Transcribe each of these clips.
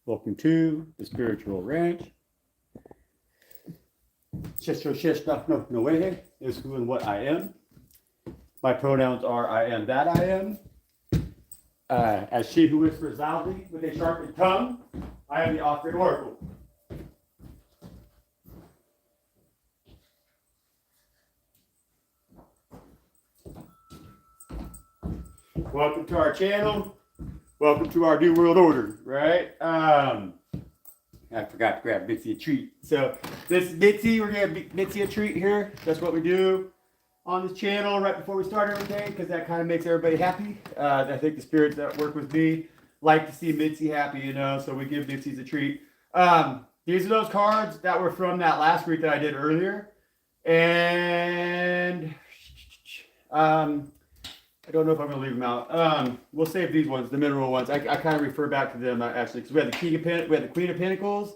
Welcome to the Spiritual Ranch. No way is who and what I am. My pronouns are I am that I am. As she who whispers loudly with a sharpened tongue, I am the Austrian Oracle. Welcome to our channel. Welcome to our new world order, right? I forgot to grab Mitzi a treat. So this is Mitzi. We're gonna give Mitzi a treat here. That's what we do on this channel right before we start everything, because that kind of makes everybody happy. I think the spirits that work with me like to see Mitzi happy, you know. So we give Mitzi's a treat. These are those cards that were from that last read that I did earlier, and I don't know if I'm going to leave them out. We'll save these ones, the mineral ones. I kind of refer back to them actually, because we had the Queen of Pentacles,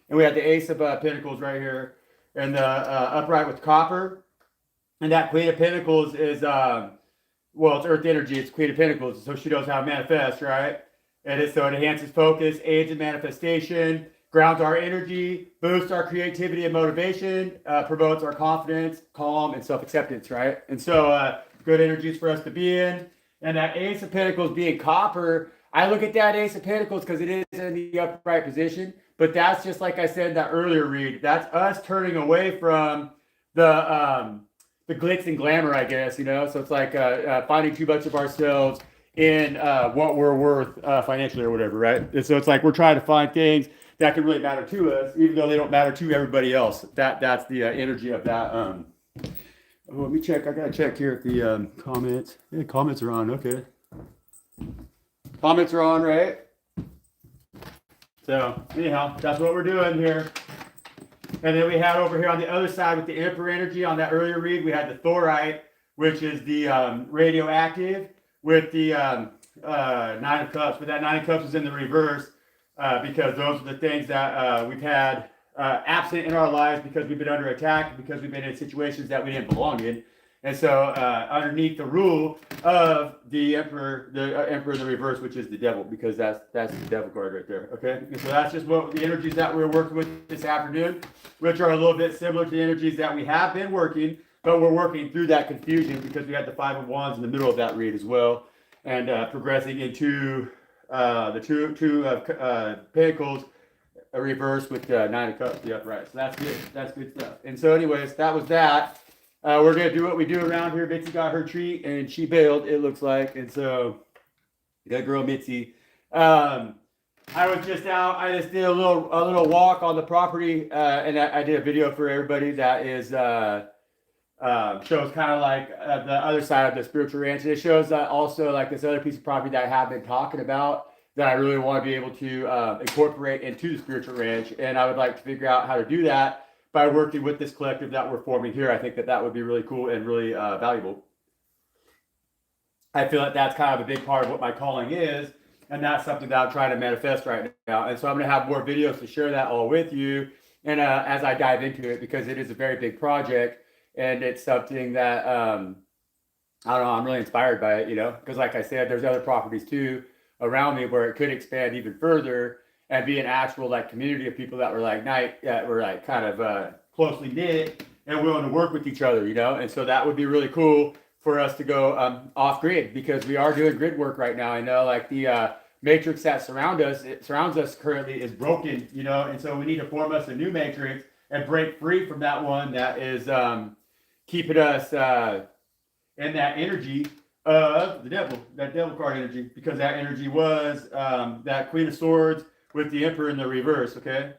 and we had the Ace of Pentacles right here, and the upright with copper. And that Queen of Pentacles is well, it's Earth energy. It's Queen of Pentacles, so she knows how to manifest, right? And so it enhances focus, aids in manifestation, grounds our energy, boosts our creativity and motivation, promotes our confidence, calm, and self-acceptance, right? And so good energies for us to be in. And that Ace of Pentacles being copper, I look at that Ace of Pentacles because it is in the upright position, but that's just like I said in that earlier read. That's us turning away from the glitz and glamour, I guess, you know? So it's like finding too much of ourselves in what we're worth financially or whatever, right? And so it's like we're trying to find things that can really matter to us, even though they don't matter to everybody else. That's the energy of that. Oh, let me check. I gotta check here at the comments. Yeah, comments are on. Okay. Comments are on, right? So anyhow, that's what we're doing here. And then we had over here on the other side with the Emperor energy on that earlier read, we had the Thorite, which is the radioactive, with the Nine of Cups. But that Nine of Cups is in the reverse because those are the things that we've had absent in our lives because we've been under attack, because we've been in situations that we didn't belong in. And so underneath the rule of the Emperor in the reverse, which is the devil, because that's the devil card right there, okay? And so that's just what the energies that we're working with this afternoon, which are a little bit similar to the energies that we have been working, but we're working through that confusion because we had the Five of Wands in the middle of that read as well, and progressing into the two of Pentacles, a reverse with Nine of Cups, the upright. So that's good. That's good stuff. And so anyways, that was that. We're going to do what we do around here. Mitzi got her treat, and she bailed, it looks like. And so, good girl, Mitzi. I was just out. I just did a little walk on the property, and I did a video for everybody that is shows kind of like the other side of the spiritual ranch. And it shows also like this other piece of property that I have been talking about that I really want to be able to incorporate into the spiritual ranch. And I would like to figure out how to do that by working with this collective that we're forming here. I think that would be really cool and really valuable. I feel like that's kind of a big part of what my calling is, and that's something that I'm trying to manifest right now. And so I'm going to have more videos to share that all with you, and as I dive into it, because it is a very big project, and it's something that, I don't know, I'm really inspired by it, you know, because like I said, there's other properties too around me where it could expand even further and be an actual like community of people that were like kind of closely knit and willing to work with each other, you know. And so that would be really cool for us to go off grid, because we are doing grid work right now. I know like the matrix that surrounds us currently is broken, you know, and so we need to form us a new matrix and break free from that one that is keeping us in that energy of the devil, that devil card energy, because that energy was that Queen of Swords with the Emperor in the reverse, okay?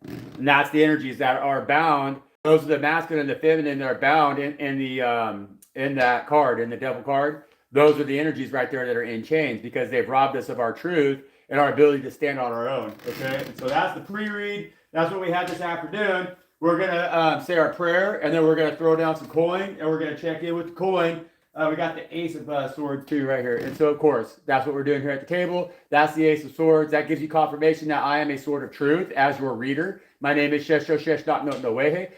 And that's the energies that are bound. Those are the masculine and the feminine that are bound in that card, in the devil card. Those are the energies right there that are in chains because they've robbed us of our truth and our ability to stand on our own, okay? And so that's the pre-read. That's what we had this afternoon. We're going to say our prayer, and then we're going to throw down some coin, and we're going to check in with the coin. We got the Ace of Swords too right here. And so, of course, that's what we're doing here at the table. That's the Ace of Swords. That gives you confirmation that I am a sword of truth as your reader. My name is Shesh.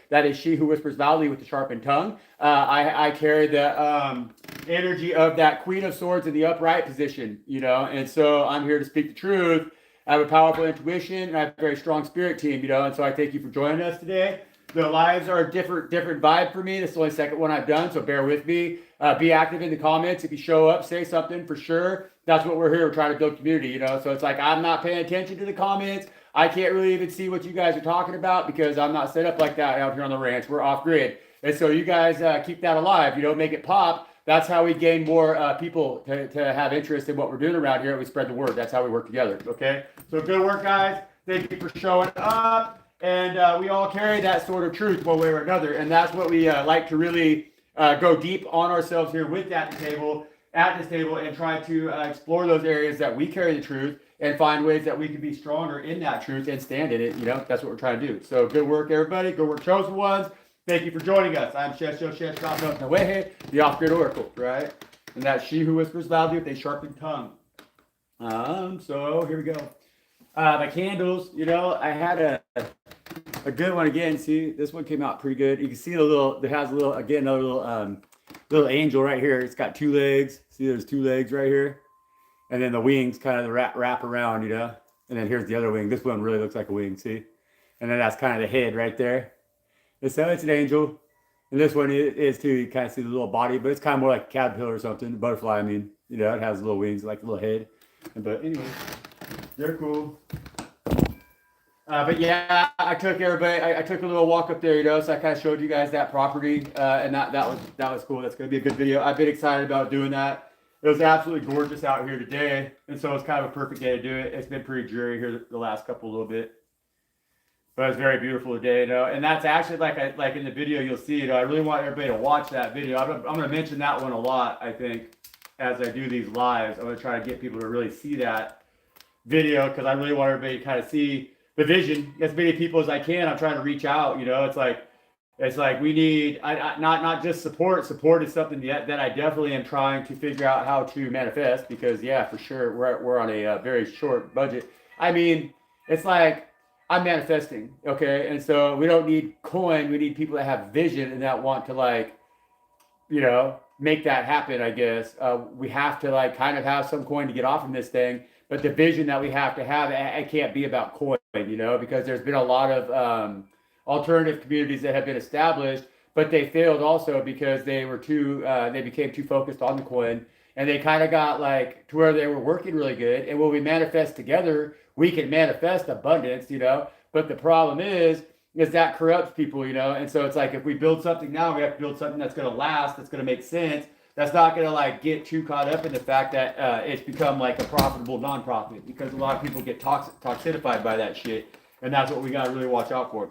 That is she who whispers loudly with the sharpened tongue. I carry the energy of that Queen of Swords in the upright position, you know. And so I'm here to speak the truth I have a powerful intuition, and I have a very strong spirit team, you know, and so I thank you for joining us today. The lives are a different vibe for me. This is the only second one I've done, so bear with me. Be active in the comments. If you show up, say something for sure. That's what we're here. We're trying to build community, you know. So it's like I'm not paying attention to the comments. I can't really even see what you guys are talking about because I'm not set up like that out here on the ranch. We're off grid, and so you guys keep that alive. You know, make it pop. That's how we gain more people to have interest in what we're doing around here. And we spread the word. That's how we work together. Okay. So good work, guys. Thank you for showing up. And we all carry that sort of truth one way or another. And that's what we like to really go deep on ourselves here with at this table, and try to explore those areas that we carry the truth and find ways that we can be stronger in that truth and stand in it. You know, that's what we're trying to do. So good work, everybody. Good work, chosen ones. Thank you for joining us. I'm Shesho Shesh Nawehe, the off-grid oracle, right? And that's she who whispers loudly with a sharpened tongue. So here we go. My candles, you know, I had a good one again. See, this one came out pretty good. You can see the little, it has a little, again, another little angel right here. It's got 2 legs. See, there's 2 legs right here. And then the wings kind of wrap around, you know. And then here's the other wing. This one really looks like a wing, see? And then that's kind of the head right there. And so it's an angel. And this one is too. You kind of see the little body, but it's kind of more like a caterpillar or something. A butterfly, I mean. You know, it has little wings, like a little head. But anyway, they're cool. But yeah, I took everybody. I took a little walk up there, you know. So I kind of showed you guys that property, and that was cool. That's gonna be a good video. I've been excited about doing that. It was absolutely gorgeous out here today, and so it's kind of a perfect day to do it. It's been pretty dreary here the last couple little bit, but it's very beautiful today, you know. And that's actually like in the video you'll see. You know, I really want everybody to watch that video. I'm gonna mention that one a lot. I think as I do these lives, I'm gonna try to get people to really see that video because I really want everybody to kind of see the vision, as many people as I can. I'm trying to reach out, you know. It's like we need not just support. Support is something that I definitely am trying to figure out how to manifest because yeah, for sure we're on a very short budget. I mean, it's like I'm manifesting, okay, and so we don't need coin. We need people that have vision and that want to like, you know, make that happen. I guess we have to like kind of have some coin to get off of this thing. But the vision that we have to have, it can't be about coin, you know, because there's been a lot of alternative communities that have been established, but they failed also because they became too focused on the coin, and they kind of got like to where they were working really good. And when we manifest together, we can manifest abundance, you know. But the problem is that corrupts people, you know. And so it's like if we build something now, we have to build something that's going to last, that's going to make sense. That's not going to like get too caught up in the fact that it's become like a profitable nonprofit because a lot of people get toxified by that shit, and that's what we got to really watch out for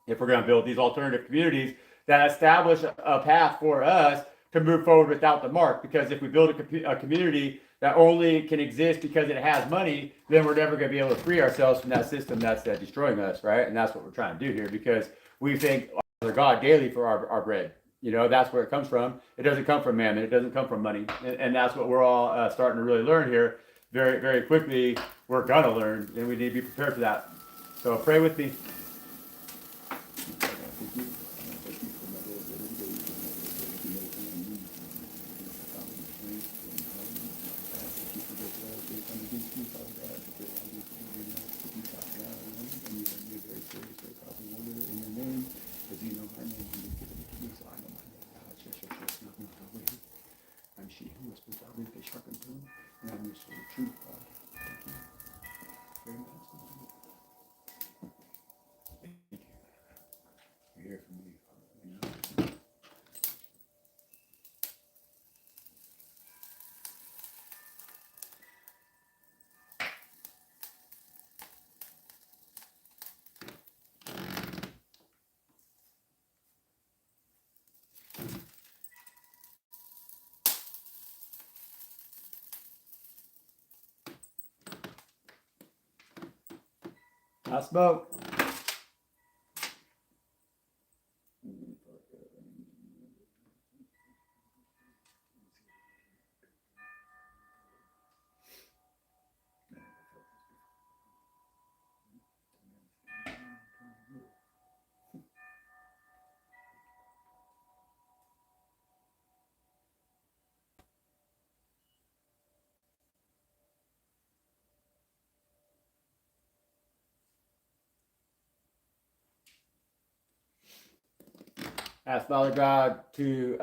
if we're going to build these alternative communities that establish a path for us to move forward without the mark. Because if we build a community that only can exist because it has money, then we're never going to be able to free ourselves from that system that's destroying us, right? And that's what we're trying to do here because we think our God daily for our bread. You know, that's where it comes from. It doesn't come from mammon. It doesn't come from money. And that's what we're all starting to really learn here very, very quickly. We're going to learn, and we need to be prepared for that. So pray with me. I'm she who whispers loudly with a sharpened tongue, and I'm your soul of truth, God. Thank you very much. Thank you. You're here for me, Father. You know? I smoke. Ask Father God to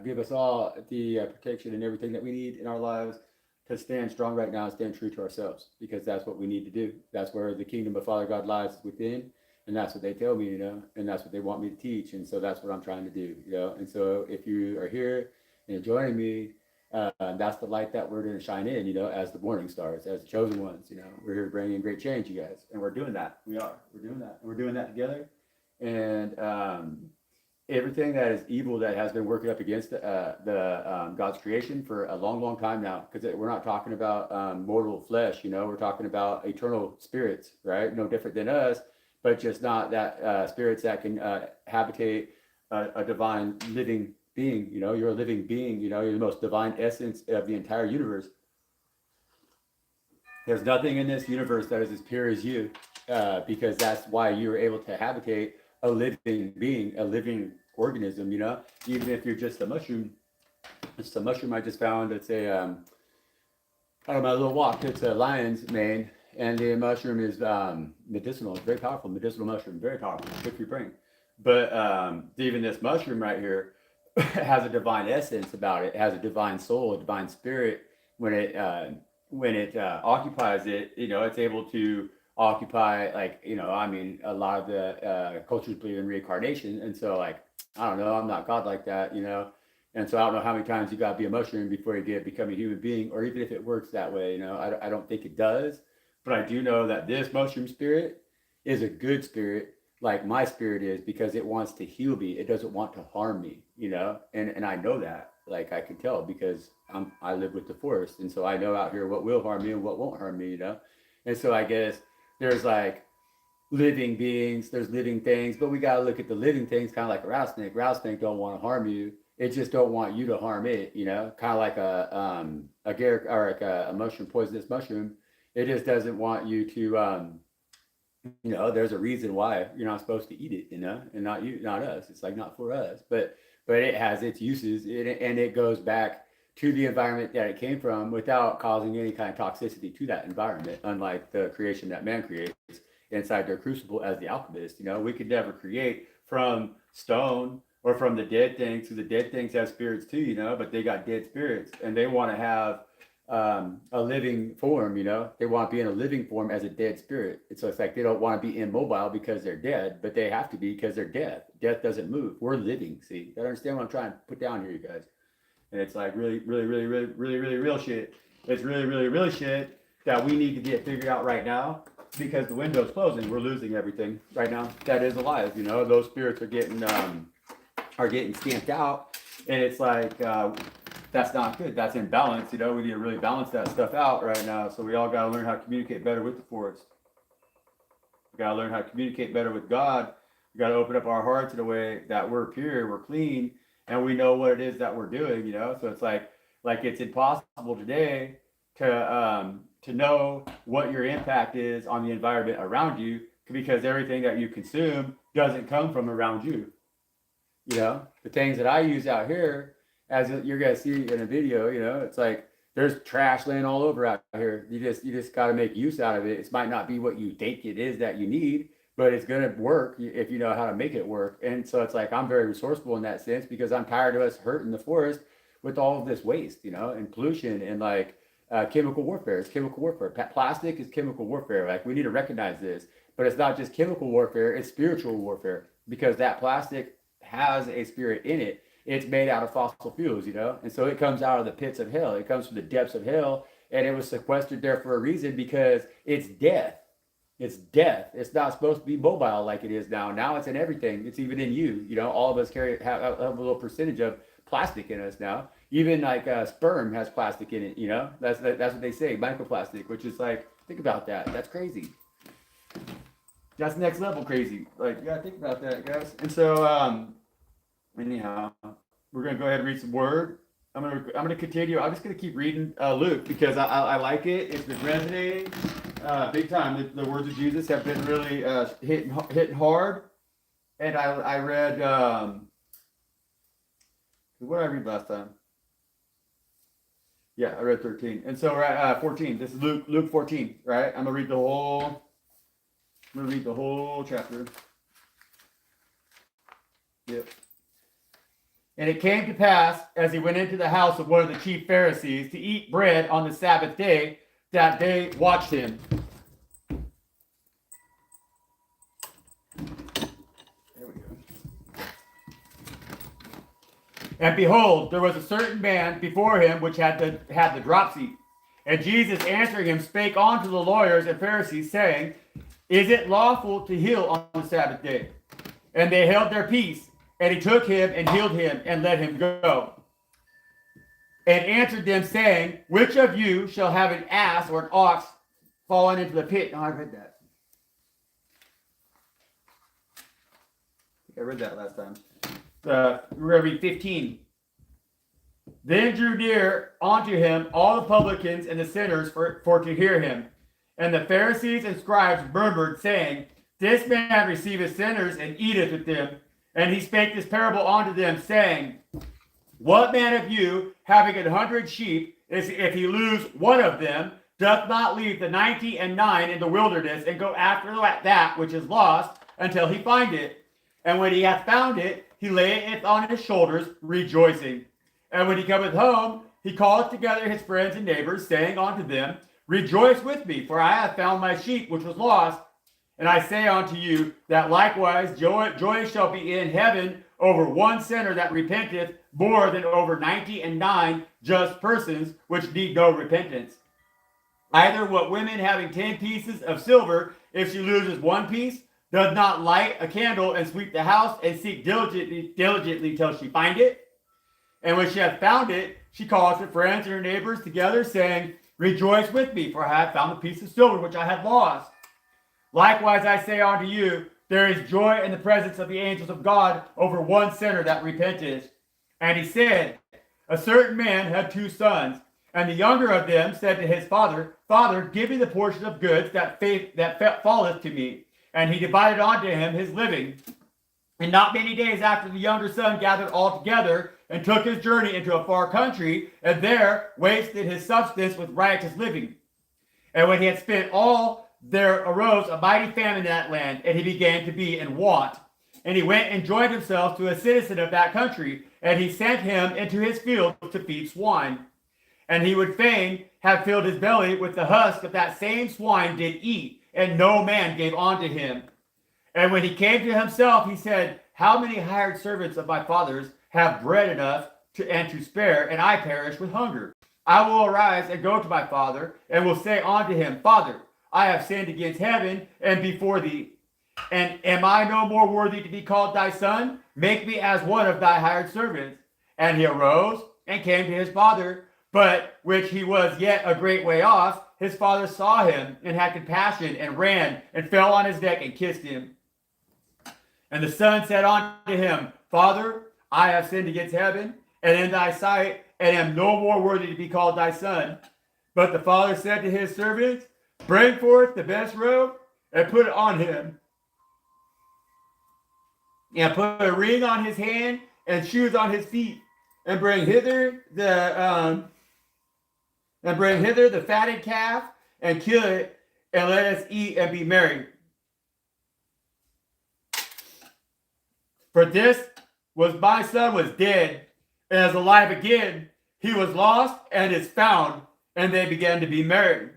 give us all the protection and everything that we need in our lives to stand strong right now and stand true to ourselves, because that's what we need to do. That's where the kingdom of Father God lies, within, and that's what they tell me, and that's what they want me to teach, and so that's what I'm trying to do, And so if you are here and you're joining me, that's the light that we're going to shine in, as the morning stars, as the chosen ones. We're here to bring in great change, you guys, and we're doing that. We're doing that, and we're doing that together, and everything that is evil that has been working up against the God's creation for a long, long time now, because we're not talking about mortal flesh, we're talking about eternal spirits, right? No different than us, but just not that spirits that can habitate a divine living being. You're a living being. You're the most divine essence of the entire universe. There's nothing in this universe that is as pure as you, because that's why you were able to habitate a living being, a living organism, even if you're just a mushroom. It's a mushroom I just found. It's out of my little walk. It's a lion's mane, and the mushroom is medicinal. It's very powerful, medicinal mushroom, very powerful, good for your brain. But even this mushroom right here has a divine essence about it. It has a divine soul, a divine spirit. When it occupies it, it's able to occupy, like, a lot of the cultures believe in reincarnation, and so, like, I don't know, I'm not God like that, and so I don't know how many times you got to be a mushroom before you become a human being, or even if it works that way. I don't think it does, but I do know that this mushroom spirit is a good spirit, like my spirit is, because it wants to heal me. It doesn't want to harm me, and I know that, like, I can tell, because I live with the forest, and so I know out here what will harm me and what won't harm me, and so I guess there's like living beings, there's living things, but we got to look at the living things kind of like a rattlesnake. Rattlesnake don't want to harm you. It just don't want you to harm it, kind of like a garrick, or like a mushroom, poisonous mushroom. It just doesn't want you to, there's a reason why you're not supposed to eat it, and not you, not us. It's like not for us, but it has its uses, and it goes back to the environment that it came from without causing any kind of toxicity to that environment, unlike the creation that man creates inside their crucible as the alchemist. We could never create from stone or from the dead things, because the dead things have spirits too, but they got dead spirits, and they want to have a living form. They want to be in a living form as a dead spirit. And so it's like they don't want to be immobile because they're dead, but they have to be because they're dead. Death doesn't move. We're living. See, you understand what I'm trying to put down here, you guys? And it's like really, really, really, really, really, really real shit. It's really, really, really shit that we need to get figured out right now, because the window's closing. We're losing everything right now that is alive. Those spirits are getting stamped out, and it's like that's not good. That's imbalance. We need to really balance that stuff out right now. So we all got to learn how to communicate better with the forest. We got to learn how to communicate better with God. We got to open up our hearts in a way that we're pure, we're clean, and we know what it is that we're doing. So it's like it's impossible today to know what your impact is on the environment around you, because everything that you consume doesn't come from around you. The things that I use out here, as you're gonna see in a video, it's like there's trash laying all over out here. You just got to make use out of it. It might not be what you think it is that you need, but it's gonna work if you know how to make it work. And so it's like I'm very resourceful in that sense, because I'm tired of us hurting the forest with all of this waste, and pollution, and like chemical warfare. It's chemical warfare. Plastic is chemical warfare. Like, we need to recognize this, but it's not just chemical warfare, it's spiritual warfare, because that plastic has a spirit in it. It's made out of fossil fuels, and so it comes out of the pits of hell. It comes from the depths of hell, and it was sequestered there for a reason, because it's death. It's death. It's not supposed to be mobile like it is now. Now it's in everything. It's even in you. All of us have a little percentage of plastic in us now. Even like sperm has plastic in it. That's what they say, microplastic, which is like, think about that. That's crazy. That's next level crazy. Like, you gotta think about that, guys. And so anyhow, we're gonna go ahead and read some word. I'm gonna continue. I'm just gonna keep reading Luke, because I like it. It's been resonating big time. The words of Jesus have been really hitting hard. And I read what did I read last time? Yeah, I read 13. And so we're at 14. This is Luke 14, right? I'm gonna read the whole chapter. Yep. And it came to pass, as he went into the house of one of the chief Pharisees to eat bread on the Sabbath day, that they watched him. There we go. And behold, there was a certain man before him which had the dropsy. And Jesus answering him spake unto the lawyers and Pharisees, saying, Is it lawful to heal on the Sabbath day? And they held their peace. And he took him and healed him and let him go. And answered them, saying, Which of you shall have an ass or an ox fallen into the pit? Oh, I read that. I read that last time. We're going to read 15. Then drew near unto him all the publicans and the sinners for to hear him. And the Pharisees and scribes murmured, saying, This man receiveth sinners and eateth with them. And he spake this parable unto them, saying, What man of you, having 100 sheep, if he lose one of them, doth not leave the 99 in the wilderness, and go after that which is lost, until he find it? And when he hath found it, he layeth it on his shoulders, rejoicing. And when he cometh home, he calleth together his friends and neighbors, saying unto them, Rejoice with me, for I have found my sheep which was lost. And I say unto you that likewise joy shall be in heaven over one sinner that repenteth, more than over 99 just persons which need no repentance. Either what women having 10 pieces of silver, if she loses one piece, does not light a candle and sweep the house and seek diligently till she find it? And when she hath found it, she calls her friends and her neighbors together, saying, Rejoice with me, for I have found the piece of silver which I had lost. Likewise, I say unto you, there is joy in the presence of the angels of God over one sinner that repenteth. And he said, A certain man had 2 sons, and the younger of them said to his father, Father, give me the portion of goods that falleth to me. And he divided unto him his living. And not many days after, the younger son gathered all together, and took his journey into a far country, and there wasted his substance with riotous living. And when he had spent all, there arose a mighty famine in that land, and he began to be in want. And he went and joined himself to a citizen of that country, and he sent him into his field to feed swine. And he would fain have filled his belly with the husk of that same swine did eat, and no man gave unto him. And when he came to himself, he said, How many hired servants of my father's have bread enough to spare, and I perish with hunger? I will arise and go to my father, and will say unto him, Father, I have sinned against heaven and before thee. And am I no more worthy to be called thy son? Make me as one of thy hired servants. And he arose and came to his father. But which he was yet a great way off, his father saw him and had compassion, and ran and fell on his neck and kissed him. And the son said unto him, Father, I have sinned against heaven and in thy sight, and am no more worthy to be called thy son. But the father said to his servants, Bring forth the best robe and put it on him, and put a ring on his hand and shoes on his feet, and bring hither the fatted calf and kill it, and let us eat and be merry. For this was my son was dead and is alive again. He was lost and is found, and they began to be merry.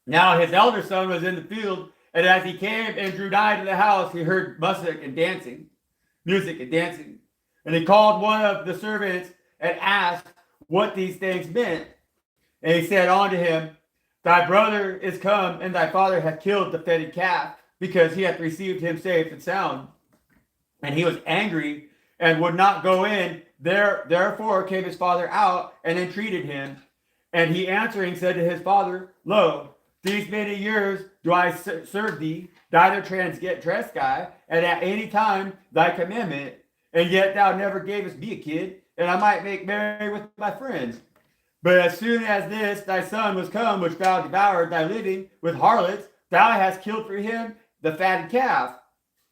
Now his elder son was in the field, and as he came and drew nigh to the house, he heard music and dancing. And he called one of the servants and asked what these things meant. And he said unto him, Thy brother is come, and thy father hath killed the fatted calf, because he hath received him safe and sound. And he was angry and would not go in. Therefore came his father out and entreated him. And he answering said to his father, Lo, these many years do I serve thee, neither transgress, and at any time thy commandment, and yet thou never gavest me a kid, and I might make merry with my friends. But as soon as this thy son was come, which thou devoured thy living with harlots, thou hast killed for him the fatted calf.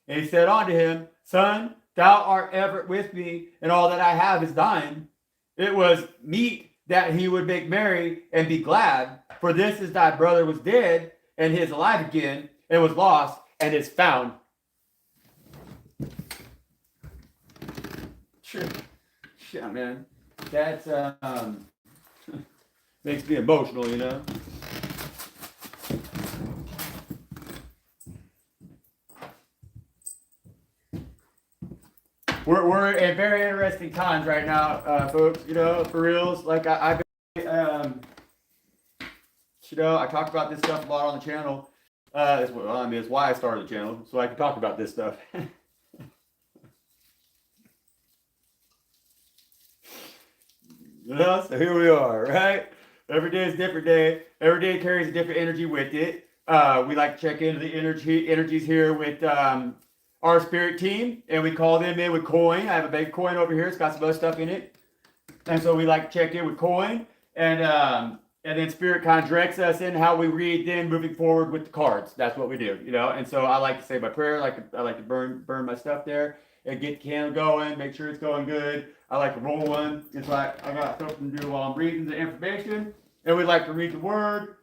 And he said unto him, Son, thou art ever with me, and all that I have is thine. It was meet that he would make merry and be glad, for this is thy brother was dead, and he is alive again, and was lost, and is found. Sure. Yeah, man. That's makes me emotional, you know. We're in very interesting times right now, folks. You know, for reals. Like I've been, you know, I talk about this stuff a lot on the channel. It's why I started the channel, so I can talk about this stuff. You know, so here we are, right? Every day is a different day. Every day carries a different energy with it. We like to check into the energies here with our spirit team, and we call them in with coin. I have a big coin over here. It's got some other stuff in it, and so we like to check in with coin, and then spirit kind of directs us in how we read. Then moving forward with the cards, that's what we do, you know. And so I like to say my prayer. I like to burn my stuff there and get the candle going, make sure it's going good. I like to roll one. It's like I got something to do while I'm reading the information, and we like to read the word,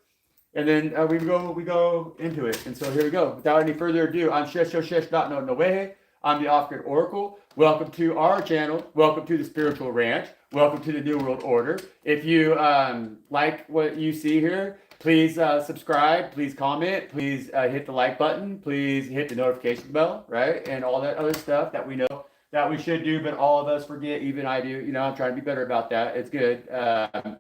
and then we go into it. And so here we go. Without any further ado, I'm Shesh. I'm the Off-Grid Oracle. Welcome to our channel. Welcome to the Spiritual Ranch. Welcome to the New World Order. If you like what you see here, please subscribe. Please comment. Please hit the like button. Please hit the notification bell, right? And all that other stuff that we know that we should do, but all of us forget. Even I do. You know, I'm trying to be better about that. It's good.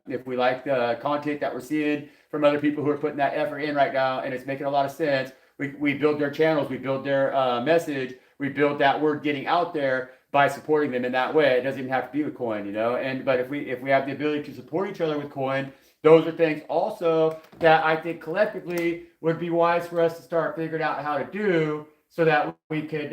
If we like the content that we're seeing from other people who are putting that effort in right now, and it's making a lot of sense, we build their channels, we build their message, we build that word getting out there by supporting them in that way. It doesn't even have to be with coin, you know. But if we have the ability to support each other with coin, those are things also that I think collectively would be wise for us to start figuring out how to do, so that we could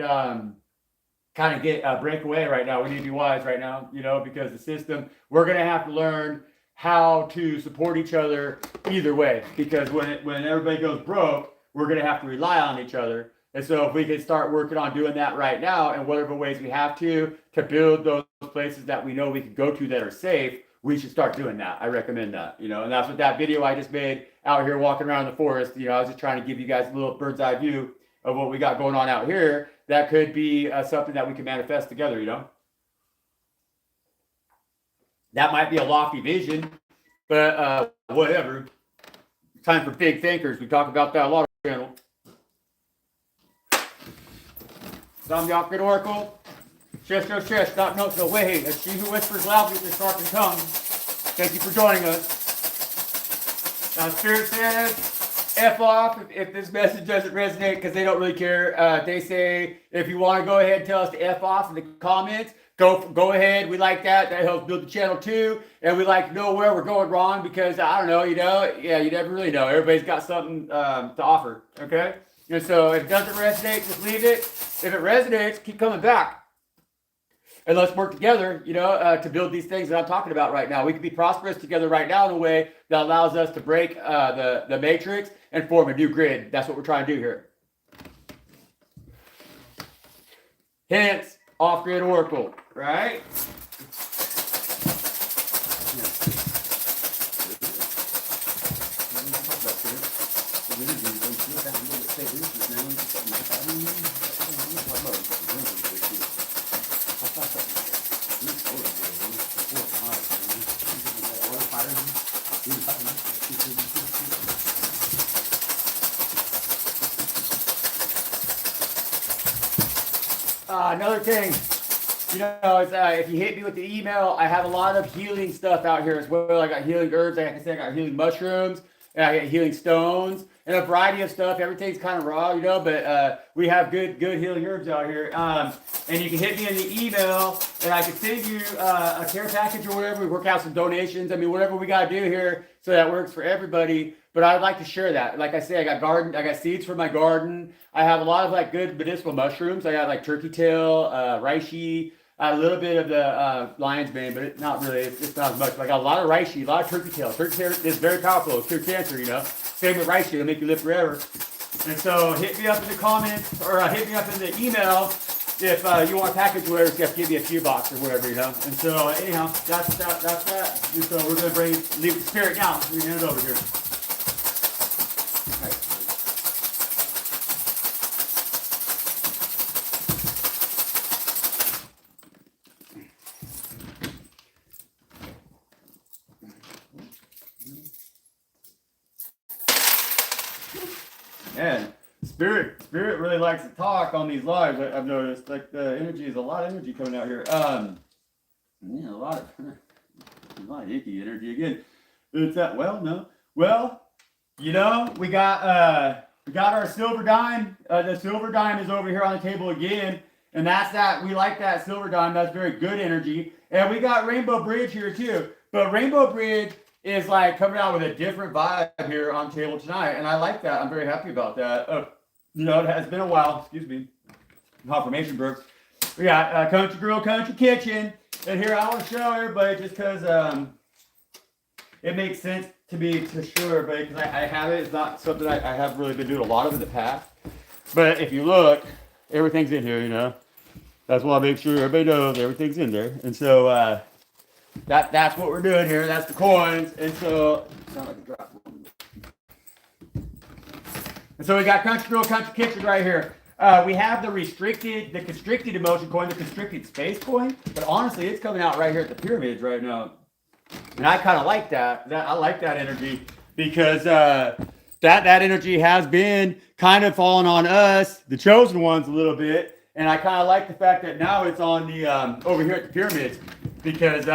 kind of get a breakaway right now. We need to be wise right now, you know, because the system, we're going to have to learn how to support each other either way, because when everybody goes broke, we're going to have to rely on each other. And so if we can start working on doing that right now, in whatever ways we have to build those places that we know we can go to that are safe, we should start doing that. I recommend that, you know. And that's what that video I just made out here walking around the forest, you know, I was just trying to give you guys a little bird's eye view of what we got going on out here. That could be something that we can manifest together, you know. That might be a lofty vision, but whatever. Time for big thinkers. We talk about that a lot on the channel. So I'm the Off-Grid Oracle. Shesh, not notes no way. As she who whispers loudly with the sharpened tongue. Thank you for joining us. Spirit says, F off if this message doesn't resonate, because they don't really care. They say, if you want to go ahead and tell us to F off in the comments, go ahead. We like that. That helps build the channel too. And we like to know where we're going wrong, because I don't know, you know, yeah, you never really know. Everybody's got something to offer, okay? And so if it doesn't resonate, just leave it. If it resonates, keep coming back. And let's work together, you know, to build these things that I'm talking about right now. We can be prosperous together right now in a way that allows us to break the matrix and form a new grid. That's what we're trying to do here. Hence, Off-Grid Oracle, right? Another thing, you know, is if you hit me with the email, I have a lot of healing stuff out here as well. I got healing herbs, like I said, I got healing mushrooms, and I got healing stones, and a variety of stuff. Everything's kind of raw, you know, but we have good healing herbs out here. And you can hit me in the email, and I can send you a care package or whatever. We work out some donations. I mean, whatever we got to do here so that works for everybody. But I'd like to share that. Like I say, I got seeds for my garden. I have a lot of like good medicinal mushrooms. I got like turkey tail, reishi, a little bit of the lion's mane, but not really. It's not as much. But I got a lot of reishi, a lot of turkey tail. Turkey tail is very powerful. It'll cure cancer, you know. Same with reishi. It'll make you live forever. And so hit me up in the comments, or hit me up in the email if you want a package or whatever. So you have to give me a few box or whatever, you know. And so anyhow, that's that. And so we're gonna leave the spirit down. We're gonna hand it over here. Man, Spirit really likes to talk on these lives. I've noticed, like the energy is a lot of energy coming out here. Yeah, a lot of icky energy again. It's that no. Well, you know, we got our silver dime. The silver dime is over here on the table again, and that's that. We like that silver dime. That's very good energy. And we got Rainbow Bridge here too. But Rainbow Bridge is like coming out with a different vibe here on the table tonight, and I like that. I'm very happy about that. You know, it has been a while. Excuse me. Confirmation, Brooks. We got Country Grill, Country Kitchen, and here I want to show everybody just because it makes sense to me to show everybody because I have it. It's not something I have really been doing a lot of in the past. But if you look, everything's in here. You know, that's why I make sure everybody knows everything's in there. And so that's what we're doing here. That's the coins. And so sound like a drop. And so we got Country Grill, Country Kitchen right here. We have the constricted emotion coin, the constricted space coin. But honestly, it's coming out right here at the pyramids right now. And I kind of like that. I like that energy because that energy has been kind of falling on us, the chosen ones, a little bit. And I kind of like the fact that now it's on the over here at the pyramids because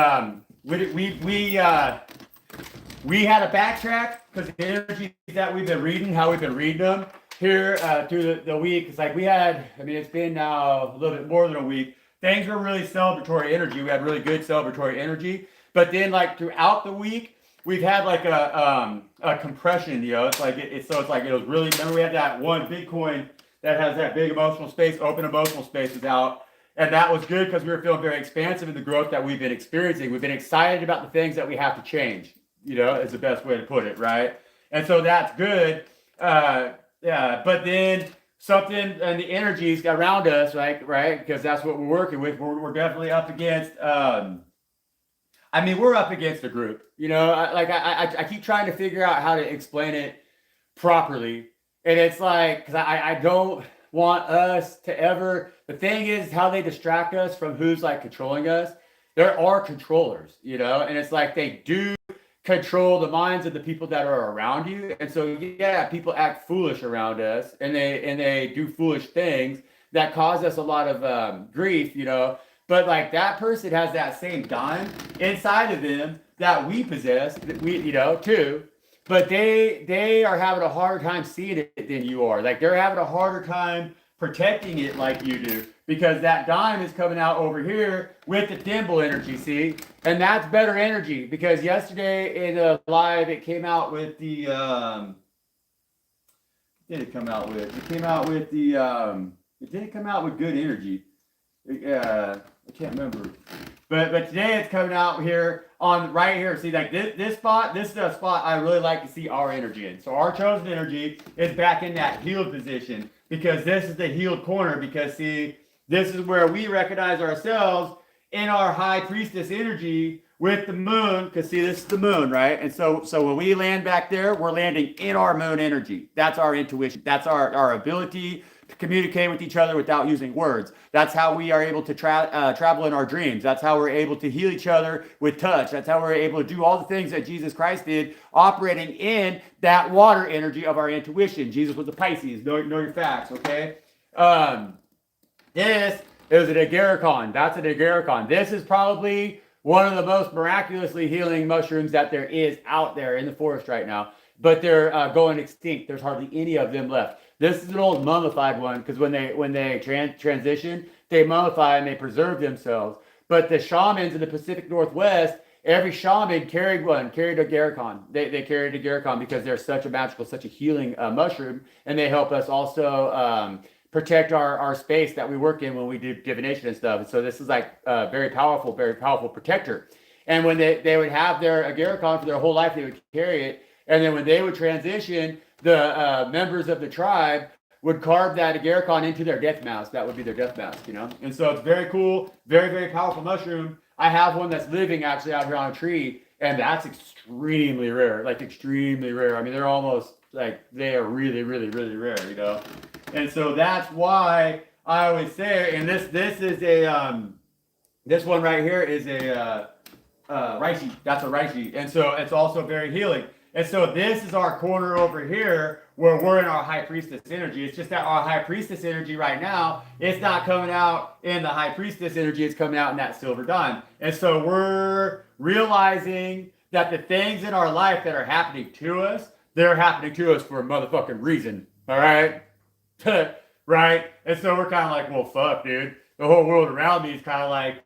we had a backtrack because the energies that we've been reading, how we've been reading them here through the week. It's like we had, I mean, it's been now a little bit more than a week. Things were really celebratory energy. We had really good celebratory energy. But then, like throughout the week, we've had like a compression. You know, it's like so it's like it was really. Remember, we had that one big coin that has that big emotional space, open emotional spaces out, and that was good because we were feeling very expansive in the growth that we've been experiencing. We've been excited about the things that we have to change. You know, is the best way to put it, right? And so that's good. Yeah, but then something and the energies around us, right? Because that's what we're working with. We're definitely up against. I mean, we're up against a group, you know, I keep trying to figure out how to explain it properly. And it's like, because I don't want us to ever, the thing is how they distract us from who's like controlling us. There are controllers, you know, and it's like they do control the minds of the people that are around you. And so, yeah, people act foolish around us and they do foolish things that cause us a lot of grief, you know. But like that person has that same dime inside of them that we possess, that we, you know, too. But they are having a harder time seeing it than you are. Like they're having a harder time protecting it like you do because that dime is coming out over here with the thimble energy, see? And that's better energy because yesterday in the live it came out with the it came out with good energy. I can't remember, but today it's coming out here on right here. See, like this spot, this is a spot I really like to see our energy in. So our chosen energy is back in that healed position because this is the healed corner. Because see, this is where we recognize ourselves in our high priestess energy with the moon. Because see, this is the moon, right? And so when we land back there, we're landing in our moon energy. That's our intuition. That's our ability to communicate with each other without using words. That's how we are able to travel in our dreams. That's how we're able to heal each other with touch. That's how we're able to do all the things that Jesus Christ did, operating in that water energy of our intuition. Jesus was a Pisces. Know your facts, okay? This is an agarikon. That's an agarikon. This is probably one of the most miraculously healing mushrooms that there is out there in the forest right now. But they're going extinct. There's hardly any of them left. This is an old mummified one because when they transition, they mummify and they preserve themselves. But the shamans in the Pacific Northwest, every shaman carried a agarikon. They carried a agarikon because they're such a magical, such a healing mushroom, and they help us also protect our space that we work in when we do divination and stuff. And so this is like a very powerful protector. And when they would have their agarikon for their whole life, they would carry it. And then when they would transition, the members of the tribe would carve that agarikon into their death mask. That would be their death mask, you know? And so it's very cool, very, very powerful mushroom. I have one that's living actually out here on a tree, and that's extremely rare, like extremely rare. I mean, they're almost like, they are really, really, really rare, you know? And so that's why I always say, and this is a, this one right here is a reishi. That's a reishi. And so it's also very healing. And so this is our corner over here where we're in our high priestess energy. It's just that our high priestess energy right now, it's not coming out in the high priestess energy, it's coming out in that silver dime. And so we're realizing that the things in our life that are happening to us, they're happening to us for a motherfucking reason. All right? Right? And so we're kind of like, well, fuck, dude. The whole world around me is kind of like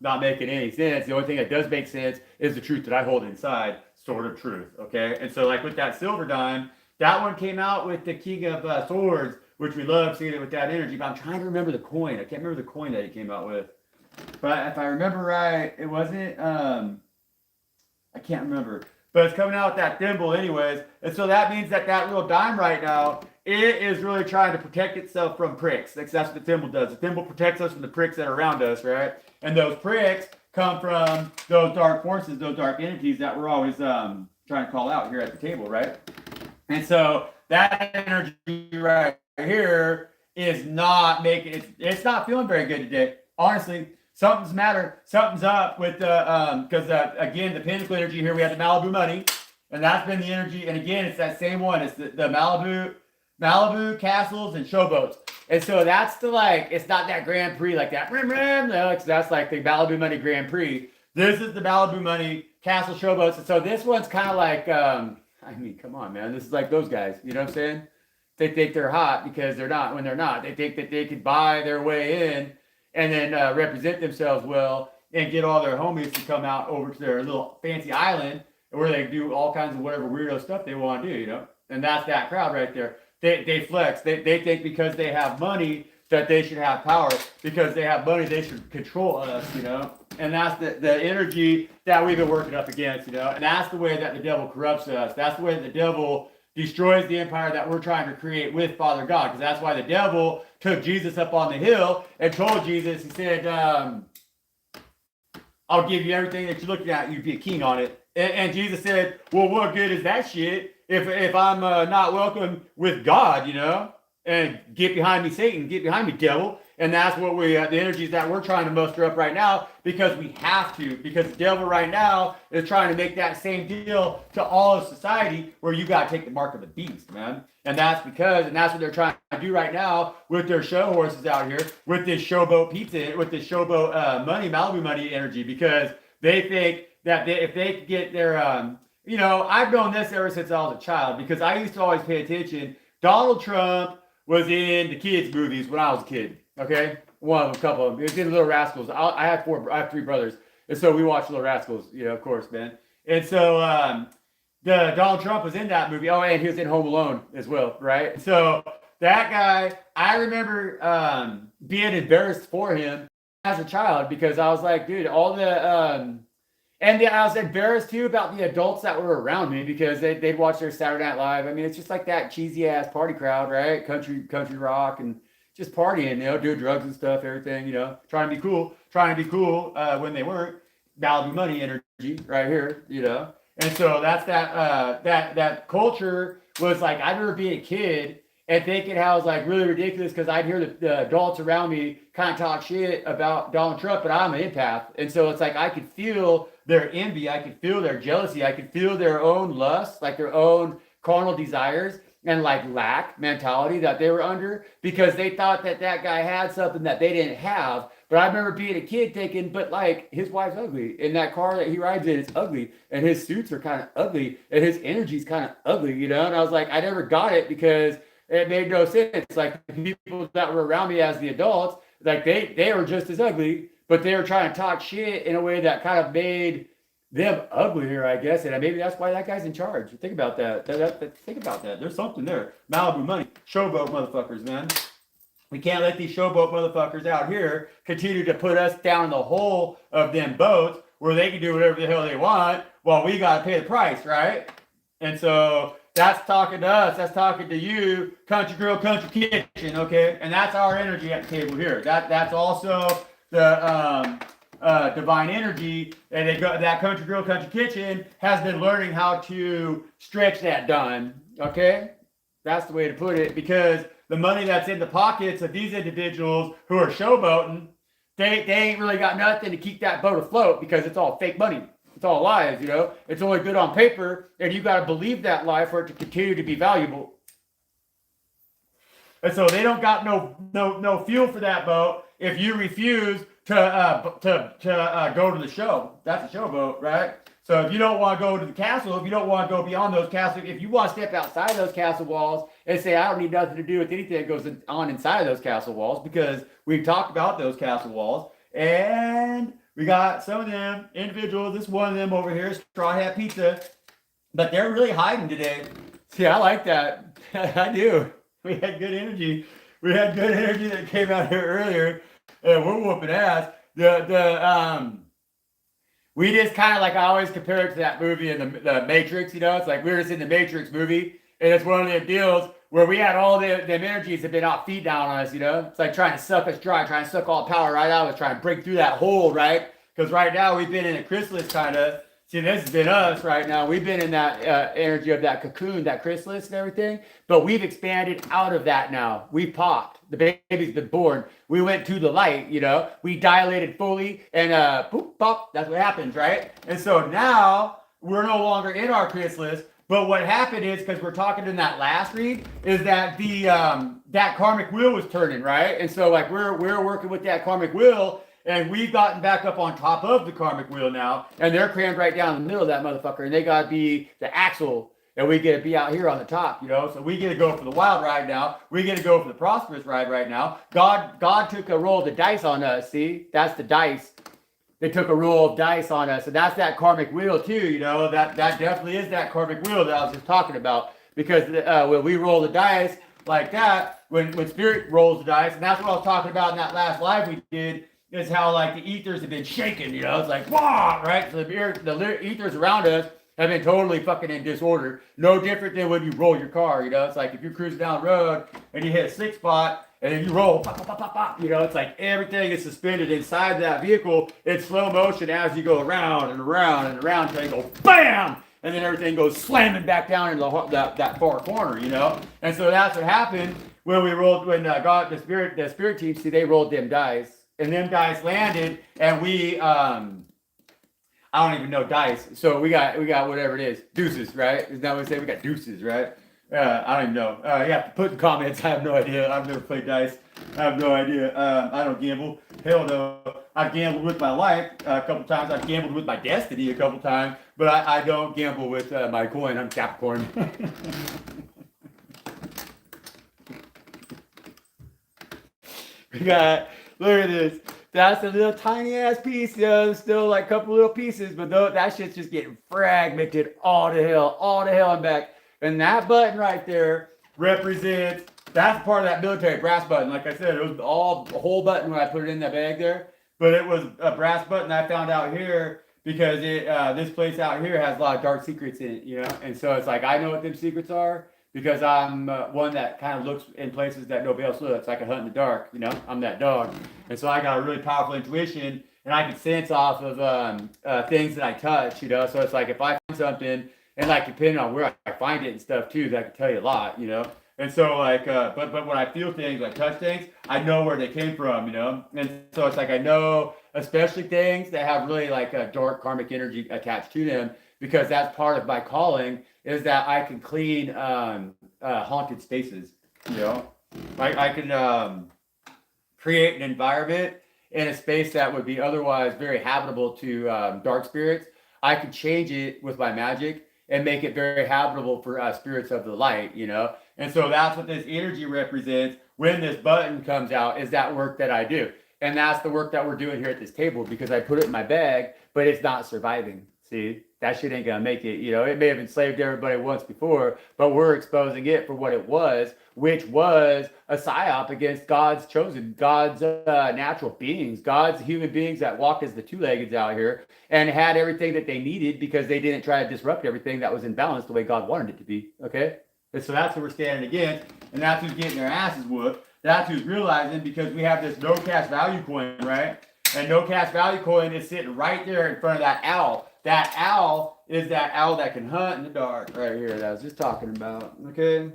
not making any sense. The only thing that does make sense is the truth that I hold inside, sort of truth. Okay? And so, like with that silver dime, that one came out with the King of Swords, which we love seeing it with that energy. But I'm trying to remember the coin. I can't remember the coin that it came out with. But if I remember right, it wasn't. I can't remember. But it's coming out with that thimble, anyways. And so that means that that little dime right now, it is really trying to protect itself from pricks. That's what the thimble does. The thimble protects us from the pricks that are around us, right? And those pricks come from those dark forces, those dark entities that we're always trying to call out here at the table, right? And so that energy right here is not making it's not feeling very good today. Honestly, something's matter. Something's up with the because again, the pinnacle energy here, we have the Malibu money, and that's been the energy. And again, it's that same one. It's the Malibu castles and showboats. And so that's the like, it's not that Grand Prix like that. That's like the Malibu money Grand Prix. This is the Malibu money castle showboats. And so this one's kind of like I mean, come on, man. This is like those guys. You know what I'm saying? They think they're hot because they're not when they're not. They think that they could buy their way in and then represent themselves well and get all their homies to come out over to their little fancy island where they do all kinds of whatever weirdo stuff they want to do, you know? And that's that crowd right there. They flex. They think because they have money that they should have power. Because they have money, they should control us, you know? And that's the energy that we've been working up against, you know? And that's the way that the devil corrupts us. That's the way that the devil destroys the empire that we're trying to create with Father God. Because that's why the devil took Jesus up on the hill and told Jesus, he said, I'll give you everything that you're looking at. You'd be a king on it. And Jesus said, well, what good is that shit if I'm not welcome with God, you know? And get behind me, Satan. Get behind me, devil. And that's what the energies that we're trying to muster up right now because we have to. Because the devil right now is trying to make that same deal to all of society where you got to take the mark of the beast, man. And that's what they're trying to do right now with their show horses out here, with this showboat pizza, with this showboat money, Malibu money energy, because they think that if they get their, you know, I've known this ever since I was a child because I used to always pay attention. Donald Trump was in the kids' movies when I was a kid. Okay, one of them, a couple of them. It was in Little Rascals. I have 3 brothers, and so we watched Little Rascals. You know, of course, man. And so the Donald Trump was in that movie. Oh, and he was in Home Alone as well, right? So that guy, I remember being embarrassed for him as a child because I was like, dude, all the I was embarrassed too about the adults that were around me because they'd watch their Saturday Night Live. I mean, it's just like that cheesy ass party crowd, right? Country rock and just partying, you know, doing drugs and stuff, everything, you know, trying to be cool when they weren't. Malibu money energy right here, you know. And so that's that culture was like, I remember being a kid and thinking how it was like really ridiculous because I'd hear the adults around me kind of talk shit about Donald Trump, but I'm an empath. And so it's like I could feel their envy, I could feel their jealousy, I could feel their own lust, like their own carnal desires and like lack mentality that they were under because they thought that guy had something that they didn't have. But I remember being a kid thinking, but like his wife's ugly and that car that he rides in is ugly and his suits are kind of ugly and his energy's kind of ugly, you know? And I was like, I never got it because it made no sense. Like the people that were around me as the adults, like they were just as ugly, but they were trying to talk shit in a way that kind of made them uglier, I guess. And maybe that's why that guy's in charge. Think about that. Think about that. There's something there. Malibu money. Showboat motherfuckers, man. We can't let these showboat motherfuckers out here continue to put us down in the hole of them boats where they can do whatever the hell they want while we got to pay the price, right? And so that's talking to us. That's talking to you, Country Grill, Country Kitchen, okay? And that's our energy at the table here. That's also the divine energy, and that Country Grill, Country Kitchen has been learning how to stretch that dime, okay? That's the way to put it, because the money that's in the pockets of these individuals who are showboating, they ain't really got nothing to keep that boat afloat because it's all fake money. It's all lies, you know? It's only good on paper, and you got to believe that lie for it to continue to be valuable. And so they don't got no fuel for that boat if you refuse to go to the show. That's a showboat, right? So if you don't want to go to the castle, if you don't want to go beyond those castles, if you want to step outside those castle walls and say, I don't need nothing to do with anything that goes on inside of those castle walls, because we've talked about those castle walls, and we got some of them individuals. This one of them over here, Straw Hat Pizza, but they're really hiding today. See, I like that. I do. We had good energy. We had good energy that came out here earlier, and we're whooping ass. We just kind of, like, I always compare it to that movie in the Matrix, you know? It's like we were just in the Matrix movie, and it's one of the deals where we had all the energies that have been off feed down on us, you know? It's like trying to suck us dry, trying to suck all the power right out of us, trying to break through that hole, right? Because right now we've been in a chrysalis kind of. See, this has been us right now. We've been in that energy of that cocoon, that chrysalis and everything, but we've expanded out of that now. We popped. The baby's been born. We went to the light, you know. We dilated fully, and poop, pop, that's what happens, right? And so now we're no longer in our chrysalis, but what happened is, because we're talking in that last read, is that the that karmic wheel was turning, right? And so, like, we're working with that karmic wheel, and we've gotten back up on top of the karmic wheel now, and they're crammed right down in the middle of that motherfucker, and they got to be the axle, and we get to be out here on the top, you know? So we get to go for the wild ride now. We get to go for the prosperous ride right now. God took a roll of the dice on us, see? That's the dice. They took a roll of dice on us, and that's that karmic wheel too, you know? That definitely is that karmic wheel that I was just talking about, because when we roll the dice like that, when Spirit rolls the dice, and that's what I was talking about in that last live we did, is how, like, the ethers have been shaking, you know? It's like, wah, right? So the ethers around us have been totally fucking in disorder. No different than when you roll your car, you know? It's like if you're cruising down the road and you hit a 6 spot and then you roll, pop, pop, pop, pop, pop, you know? It's like everything is suspended inside that vehicle in slow motion as you go around and around and around until you go BAM! And then everything goes slamming back down into that far corner, you know? And so that's what happened when we rolled, when God, the spirit team, see, they rolled them dice. And them dice landed, and we, I don't even know dice. So we got whatever it is, deuces, right? Isn't that what we say? We got deuces, right? I don't even know. You have to put in comments. I have no idea. I've never played dice. I have no idea. I don't gamble. Hell no. I've gambled with my life a couple times. I've gambled with my destiny a couple times, but I don't gamble with my coin. I'm Capricorn. We got. Look at this. That's a little tiny ass piece. Still like a couple little pieces, but that shit's just getting fragmented all to hell and back. And that button right there represents, that's part of that military brass button. Like I said, it was all a whole button when I put it in that bag there, but it was a brass button I found out here because this place out here has a lot of dark secrets in it, you know? And so it's like, I know what them secrets are, because I'm one that kind of looks in places that nobody else looks. I can hunt in the dark, you know? I'm that dog. And so I got a really powerful intuition, and I can sense off of things that I touch, you know? So it's like if I find something, and like depending on where I find it and stuff too, that can tell you a lot, you know? And so like, but when I feel things, I touch things, I know where they came from, you know? And so it's like I know, especially things that have really like a dark karmic energy attached to them, because that's part of my calling, is that I can clean haunted spaces, you know? I can create an environment in a space that would be otherwise very habitable to dark spirits. I can change it with my magic and make it very habitable for spirits of the light, you know? And so that's what this energy represents when this button comes out, is that work that I do. And that's the work that we're doing here at this table, because I put it in my bag, but it's not surviving. See, that shit ain't gonna make it. You know, it may have enslaved everybody once before, but we're exposing it for what it was, which was a psyop against God's chosen, God's natural beings, God's human beings that walked as the two-leggeds out here and had everything that they needed, because they didn't try to disrupt everything that was in balance the way God wanted it to be. Okay, and so that's who we're standing against, and that's who's getting their asses whooped. That's who's realizing, because we have this no cash value coin, right? And no cash value coin is sitting right there in front of that owl. That owl is that owl that can hunt in the dark right here that I was just talking about, okay?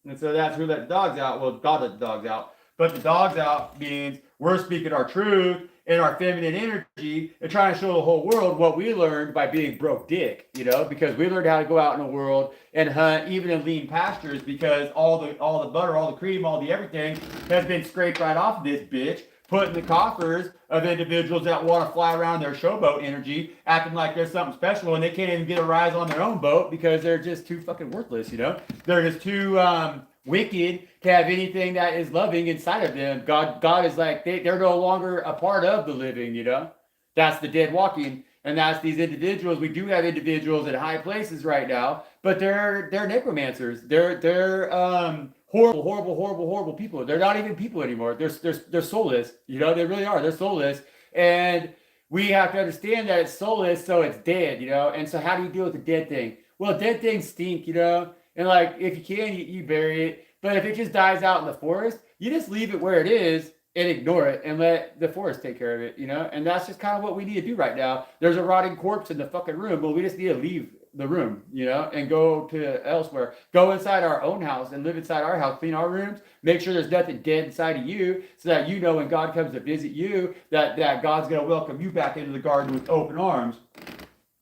And so that's who let the dogs out. Well, God let the dogs out. But the dogs out means we're speaking our truth, in our feminine energy and trying to show the whole world what we learned by being broke dick, you know, because we learned how to go out in the world and hunt even in lean pastures because all the butter, all the cream, all the everything has been scraped right off of this bitch, put in the coffers of individuals that want to fly around their showboat energy, acting like there's something special, and they can't even get a rise on their own boat because they're just too fucking worthless, you know? They're just too wicked to have anything that is loving inside of them. God is like, they're no longer a part of the living, you know? That's the dead walking, and that's these individuals. We do have individuals in high places right now, but they're necromancers. They're horrible people. They're not even people anymore. They're soulless. You know, they really are. They're soulless. And we have to understand that it's soulless, so it's dead, you know? And so how do you deal with the dead thing? Well, dead things stink, you know? And like, if you can, you bury it. But if it just dies out in the forest, you just leave it where it is and ignore it and let the forest take care of it, you know? And that's just kind of what we need to do right now. There's a rotting corpse in the fucking room, but we just need to leave the room, you know, and go to elsewhere. Go inside our own house and live inside our house, clean our rooms, make sure there's nothing dead inside of you so that you know when God comes to visit you, that God's going to welcome you back into the garden with open arms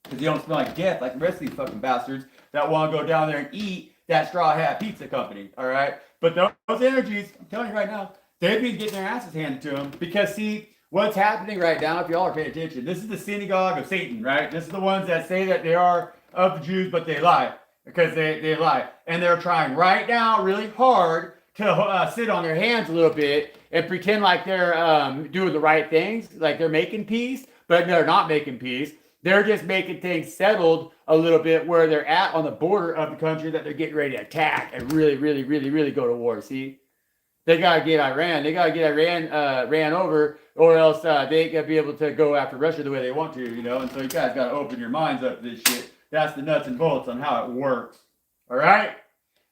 because you don't smell like death like the rest of these fucking bastards that want to go down there and eat that Straw Hat Pizza Company, all right? But those energies, I'm telling you right now, they've been getting their asses handed to them because, see, what's happening right now, if y'all are paying attention, this is the synagogue of Satan, right? This is the ones that say that they are of the Jews, but they lie because they lie. And they're trying right now really hard to sit on their hands a little bit and pretend like they're doing the right things, like they're making peace, but they're not making peace. They're just making things settled a little bit where they're at on the border of the country that they're getting ready to attack and really go to war. See, they got to get Iran. They got to get Iran ran over, or else they ain't going to be able to go after Russia the way they want to, you know? And so you guys got to open your minds up to this shit. That's the nuts and bolts on how it works. All right?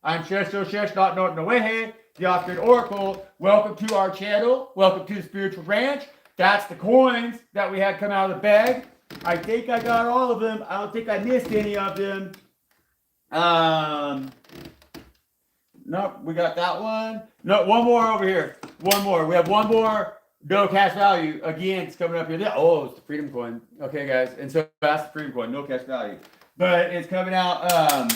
I'm Shesh, not Norton Away, the Oscar Oracle. Welcome to our channel. Welcome to the Spiritual Ranch. That's the coins that we had come out of the bag. I think I got all of them. I don't think I missed any of them. Nope, we got that one. No, one more over here. One more. We have one more no cash value. Again, it's coming up here. Oh, it's the Freedom Coin. Okay, guys. And so that's the Freedom Coin, no cash value. But it's coming out.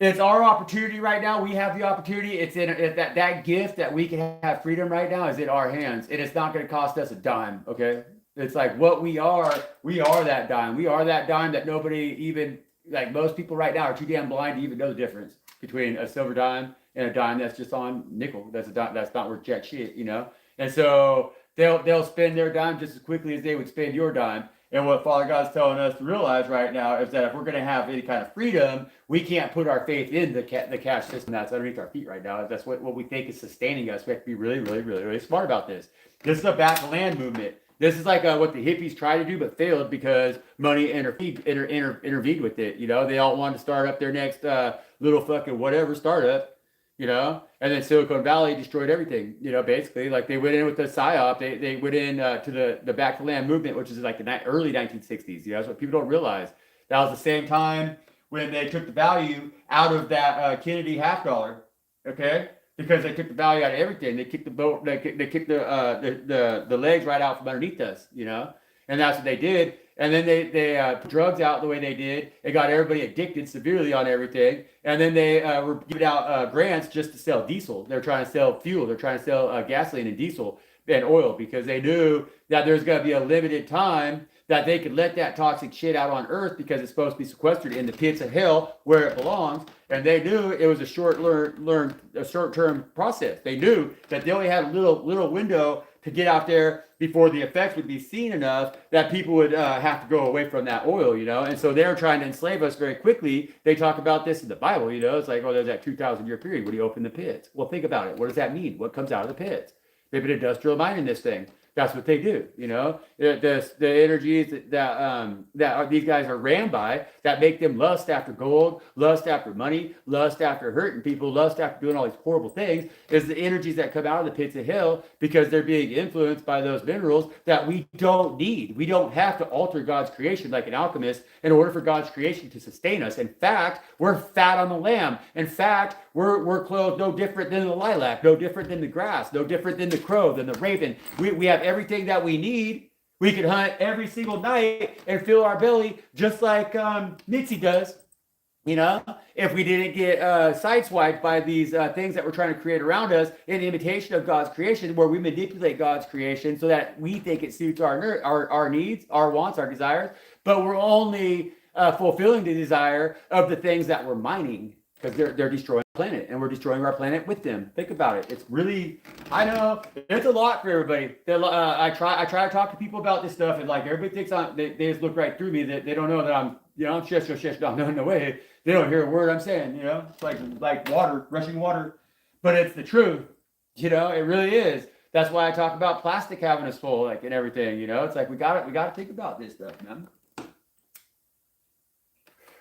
It's our opportunity right now. We have the opportunity. It's in that gift that we can have freedom right now is in our hands. And it's not going to cost us a dime. Okay. It's like what we are that dime. We are that dime that nobody even, like most people right now are too damn blind to even know the difference between a silver dime and a dime that's just on nickel. That's a dime that's not worth jack shit, you know? And so they'll spend their dime just as quickly as they would spend your dime. And what Father God's telling us to realize right now is that if we're going to have any kind of freedom, we can't put our faith in the cash system that's underneath our feet right now. That's what we think is sustaining us. We have to be really smart about this. This is a back to land movement. This is like what the hippies tried to do but failed because money intervened with it. You know, they all wanted to start up their next little fucking whatever startup, you know, and then Silicon Valley destroyed everything, you know, basically. Like they went in with the PSYOP, they went in to the back to land movement, which is like the early 1960s. You know, that's what people don't realize. That was the same time when they took the value out of that Kennedy $50, okay? Because they took the value out of everything. They kicked the boat. They kicked the legs right out from underneath us, you know. And that's what they did. And then they put drugs out the way they did. It got everybody addicted severely on everything. And then they were giving out grants just to sell diesel. They're trying to sell fuel. They're trying to sell gasoline and diesel and oil because they knew that there's going to be a limited time that they could let that toxic shit out on Earth because it's supposed to be sequestered in the pits of hell where it belongs. And they knew it was a short-term process. They knew that they only had a little window to get out there before the effects would be seen enough that people would have to go away from that oil, you know. And so they're trying to enslave us very quickly. They talk about this in the Bible, you know. It's like, oh, there's that 2,000-year period when you open the pits. Well, think about it. What does that mean? What comes out of the pits? They've been industrial mining this thing. That's what they do, you know. The energies that these guys are ran by, that make them lust after gold, lust after money, lust after hurting people, lust after doing all these horrible things, is the energies that come out of the pits of hell because they're being influenced by those minerals that we don't need. We don't have to alter God's creation like an alchemist in order for God's creation to sustain us. In fact, we're fat on the lamb. In fact, we're clothed no different than the lilac, no different than the grass, no different than the crow, than the raven. We have everything that we need. We could hunt every single night and fill our belly just like Mitzi does. You know, if we didn't get sideswiped by these things that we're trying to create around us in imitation of God's creation, where we manipulate God's creation so that we think it suits our needs, our wants, our desires, but we're only fulfilling the desire of the things that we're mining, because they're destroying the planet, and we're destroying our planet with them. Think about it. It's really, I know, it's a lot for everybody. I try to talk to people about this stuff, and like everybody thinks they just look right through me. That they don't know that I'm shush, no way. They don't hear a word I'm saying. It's like water, rushing water, but it's the truth. It really is. That's why I talk about plastic having us full, like, and everything. It's like we got to think about this stuff, man.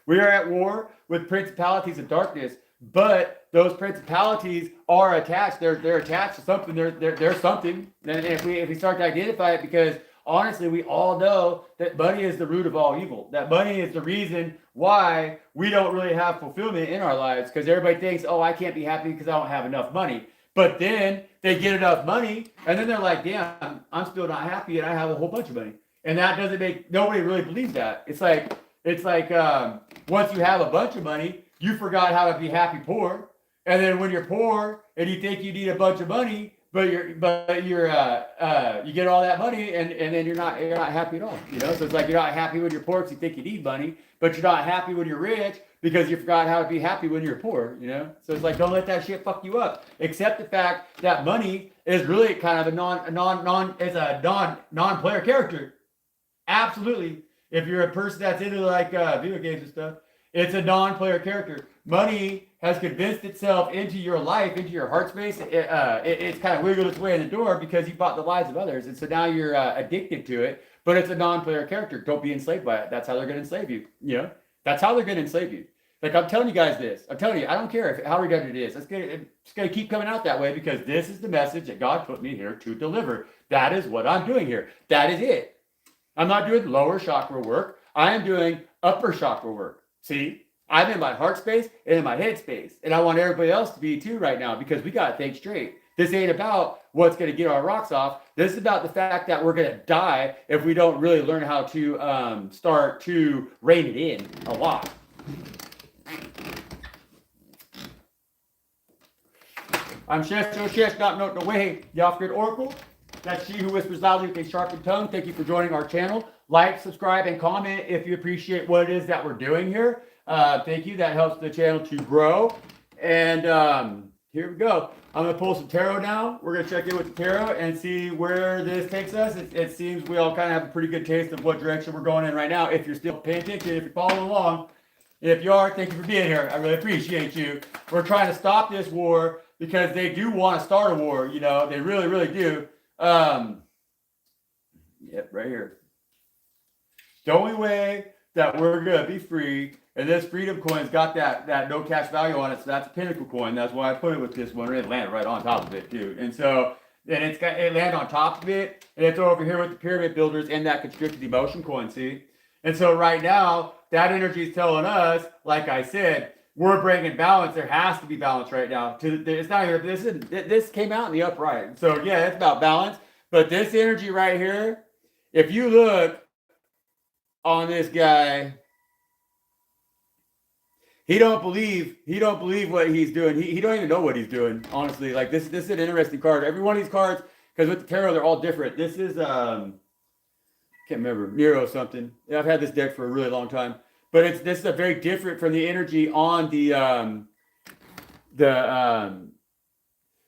We are at war with principalities of darkness, but those principalities are attached. They're attached to something. They're something. And if we start to identify it, because honestly, we all know that money is the root of all evil. That money is the reason why we don't really have fulfillment in our lives, because everybody thinks, oh, I can't be happy because I don't have enough money. But then they get enough money, and then they're like, damn, I'm still not happy, and I have a whole bunch of money. And that doesn't make, nobody really believes that. It's like once you have a bunch of money, you forgot how to be happy poor. And then when you're poor and you think you need a bunch of money, but you get all that money and then you're not happy at all. So it's like you're not happy when you're poor because you think you need money, but you're not happy when you're rich because you forgot how to be happy when you're poor. So it's like, don't let that shit fuck you up. Accept the fact that money is really kind of a non-player character. Absolutely. If you're a person that's into like video games and stuff, it's a non-player character. Money has convinced itself into your life, into your heart space. It's kind of wiggled its way in the door because you bought the lives of others. And so now you're addicted to it, but it's a non-player character. Don't be enslaved by it. That's how they're going to enslave you. That's how they're going to enslave you. Like, I'm telling you guys this. I'm telling you, I don't care how redundant it is. It's going to keep coming out that way because this is the message that God put me here to deliver. That is what I'm doing here. That is it. I'm not doing lower chakra work. I am doing upper chakra work. See, I'm in my heart space and in my head space. And I want everybody else to be too right now, because we got to think straight. This ain't about what's going to get our rocks off. This is about the fact that we're going to die if we don't really learn how to start to rein it in a lot. I'm Shesh, not no way, Yafgrid Oracle. That's she who whispers loudly with a sharpened tongue. Thank you for joining our channel. Like, subscribe, and comment if you appreciate what it is that we're doing here. Thank you. That helps the channel to grow. And here we go. I'm going to pull some tarot now. We're going to check in with the tarot and see where this takes us. It seems we all kind of have a pretty good taste of what direction we're going in right now. If you're still paying attention, if you're following along. If you are, thank you for being here. I really appreciate you. We're trying to stop this war because they do want to start a war. They really, really do. Yep, right here. The only way that we're gonna be free, and this freedom coin's got that no cash value on it, so that's a pinnacle coin. That's why I put it with this one. It landed right on top of it too. And so then it landed on top of it, and it's over here with the pyramid builders and that constricted emotion coin. See, and so right now that energy is telling us, like I said, we're bringing balance. There has to be balance right now. It's not here. This came out in the upright. So yeah, it's about balance. But this energy right here, if you look on this guy, he don't believe what he's doing. He don't even know what he's doing. Honestly, like this is an interesting card. Every one of these cards, because with the tarot, they're all different. This is can't remember, Miro something. Yeah, I've had this deck for a really long time. But this is a very different from the energy on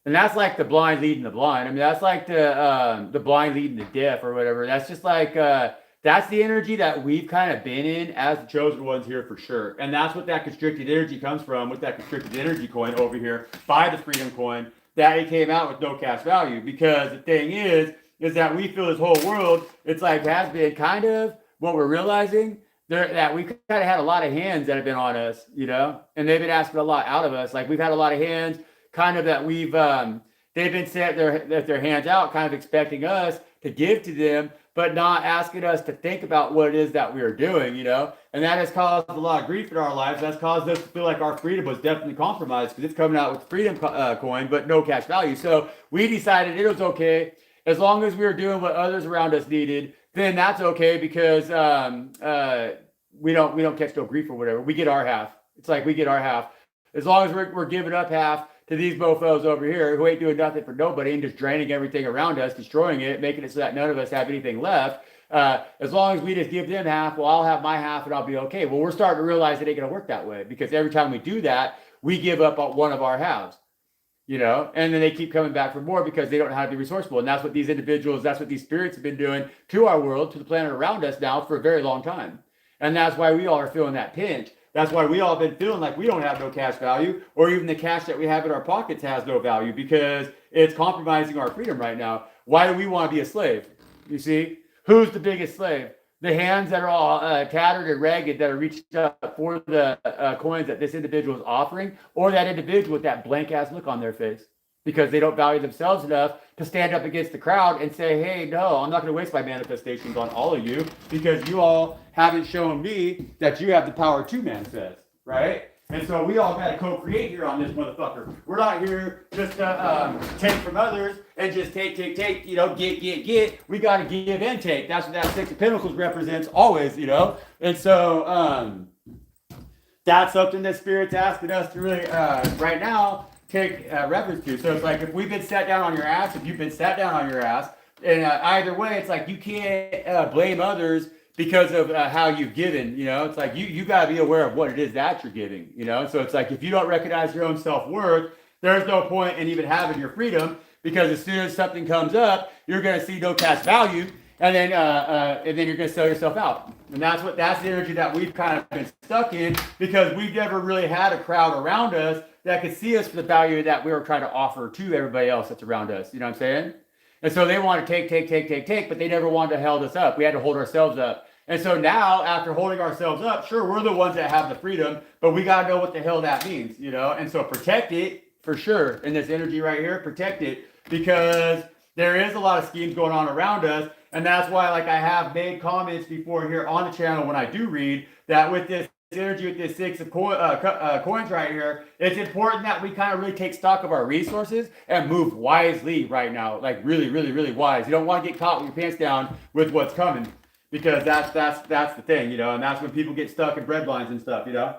and that's like the blind leading the blind. I mean, that's like the blind leading the deaf or whatever. That's just like that's the energy that we've kind of been in as the chosen ones here for sure. And that's what that constricted energy comes from, with that constricted energy coin over here by the freedom coin, that it came out with no cash value. Because the thing is is that we feel this whole world, it's like has been kind of what we're realizing there, that we kind of had a lot of hands that have been on us, you know, and they've been asking a lot out of us. Like we've had a lot of hands kind of that we've, they've been set their hands out, kind of expecting us to give to them, but not asking us to think about what it is that we are doing, you know? And that has caused a lot of grief in our lives. That's caused us to feel like our freedom was definitely compromised because it's coming out with freedom coin, but no cash value. So we decided it was okay as long as we were doing what others around us needed. Then that's okay because we don't catch no grief or whatever. We get our half. It's like we get our half as long as we're giving up half to these mofos over here who ain't doing nothing for nobody and just draining everything around us, destroying it, making it so that none of us have anything left. As long as we just give them half, well, I'll have my half and I'll be okay. Well, we're starting to realize it ain't going to work that way because every time we do that, we give up one of our halves, you know, and then they keep coming back for more because they don't know how to be resourceful. And that's what these individuals, that's what these spirits have been doing to our world, to the planet around us now for a very long time. And that's why we all are feeling that pinch. That's why we all been feeling like we don't have no cash value, or even the cash that we have in our pockets has no value because it's compromising our freedom right now. Why do we want to be a slave? You see, who's the biggest slave? The hands that are all tattered and ragged that are reached up for the coins that this individual is offering, or that individual with that blank ass look on their face because they don't value themselves enough to stand up against the crowd and say, hey, no, I'm not going to waste my manifestations on all of you because you all haven't shown me that you have the power to manifest, right? And so we all got to co-create here on this motherfucker. We're not here just to take from others and just take, you know, get. We got to give and take. That's what that Six of Pentacles represents always, you know? And so that's something that Spirit's asking us to really, right now, take reference to. So it's like if we've been sat down on your ass, if you've been sat down on your ass, and either way, it's like you can't blame others because of how you've given, you know. It's like you got to be aware of what it is that you're giving, you know. So it's like if you don't recognize your own self-worth, there's no point in even having your freedom because as soon as something comes up, you're going to see no cash value, and then you're going to sell yourself out. And that's the energy that we've kind of been stuck in because we've never really had a crowd around us that could see us for the value that we were trying to offer to everybody else that's around us. You know what I'm saying? And so they want to take, but they never wanted to hold us up. We had to hold ourselves up. And so now, after holding ourselves up, sure, we're the ones that have the freedom, but we got to know what the hell that means, you know? And so protect it for sure. In this energy right here, protect it because there is a lot of schemes going on around us. And that's why, like I have made comments before here on the channel when I do read that with this energy, with this Six of coins right here, it's important that we kind of really take stock of our resources and move wisely right now, like really, really, really wise. You don't want to get caught with your pants down with what's coming because that's the thing, you know, and that's when people get stuck in breadlines and stuff, you know.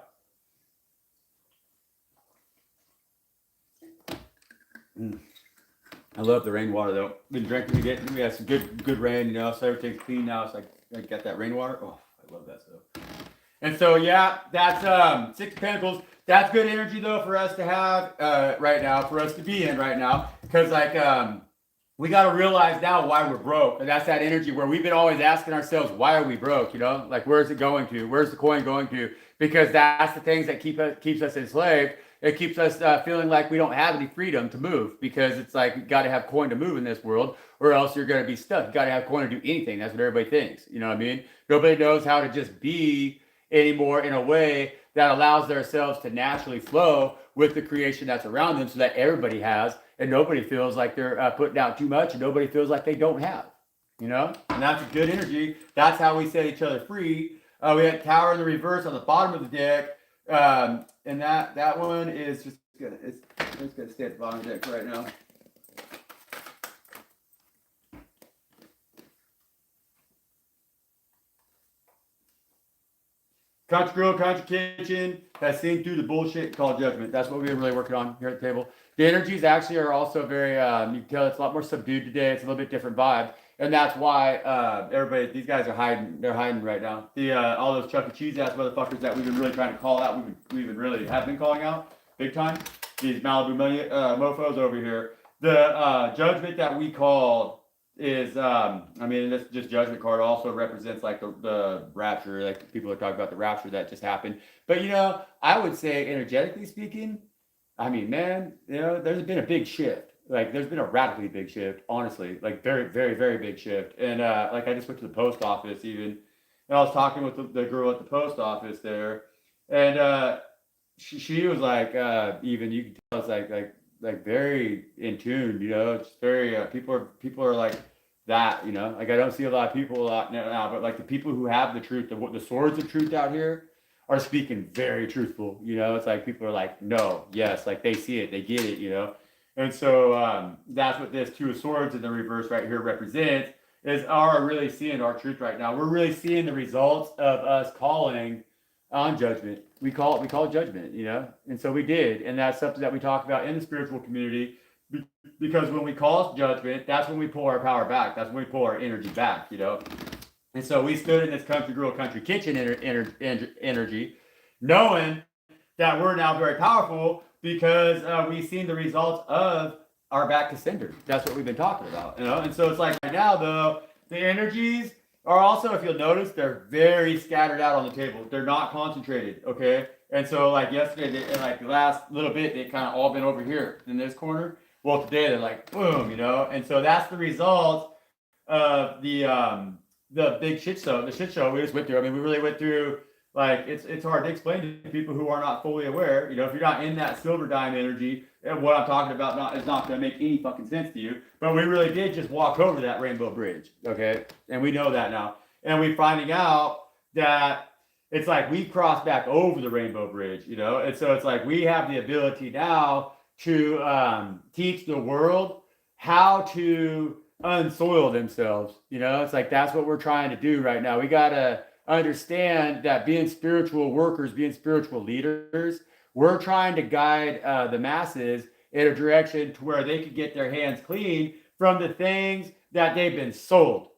I love the rainwater though. Been drinking again. We have some good rain, you know, so everything's clean now. It's like I got that rainwater. Oh, I love that stuff. And so yeah, that's Six of Pentacles. That's good energy though for us to have right now, for us to be in right now, because like we got to realize now why we're broke, and that's that energy where we've been always asking ourselves, why are we broke? You know, like where's it going to? Where's the coin going to? Because that's the things that keeps us enslaved. It keeps us feeling like we don't have any freedom to move because it's like you got to have coin to move in this world, or else you're going to be stuck. You got to have coin to do anything. That's what everybody thinks. You know what I mean? Nobody knows how to just be anymore in a way that allows themselves to naturally flow with the creation that's around them so that everybody has and nobody feels like they're putting out too much and nobody feels like they don't have, you know. And that's a good energy. That's how we set each other free. We had Tower in the reverse on the bottom of the deck, and that one is just gonna it's gonna stay at the bottom of the deck right now. Country Grill, Country Kitchen has seen through the bullshit called judgment. That's what we've been really working on here at the table. The energies actually are also very, you can tell it's a lot more subdued today. It's a little bit different vibe. And that's why everybody, these guys are hiding. They're hiding right now. The all those Chuck E. Cheese ass motherfuckers that we've been really trying to call out, we've been really have been calling out big time. These Malibu mofos over here. The judgment that we called is I mean, this just judgment card also represents like the rapture, like people are talking about the rapture that just happened. But you know, I would say energetically speaking, I mean, man, you know, there's been a big shift. Like there's been a radically big shift, honestly, like very, very, very big shift. And like I just went to the post office even, and I was talking with the girl at the post office there, and she was like, even you can tell it's like very in tune, you know. It's very people are like that, you know. Like I don't see a lot of people a lot now, but like the people who have the truth, the swords of truth out here, are speaking very truthful. You know, it's like people are like, no, yes, like they see it, they get it, you know. And so that's what this two of swords in the reverse right here represents is are really seeing our truth right now. We're really seeing the results of us calling on judgment. We call it judgment, you know, and so we did, and that's something that we talk about in the spiritual community because when we call judgment, that's when we pull our power back. That's when we pull our energy back, you know. And so we stood in this country girl, country kitchen energy, knowing that we're now very powerful because we've seen the results of our back to sender. That's what we've been talking about, you know. And so it's like right now, though, the energies are also, if you'll notice, they're very scattered out on the table. They're not concentrated, okay? And so, like yesterday, and like the last little bit, they kind of all been over here in this corner. Well, today they're like boom, you know. And so that's the result of the big shit show, the shit show we just went through. I mean, we really went through. Like it's hard to explain to people who are not fully aware. You know, if you're not in that silver dime energy, and what I'm talking about is not going to make any fucking sense to you. But we really did just walk over that rainbow bridge, okay? And we know that now, and we're finding out that it's like we crossed back over the rainbow bridge, you know. And so it's like we have the ability now to teach the world how to unsoil themselves. You know, it's like that's what we're trying to do right now. We gotta understand that being spiritual workers, being spiritual leaders, we're trying to guide the masses in a direction to where they could get their hands clean from the things that they've been sold.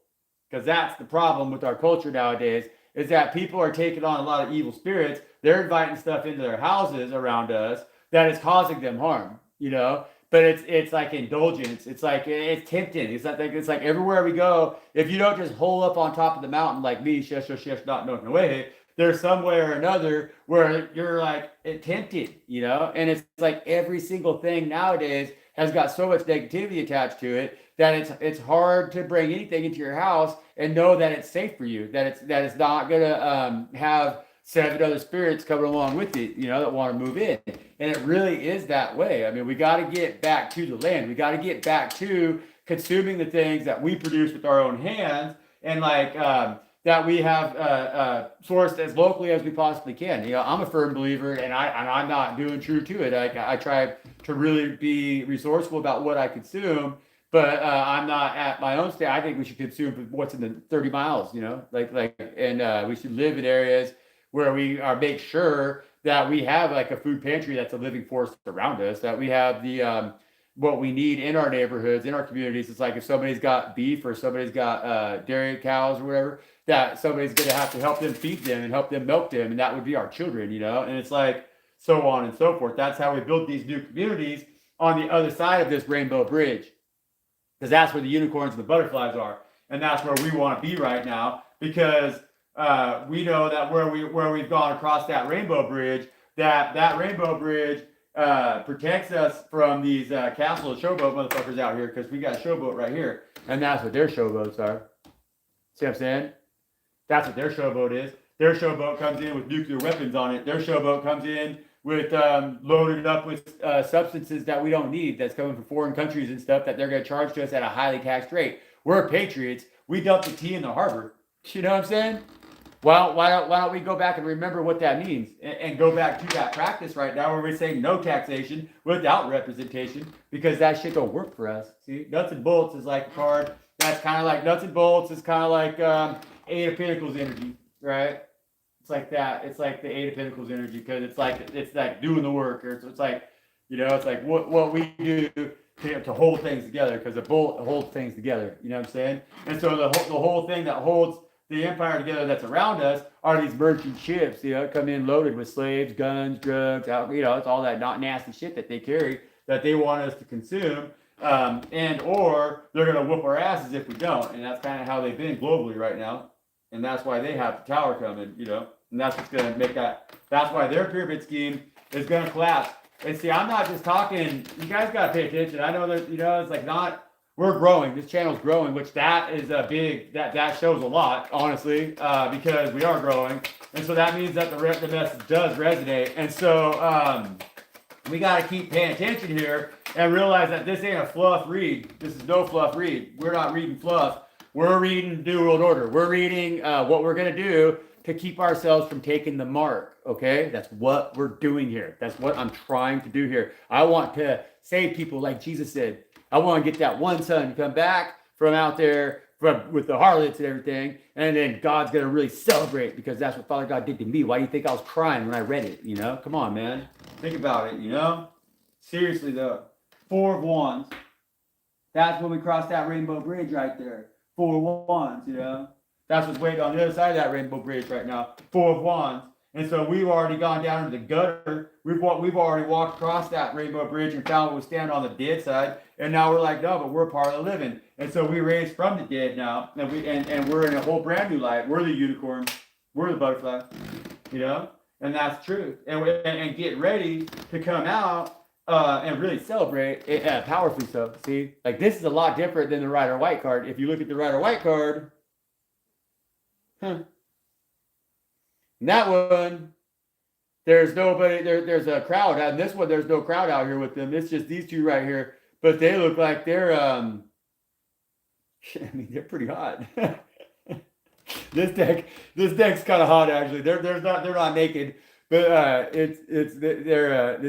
Because that's the problem with our culture nowadays, is that people are taking on a lot of evil spirits. They're inviting stuff into their houses around us that is causing them harm, you know. But it's like indulgence. It's like it's tempting. It's like everywhere we go, if you don't just hole up on top of the mountain like me, shesh, not knowing the way, there's some way or another where you're like tempted, you know. And it's like every single thing nowadays has got so much negativity attached to it that it's hard to bring anything into your house and know that it's safe for you, that it's not gonna have 7 other spirits coming along with it, you know, that want to move in. And it really is that way. I mean, we got to get back to the land. We got to get back to consuming the things that we produce with our own hands, and like that we have sourced as locally as we possibly can. You know, I'm a firm believer, and I'm not doing true to it. I try to really be resourceful about what I consume, but I'm not at my own state. I think we should consume what's in the 30 miles. You know, and we should live in areas where we are make sure that we have like a food pantry that's a living force around us, that we have the what we need in our neighborhoods, in our communities. It's like if somebody's got beef or somebody's got dairy cows or whatever, that somebody's going to have to help them feed them and help them milk them, and that would be our children, you know. And it's like so on and so forth. That's how we build these new communities on the other side of this rainbow bridge, because that's where the unicorns and the butterflies are, and that's where we want to be right now, because we know that where we've gone across that rainbow bridge, that rainbow bridge protects us from these castle showboat motherfuckers out here, because we got a showboat right here, and that's what their showboats are. See what I'm saying? That's what their showboat is. Their showboat comes in with nuclear weapons on it. Their showboat comes in with loaded up with substances that we don't need, that's coming from foreign countries and stuff that they're going to charge to us at a highly taxed rate. We're patriots. We dump the tea in the harbor. You know what I'm saying? Well, why don't we go back and remember what that means, and go back to that practice right now where we say no taxation without representation, because that shit don't work for us. See, nuts and bolts is like a card that's kind of like nuts and bolts is kind of like 8 of Pentacles energy, right? It's like that. It's like the 8 of Pentacles energy, because it's like doing the work, or it's like, you know, it's like what we do to hold things together, because a bolt holds things together. You know what I'm saying? And so the whole thing that holds the empire together that's around us are these merchant ships, you know, come in loaded with slaves, guns, drugs, you know, it's all that not nasty shit that they carry that they want us to consume, and or they're going to whoop our asses if we don't. And that's kind of how they've been globally right now. And that's why they have the tower coming, you know, and that's what's going to make that's why their pyramid scheme is going to collapse And see, I'm not just talking, you guys got to pay attention. I know that, it's like not, we're growing. This channel's growing, which that is a big, that shows a lot, honestly, because we are growing. And so that means that the message does resonate. And so we got to keep paying attention here and realize that this ain't a fluff read. This is no fluff read. We're not reading fluff. We're reading New World Order. We're reading what we're going to do to keep ourselves from taking the mark, okay? That's what we're doing here. That's what I'm trying to do here. I want to save people like Jesus said. I want to get that one son to come back from out there with the harlots and everything, and then God's going to really celebrate because that's what Father God did to me. Why do you think I was crying when I read it, Come on, man. Think about it, Seriously, though. 4 of Wands. That's when we cross that rainbow bridge right there. 4 of Wands, That's what's waiting on the other side of that rainbow bridge right now. 4 of Wands. And so we've already gone down into the gutter. We've already walked across that rainbow bridge and found we stand on the dead side. And now we're like, no, but we're part of the living. And so we raised from the dead now. And we're in a whole brand new light. We're the unicorn. We're the butterfly. And that's true. And get ready to come out and really celebrate it powerfully so. See? Like this is a lot different than the Rider-Waite card. If you look at the Rider-Waite card, and that one, there's nobody, there's a crowd. And this one, there's no crowd out here with them. It's just these two right here. But they look like they're, they're pretty hot. This deck's kind of hot actually. They're not naked, but it's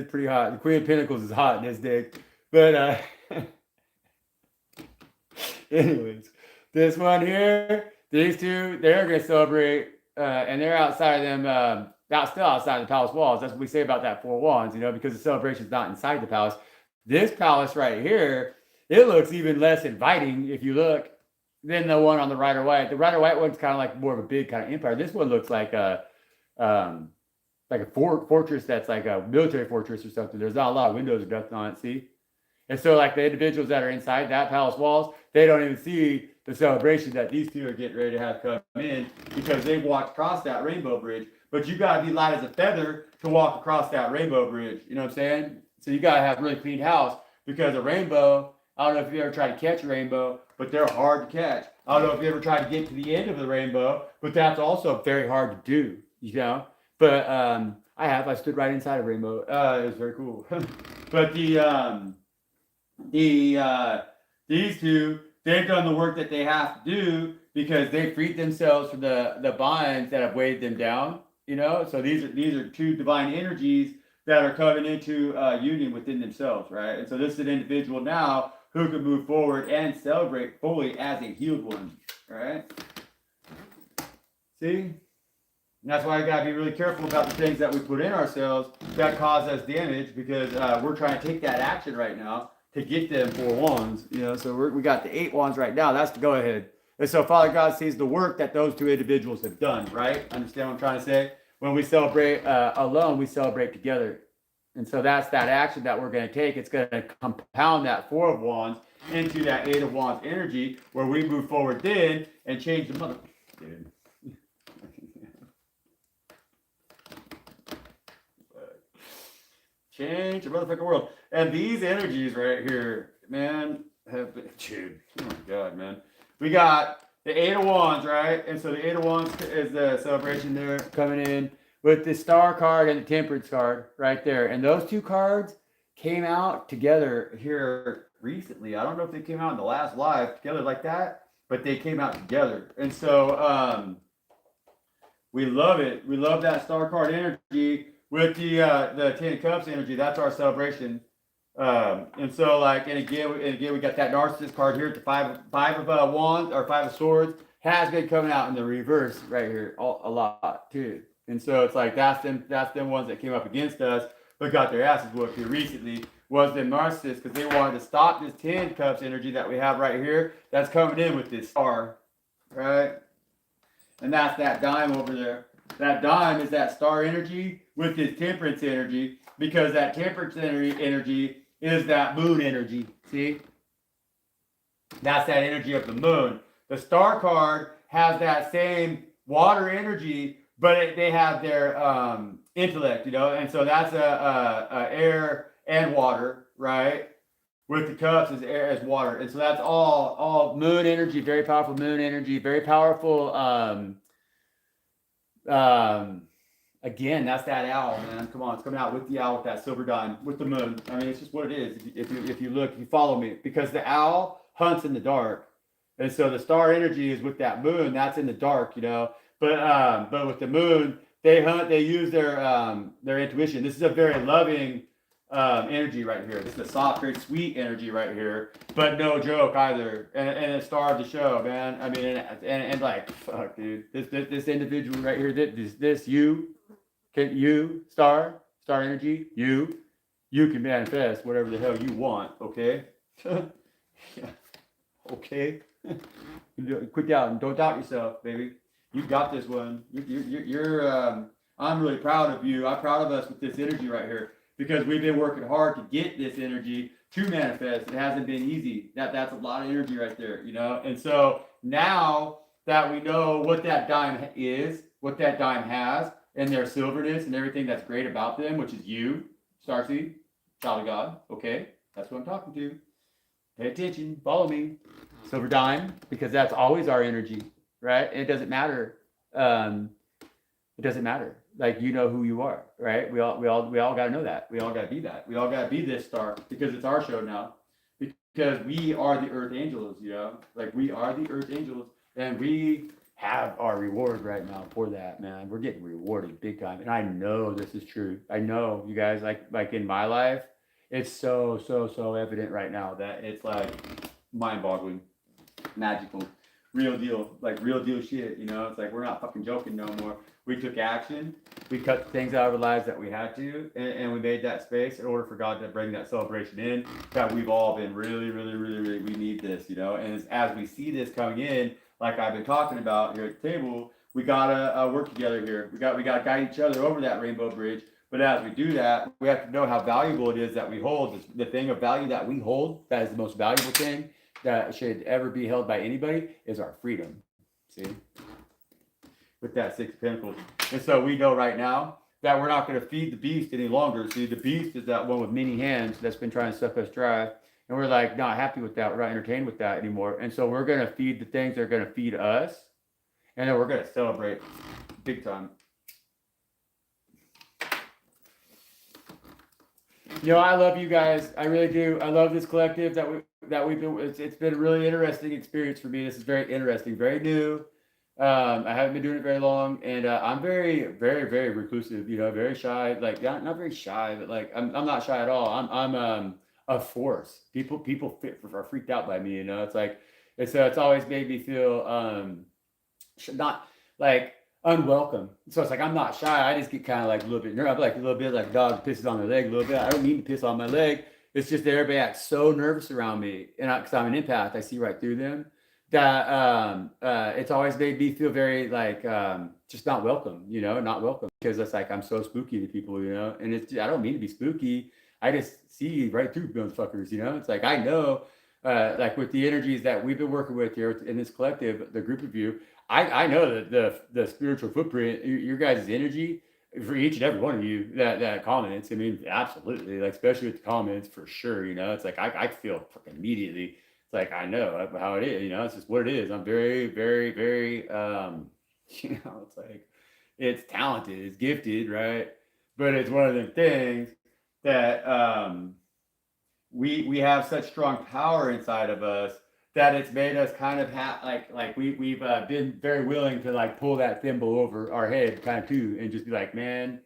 pretty hot. The Queen of Pentacles is hot in this deck. But anyways, this one here, these two, they're gonna celebrate, and they're outside of them, still outside the palace walls. That's what we say about that 4 Wands, because the celebration's not inside the palace. This palace right here, it looks even less inviting if you look than the one on the Rider-Waite. The Rider-Waite one's kind of like more of a big kind of empire. This one looks like a fortress that's like a military fortress or something. There's not a lot of windows or nothing on it, see? And so like the individuals that are inside that palace walls, they don't even see the celebration that these two are getting ready to have come in because they walked across that rainbow bridge. But you got to be light as a feather to walk across that rainbow bridge. You know what I'm saying? So you got to have really clean house because a rainbow, I don't know if you ever tried to catch a rainbow, but they're hard to catch. I don't know if you ever tried to get to the end of the rainbow, but that's also very hard to do, But I stood right inside a rainbow. It was very cool. But these two, they've done the work that they have to do because they freed themselves from the binds that have weighed them down. So these are two divine energies that are coming into union within themselves, right? And so this is an individual now who can move forward and celebrate fully as a healed one, right? See? And that's why I gotta be really careful about the things that we put in ourselves that cause us damage because we're trying to take that action right now to get them 4 Wands, So we got the 8 Wands right now. That's the go ahead. And so Father God sees the work that those two individuals have done, right? Understand what I'm trying to say? When we celebrate alone, we celebrate together. And so that's that action that we're going to take. It's going to compound that 4 of Wands into that 8 of Wands energy where we move forward then and change the mother. Dude. Change the motherfucking world. And these energies right here, man, have been, dude, oh my God, man. We got the 8 of Wands, right? And so the 8 of Wands is the celebration there coming in with the Star card and the Temperance card right there. And those two cards came out together here recently. I don't know if they came out in the last live together like that, but they came out together. And so we love it. We love that Star card energy with the 10 of Cups energy. That's our celebration. And so and again, we got that Narcissist card here at the five of Wands or 5 of Swords has been coming out in the reverse right here a lot too. And so it's like that's them ones that came up against us but got their asses whooped here recently was the Narcissists because they wanted to stop this 10 Cups energy that we have right here that's coming in with this star, right? And that's that dime over there. That dime is that star energy with this Temperance energy because that Temperance energy is that moon energy, see? That's that energy of the moon. The Star card has that same water energy, but they have their intellect, you know, and so that's a air and water, right? With the cups as air as water, and so that's all moon energy, very powerful moon energy, very powerful. Um, Again, that's that owl, man. Come on, it's coming out with the owl, with that silver dime, with the moon. I mean, it's just what it is. If you look, if you follow me, because the owl hunts in the dark, and so the star energy is with that moon. That's in the dark, you know. But with the moon, they hunt. They use their intuition. This is a very loving energy right here. This is a soft, very sweet energy right here. But no joke either. And the star of the show, man. I mean, and like, fuck, dude. This individual right here. This you. Can you star energy? You can manifest whatever the hell you want. Okay. Yeah. Okay. Quit doubting. Don't doubt yourself, baby. You got this one. You're. I'm really proud of you. I'm proud of us with this energy right here because we've been working hard to get this energy to manifest. It hasn't been easy. That's a lot of energy right there, you know. And so now that we know what that dime is, what that dime has, and their silverness and everything that's great about them, which is you, Starseed, child of God. Okay, that's what I'm talking to. Pay attention, follow me. Silver dime, because that's always our energy, right? And it doesn't matter. It doesn't matter. Like, you know who you are, right? We all got to know that. We all got to be that. We all got to be this star because it's our show now. Because we are the Earth Angels, you know, like we are the Earth Angels, and we have our reward right now for that, man. We're getting rewarded big time, and I know this is true. I know, you guys, like in my life, it's so evident right now that it's like mind-boggling, magical, real deal, like real deal shit. You know, it's like we're not fucking joking no more. We took action. We cut things out of our lives that we had to, and we made that space in order for God to bring that celebration in. That we've all been really, we need this, you know. And as we see this coming in, like I've been talking about here at the table, we gotta work together here. We gotta guide each other over that rainbow bridge. But as we do that, we have to know how valuable it is that we hold. The thing of value that we hold, that is the most valuable thing that should ever be held by anybody, is our freedom. See? With that Six of Pentacles. And so we know right now that we're not going to feed the beast any longer. See, the beast is that one with many hands that's been trying to suck us dry. And we're like, not happy with that. We're not entertained with that anymore. And so we're going to feed the things that are going to feed us. And then we're going to celebrate big time. You know, I love you guys. I really do. I love this collective that we've been. It's been a really interesting experience for me. This is very interesting, very new. I haven't been doing it very long, and I'm very reclusive. You know, very shy. Like not very shy, but like I'm not shy at all. I'm a force. People are freaked out by me. You know, it's like it's always made me feel not like unwelcome. So it's like I'm not shy. I just get kind of like a little bit nervous. I'm like a little bit like a dog pisses on their leg a little bit. I don't mean to piss on my leg. It's just that everybody acts so nervous around me, and because I'm an empath, I see right through them. That it's always made me feel very like just not welcome, you know, not welcome, because it's like I'm so spooky to people, you know, and it's I don't mean to be spooky. I just see right through those fuckers, you know. It's like I know, like with the energies that we've been working with here in this collective, the group of you, I know that the spiritual footprint, your guys' energy for each and every one of you that comments. I mean, absolutely, like especially with the comments for sure, you know. It's like I feel fucking immediately. It's like I know how it is, you know. It's just what it is. I'm very, you know. It's like it's talented, it's gifted, right? But it's one of the things that we have such strong power inside of us that it's made us kind of like we've been very willing to like pull that thimble over our head kind of too, and just be like, man,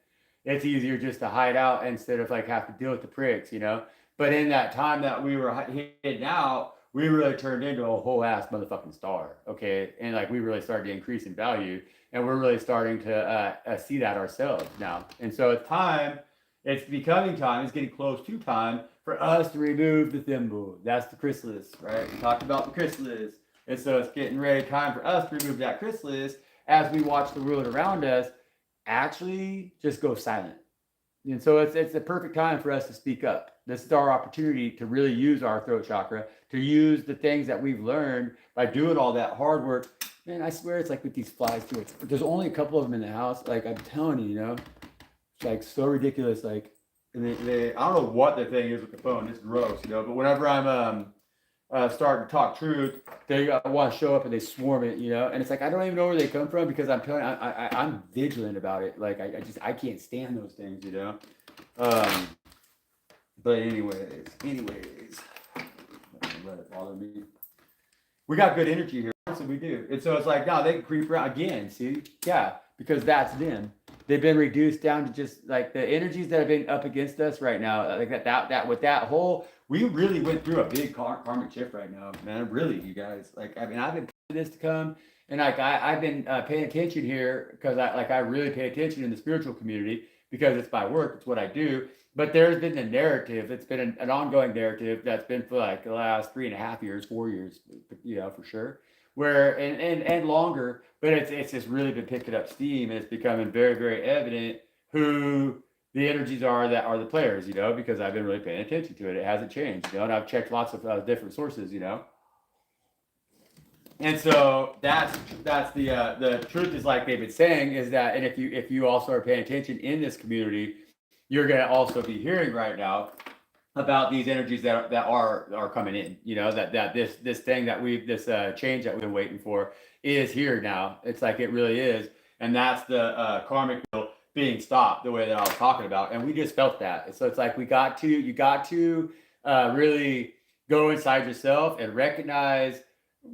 it's easier just to hide out instead of like have to deal with the pricks, you know. But in that time that we were hidden out, we really turned into a whole ass motherfucking star, okay? And like we really started to increase in value, and we're really starting to see that ourselves now. And so it's time, it's becoming time, it's getting close to time for us to remove the thimble. That's the chrysalis, right? We talked about the chrysalis. And so it's getting ready, time for us to remove that chrysalis as we watch the world around us actually just go silent. And so it's the perfect time for us to speak up. This is our opportunity to really use our throat chakra, to use the things that we've learned by doing all that hard work. Man, I swear it's like with these flies too. There's only a couple of them in the house. Like I'm telling you, you know, like so ridiculous. Like, and they I don't know what the thing is with the phone. It's gross, you know. But whenever I'm starting to talk truth, they want to show up and they swarm it, you know. And it's like I don't even know where they come from because I'm telling I'm vigilant about it. Like I can't stand those things, you know. Um, but anyways, let it bother me. We got good energy here. So we do. And so it's like, no, they can creep around again. See? Yeah, because that's them. They've been reduced down to just like the energies that have been up against us right now. Like that with that whole, we really went through a big karmic shift right now, man. Really, you guys. Like, I mean, I've been this to come, and like I've been paying attention here because I really pay attention in the spiritual community because it's my work, it's what I do. But there's been a narrative. It's been an ongoing narrative that's been for like the last 3.5 years, 4 years, you know, for sure. Where and longer, but it's just really been picking up steam, and it's becoming very, very evident who the energies are that are the players, you know, because I've been really paying attention to it. It hasn't changed, you know, and I've checked lots of different sources, you know. And so that's the truth is like they've been saying is that, and if you also are paying attention in this community, you're going to also be hearing right now about these energies that are coming in, you know, that this thing that this change that we've been waiting for is here now. It's like it really is, and that's the karmic wheel being stopped the way that I was talking about, and we just felt that. So it's like you got to really go inside yourself and recognize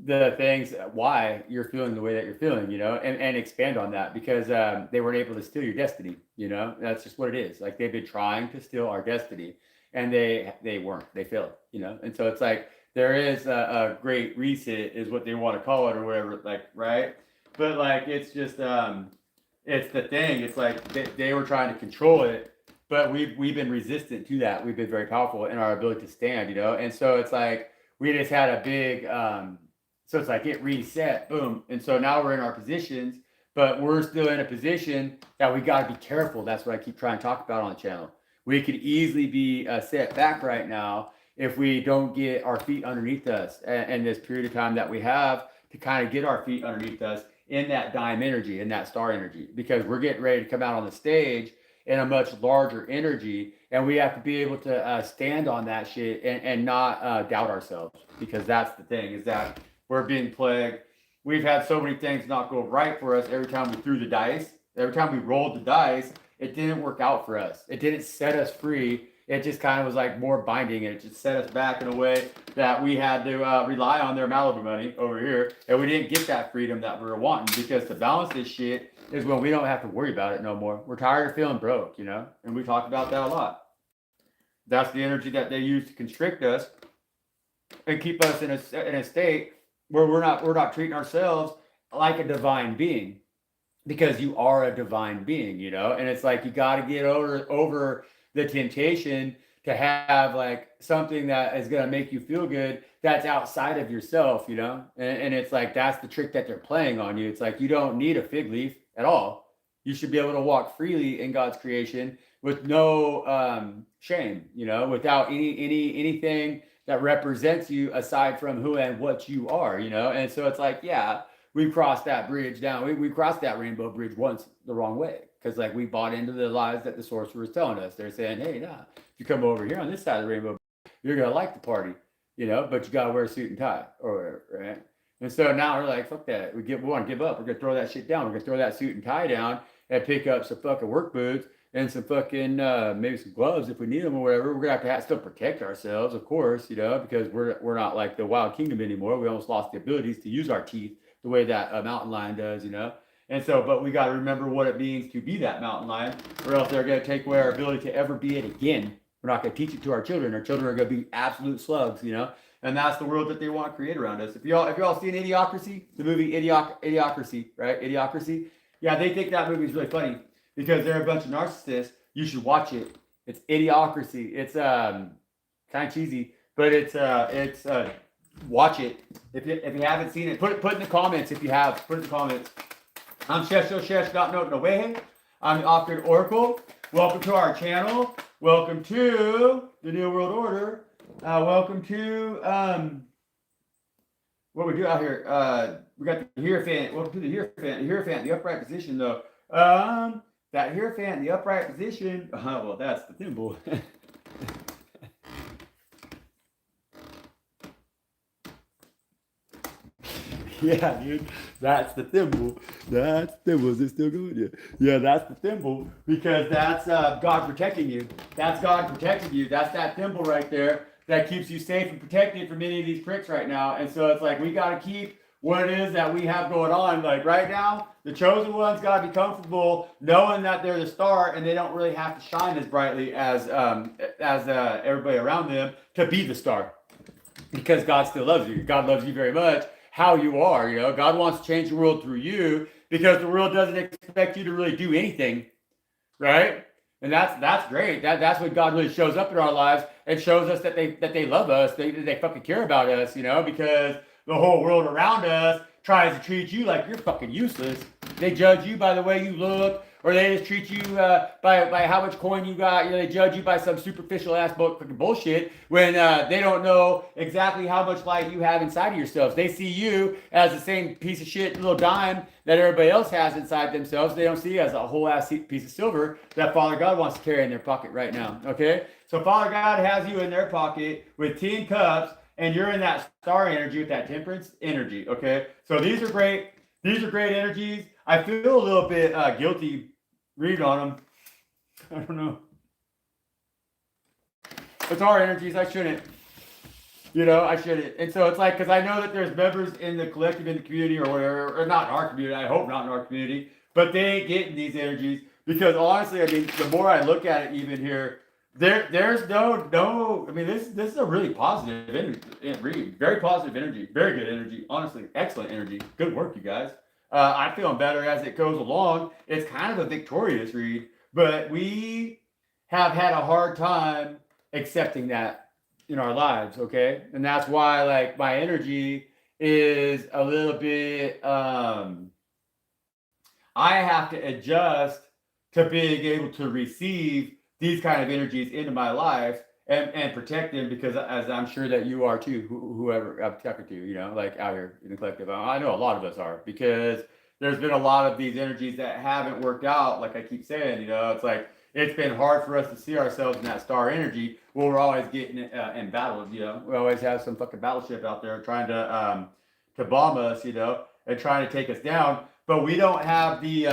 the things why you're feeling the way that you're feeling, you know, and expand on that because they weren't able to steal your destiny, you know. That's just what it is. Like they've been trying to steal our destiny and they weren't, they failed, you know. And so it's like there is a great reset is what they want to call it or whatever, like, right? But like it's just it's the thing, it's like they were trying to control it, but we've been resistant to that. We've been very powerful in our ability to stand, you know. And so it's like we just had a big so it's like it reset, boom. And so now we're in our positions, but we're still in a position that we got to be careful. That's what I keep trying to talk about on the channel. We could easily be set back right now if we don't get our feet underneath us and this period of time that we have to kind of get our feet underneath us in that dime energy, in that star energy, because we're getting ready to come out on the stage in a much larger energy, and we have to be able to stand on that shit and not doubt ourselves, because that's the thing, is that we're being plagued. We've had so many things not go right for us every time we threw the dice. Every time we rolled the dice, it didn't work out for us. It didn't set us free. It just kind of was like more binding, and it just set us back in a way that we had to rely on their Malibu money over here, and we didn't get that freedom that we were wanting, because to balance this shit is when we don't have to worry about it no more. We're tired of feeling broke, you know, and we talked about that a lot. That's the energy that they use to constrict us and keep us in a state where we're not treating ourselves like a divine being, because you are a divine being, you know. And it's like you got to get over the temptation to have like something that is going to make you feel good that's outside of yourself, you know. And it's like that's the trick that they're playing on you. It's like you don't need a fig leaf at all. You should be able to walk freely in God's creation with no shame, you know, without anything that represents you aside from who and what you are, you know. And so it's like, yeah, we crossed that bridge down. We crossed that rainbow bridge once the wrong way, because like we bought into the lies that the sorcerer was telling us. They're saying, hey, nah, if you come over here on this side of the rainbow, you're gonna like the party, you know, but you gotta wear a suit and tie or whatever, right? And so now we're like, fuck that. We want to give up. We're gonna throw that shit down. We're gonna throw that suit and tie down and pick up some fucking work boots and some fucking maybe some gloves if we need them or whatever. We're gonna have to still protect ourselves, of course, you know, because we're not like the Wild Kingdom anymore. We almost lost the abilities to use our teeth the way that a mountain lion does, you know. And so, but we got to remember what it means to be that mountain lion, or else they're going to take away our ability to ever be it again. We're not going to teach it to our children. Our children are going to be absolute slugs, you know. And that's the world that they want to create around us. If y'all seen Idiocracy, the movie Idiocracy, right? Idiocracy. Yeah, they think that movie is really funny because they're a bunch of narcissists. You should watch it. It's Idiocracy. It's kind of cheesy, but it's watch it. If you haven't seen it, put in the comments if you have. Put it in the comments. I'm Shesh.Note I'm the Off-Grid Oracle. Welcome to our channel. Welcome to the New World Order. Welcome to what we do out here. We got the Hierophant. Welcome to the Hierophant. The Hierophant, the upright position though. that Hierophant in the upright position. Well, that's the thimble. Yeah, dude, that's the thimble. That's the thimble. Is it still going? Yeah, that's the thimble because that's God protecting you. That's God protecting you. That's that thimble right there that keeps you safe and protected from any of these pricks right now. And so it's like we got to keep what it is that we have going on. Like right now, the chosen ones got to be comfortable knowing that they're the star and they don't really have to shine as brightly as everybody around them to be the star because God still loves you. God loves you very much. How you are, God wants to change the world through you because the world doesn't expect you to really do anything, right? And that's great. That's when God really shows up in our lives and shows us that they love us, they fucking care about us, because the whole world around us tries to treat you like you're fucking useless. They judge you by the way you look, or they just treat you by how much coin you got. They judge you by some superficial ass fucking bullshit when they don't know exactly how much light you have inside of yourselves. They see you as the same piece of shit little dime that everybody else has inside themselves. They don't see you as a whole ass piece of silver that Father God wants to carry in their pocket right now. Okay, so Father God has you in their pocket with 10 cups, and you're in that star energy with that temperance energy. Okay, so these are great. These are great energies. I feel a little bit guilty reading on them. I don't know. It's our energies. I shouldn't. I shouldn't. And so it's like, because I know that there's members in the collective, in the community or whatever, or not in our community. I hope not in our community, but they ain't getting these energies because honestly, I mean, the more I look at it even here, there's no. I mean, this is a really positive read. Very positive energy. Very good energy. Honestly, excellent energy. Good work, you guys. I'm feeling better as it goes along. It's kind of a victorious read, but we have had a hard time accepting that in our lives, okay? And that's why, like, my energy is a little bit, I have to adjust to being able to receive these kind of energies into my life and protect them because as I'm sure that you are too, whoever I'm talking to, like out here in the collective. I know a lot of us are because there's been a lot of these energies that haven't worked out. Like I keep saying, it's like, it's been hard for us to see ourselves in that star energy. Well, we're always getting in battles, we always have some fucking battleship out there trying to bomb us, and trying to take us down. But we don't have the,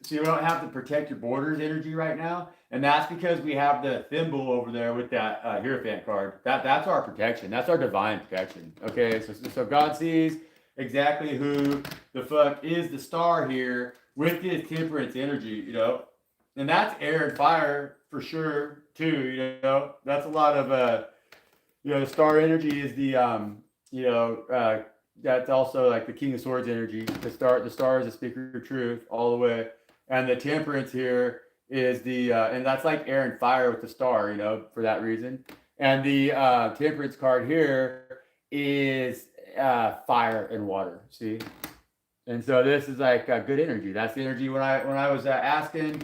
so you don't have the protect your borders energy right now. And that's because we have the thimble over there with that Hierophant card. That's our protection. That's our divine protection. Okay, so God sees exactly who the fuck is the star here with this temperance energy, And that's air and fire for sure too, That's a lot of the star energy is the that's also like the King of Swords energy. The star is the speaker of truth all the way. And the temperance here is the and that's like air and fire with the star, for that reason. And the temperance card here is fire and water. See, and so this is like good energy. That's the energy when I was asking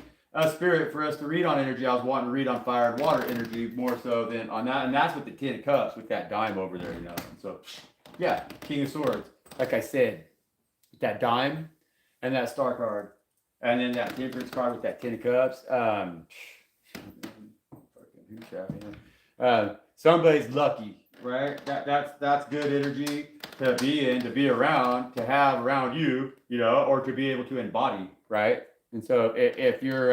Spirit for us to read on energy. I was wanting to read on fire and water energy more so than on that, and that's with the 10 cups with that dime over there, And so yeah, King of Swords, like I said, with that dime and that star card. And then that temperance card with that 10 of cups. Somebody's lucky, right? That's good energy to be in, to be around, to have around you, or to be able to embody, right? And so if you're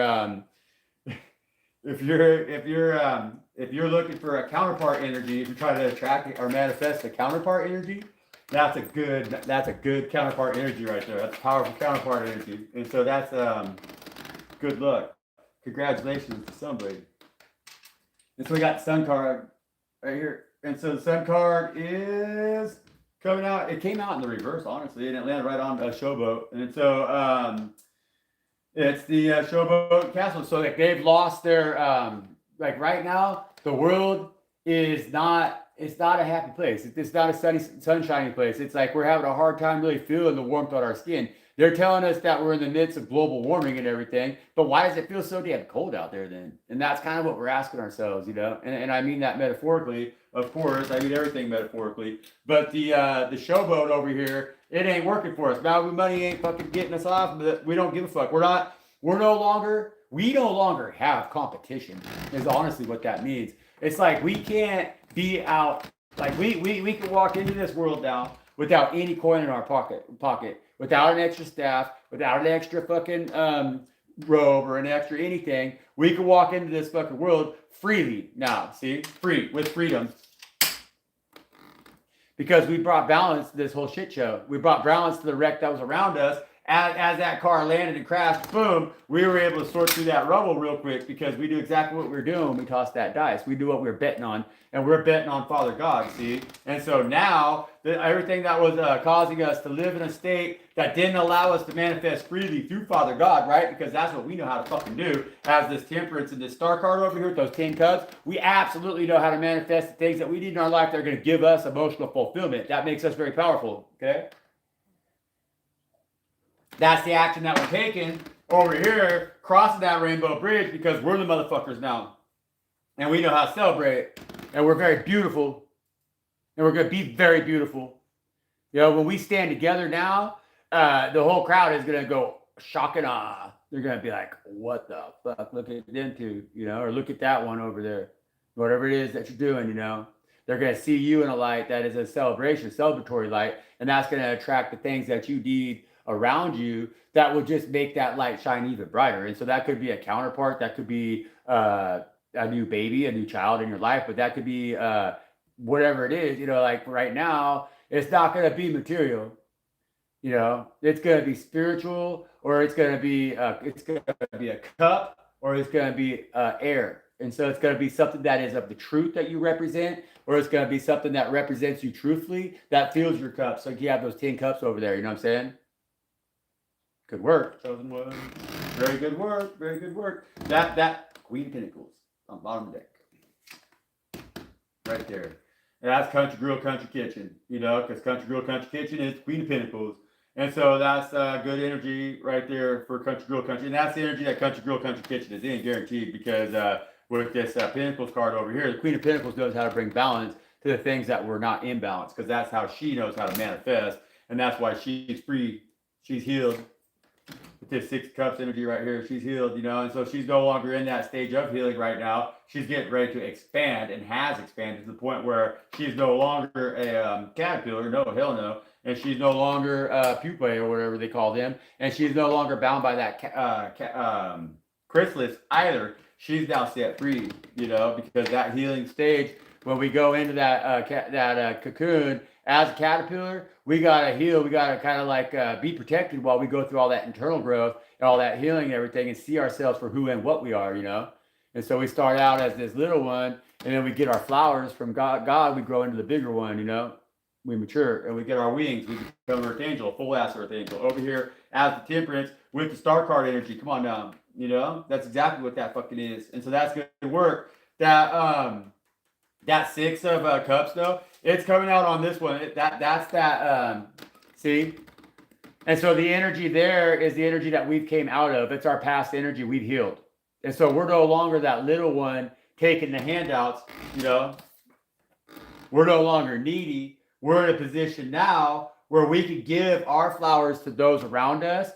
looking for a counterpart energy, if you're trying to attract or manifest a counterpart energy, that's a good counterpart energy right there. That's powerful counterpart energy. And so that's good luck. Congratulations to somebody. And so we got the sun card right here. And so the sun card is coming out. It came out in the reverse, honestly, and it landed right on a showboat. And so it's the showboat castle. So like they've lost their like right now, the world is not. It's not a happy place. It's not a sunshiny place. It's like we're having a hard time really feeling the warmth on our skin. They're telling us that we're in the midst of global warming and everything, but why does it feel so damn cold out there then? And that's kind of what we're asking ourselves, And I mean that metaphorically, of course. I mean everything metaphorically. But the showboat over here, it ain't working for us. Maui money ain't fucking getting us off. But we don't give a fuck. We're not we no longer have competition, is honestly what that means. It's like we can't be out, like we can walk into this world now without any coin in our pocket, without an extra staff, without an extra fucking robe or an extra anything. We can walk into this fucking world freely now, see? Free, with freedom. Because we brought balance to this whole shit show. We brought balance to the wreck that was around us. As that car landed and crashed, boom, we were able to sort through that rubble real quick because we knew exactly what we were doing when we tossed that dice. We knew what we were betting on, and we're betting on Father God, see? And so now, everything that was causing us to live in a state that didn't allow us to manifest freely through Father God, right? Because that's what we know how to fucking do. As this temperance and this star card over here with those 10 cups, we absolutely know how to manifest the things that we need in our life that are going to give us emotional fulfillment. That makes us very powerful, okay? That's the action that we're taking over here, crossing that rainbow bridge, because we're the motherfuckers now. And we know how to celebrate. And we're very beautiful. And we're going to be very beautiful. You know, when we stand together now, the whole crowd is going to go shock and awe. They're going to be like, what the fuck? Look at them two, you know, or look at that one over there. Whatever it is that you're doing, you know. They're going to see you in a light that is a celebration, celebratory light. And that's going to attract the things that you need around you that will just make that light shine even brighter. And so that could be a counterpart, that could be a new baby, a new child in your life, but that could be whatever it is, you know, like right now, it's not going to be material, you know, it's going to be spiritual, or it's going to be a cup, or it's going to be air. And so it's going to be something that is of the truth that you represent, or it's going to be something that represents you truthfully, that fills your cup. So you have those 10 cups over there, you know what I'm saying? Good work, chosen one. Very good work. Very good work. That Queen of Pentacles on bottom deck, right there. And that's Country Grill, Country Kitchen. You know, because Country Grill, Country Kitchen is Queen of Pentacles, and so that's good energy right there for Country Grill, Country. And that's the energy that Country Grill, Country Kitchen is in, guaranteed. Because with this Pentacles card over here, the Queen of Pentacles knows how to bring balance to the things that were not in balance. Because that's how she knows how to manifest, and that's why she's free. She's healed. With this 6 cups energy right here, she's healed, you know, and so she's no longer in that stage of healing right now. She's getting ready to expand, and has expanded to the point where she's no longer a caterpillar, no, hell no, and she's no longer pupae or whatever they call them, and she's no longer bound by that chrysalis either. She's now set free, you know, because that healing stage, when we go into that cocoon as a caterpillar, we gotta heal. We gotta kind of like be protected while we go through all that internal growth and all that healing and everything, and see ourselves for who and what we are, you know. And so we start out as this little one, and then we get our flowers from God. We grow into the bigger one, you know. We mature and we get our wings. We become Earth Angel, full ass Earth Angel. Over here as the Temperance with the Star Card energy. Come on down, you know. That's exactly what that fucking is. And so that's good work. That 6 of cups though, it's coming out on this one. That's that see? And so the energy there is the energy that we've came out of. It's our past energy we've healed. And so we're no longer that little one taking the handouts, you know. We're no longer needy. We're in a position now where we can give our flowers to those around us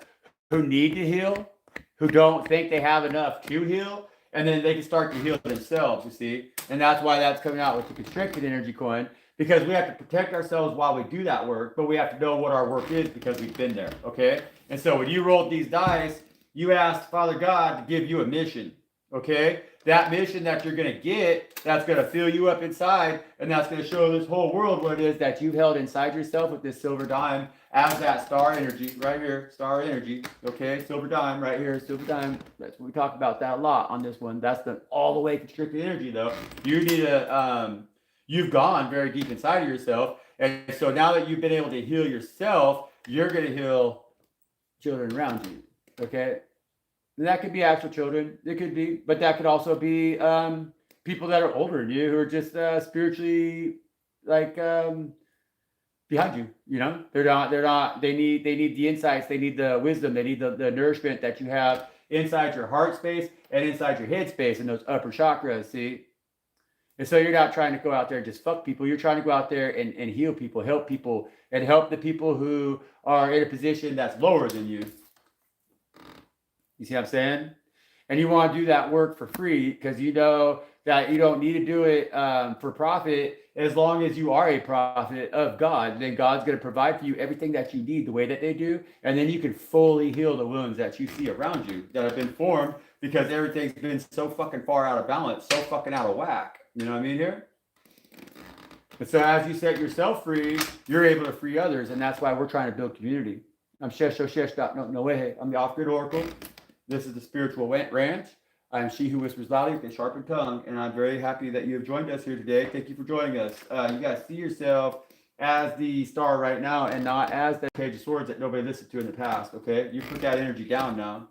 who need to heal, who don't think they have enough to heal, and then they can start to heal themselves, you see. And that's why that's coming out with the constricted energy coin, because we have to protect ourselves while we do that work, but we have to know what our work is because we've been there, okay? And so when you rolled these dice, you asked Father God to give you a mission, okay? That mission that you're going to get, that's going to fill you up inside, and that's going to show this whole world what it is that you've held inside yourself with this silver dime as that star energy right here, star energy, okay? Silver dime right here, silver dime. That's we talk about that a lot on this one. That's the all the way constricted energy though. You need to, you've gone very deep inside of yourself, and so now that you've been able to heal yourself, you're going to heal children around you, okay? And that could be actual children. It could be, but that could also be people that are older than you who are just spiritually like behind you. You know, they're not. They need the insights. They need the wisdom. They need the nourishment that you have inside your heart space and inside your head space and those upper chakras. See, and so you're not trying to go out there and just fuck people. You're trying to go out there and heal people, help people, and help the people who are in a position that's lower than you. You see what I'm saying? And you want to do that work for free because you know that you don't need to do it for profit. As long as you are a prophet of God, then God's going to provide for you everything that you need the way that they do. And then you can fully heal the wounds that you see around you that have been formed because everything's been so fucking far out of balance, so fucking out of whack. You know what I mean here? And so as you set yourself free, you're able to free others. And that's why we're trying to build community. I'm Shesh. I'm the Off-Grid Oracle. This is the Spiritual Ranch. I'm she who whispers loudly with a sharpened tongue, and I'm very happy that you have joined us here today. Thank you for joining us. You guys see yourself as the star right now and not as that Page of Swords that nobody listened to in the past, okay? You put that energy down now.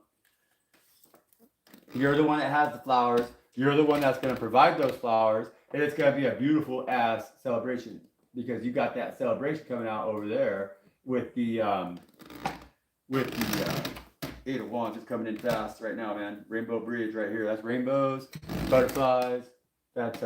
You're the one that has the flowers. You're the one that's going to provide those flowers, and it's going to be a beautiful ass celebration because you got that celebration coming out over there with the Eight of Wands is coming in fast right now, man. Rainbow Bridge right here. That's rainbows, butterflies, that's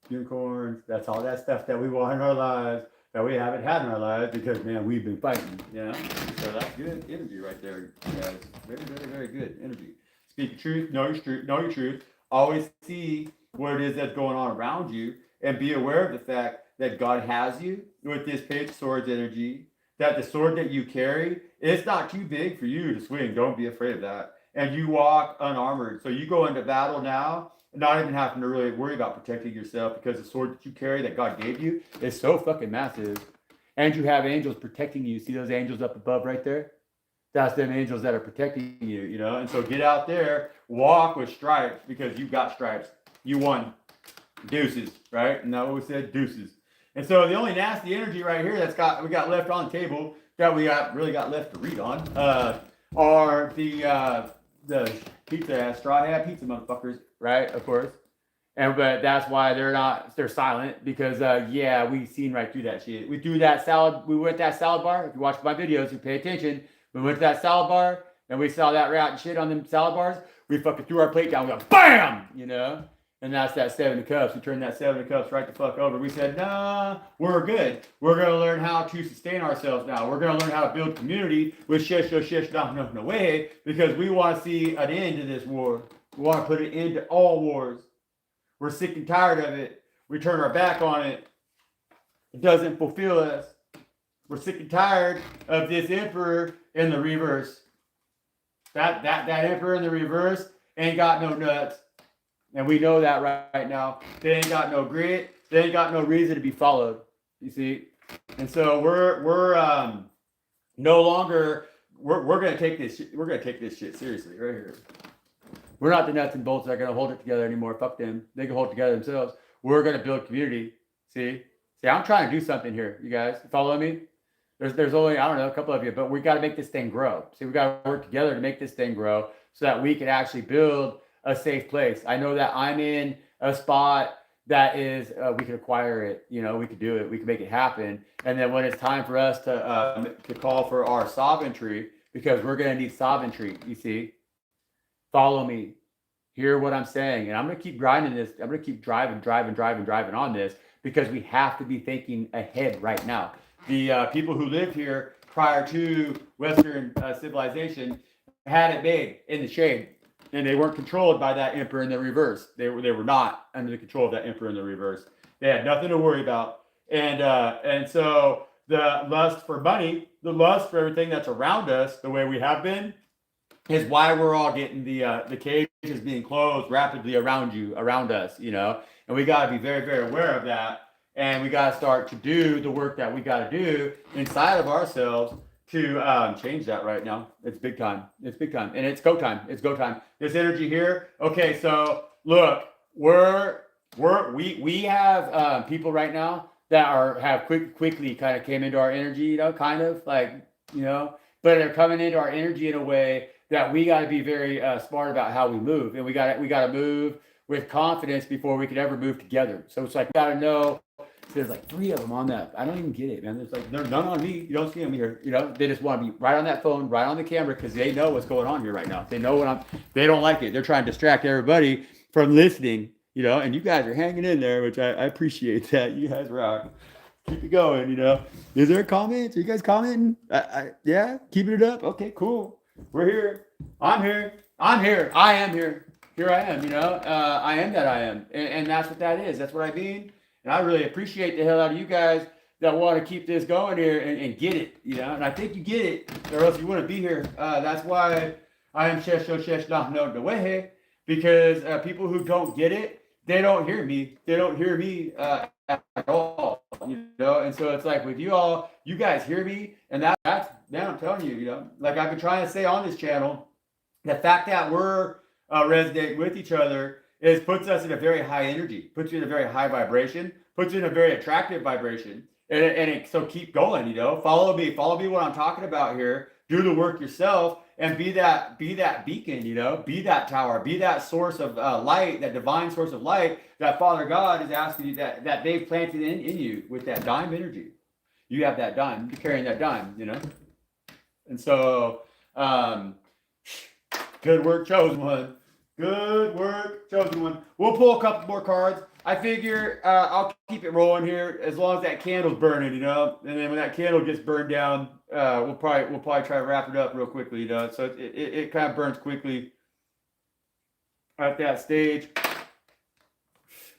unicorns. That's all that stuff that we want in our lives that we haven't had in our lives because, man, we've been fighting, you know? So that's good energy right there, guys. Very, very, very good energy. Speak your truth, know your truth. Always see what it is that's going on around you and be aware of the fact that God has you with this Page of Swords energy, that the sword that you carry, it's not too big for you to swing. Don't be afraid of that. And you walk unarmored. So you go into battle now, not even having to really worry about protecting yourself because the sword that you carry that God gave you is so fucking massive. And you have angels protecting you. See those angels up above right there? That's them angels that are protecting you, you know? And so get out there, walk with stripes because you got stripes. You won. Deuces, right? And that what we said, deuces. And so the only nasty energy right here we got left on the table that we got left to read on are the pizza straw hat pizza motherfuckers, right? Of course. But that's why they're silent because yeah, we seen right through that shit. We went to that salad bar. If you watch my videos, you pay attention. We went to that salad bar and we saw that rat and shit on them salad bars. We fucking threw our plate down. We go BAM, you know. And that's that 7 of Cups. We turned that 7 of Cups right the fuck over. We said, nah, we're good. We're going to learn how to sustain ourselves now. We're going to learn how to build community with Shesh no way because we want to see an end to this war. We want to put an end to all wars. We're sick and tired of it. We turn our back on it. It doesn't fulfill us. We're sick and tired of this emperor in the reverse. That emperor in the reverse ain't got no nuts. And we know that right now. They ain't got no grit. They ain't got no reason to be followed. You see? And so we're no longer we're gonna take this shit seriously right here. We're not the nuts and bolts that are gonna hold it together anymore. Fuck them. They can hold it together themselves. We're gonna build community. See, I'm trying to do something here. You guys follow me? There's only, I don't know, a couple of you, but we got to make this thing grow. See, we got to work together to make this thing grow so that we can actually build a safe place. I know that I'm in a spot that is, we can acquire it, you know, we could do it, we can make it happen. And then when it's time for us to call for our sovereignty, because we're going to need sovereignty, you see, follow me, hear what I'm saying. And I'm going to keep grinding this. I'm going to keep driving on this because we have to be thinking ahead right now. The people who lived here prior to Western civilization had it big in the shade. And they weren't controlled by that emperor in the reverse. They were not under the control of that emperor in the reverse. They had nothing to worry about. And so the lust for money, the lust for everything that's around us, the way we have been, is why we're all getting the cages being closed rapidly around us, you know. And we got to be very, very aware of that. And we got to start to do the work that we got to do inside of ourselves to change that right now. It's big time. It's big time. And it's go time. It's go time. This energy here. Okay, so look, we have people right now that have quickly kind of came into our energy, you know, kind of like, you know, but they're coming into our energy in a way that we got to be very smart about how we move. And we got to move with confidence before we could ever move together. So it's like, we got to know. There's like 3 of them on that. I don't even get it, man. There's like, they're none on me. You don't see them here. You know, they just want to be right on that phone, right on the camera, because they know what's going on here right now. They know they don't like it. They're trying to distract everybody from listening, you know, and you guys are hanging in there, which I appreciate that. You guys rock. Keep it going, you know. Is there a comment? Are you guys commenting? Yeah, keeping it up? Okay, cool. We're here. I'm here. I'm here. I am here. Here I am, you know. I am that I am. And that's what that is. That's what I mean. And I really appreciate the hell out of you guys that want to keep this going here and get it, you know. And I think you get it, or else you wouldn't be here. That's why I am Shesh Nah No the way, because people who don't get it, they don't hear me. They don't hear me at all, you know. And so it's like with you all, you guys hear me, and that's man, I'm telling you, you know, like I've been trying to say on this channel, the fact that we're resonating with each other is puts us in a very high energy, puts you in a very high vibration, puts you in a very attractive vibration, so keep going, you know, follow me what I'm talking about here, do the work yourself, and be that beacon, you know, be that tower, be that source of light, that divine source of light that Father God is asking you that they've planted in you with that dime energy. You have that dime, you're carrying that dime, you know. And so, good work, chosen one. Good work, chosen one. We'll pull a couple more cards. I figure I'll keep it rolling here as long as that candle's burning, you know. And then when that candle gets burned down, we'll probably try to wrap it up real quickly, you know. So it kind of burns quickly at that stage.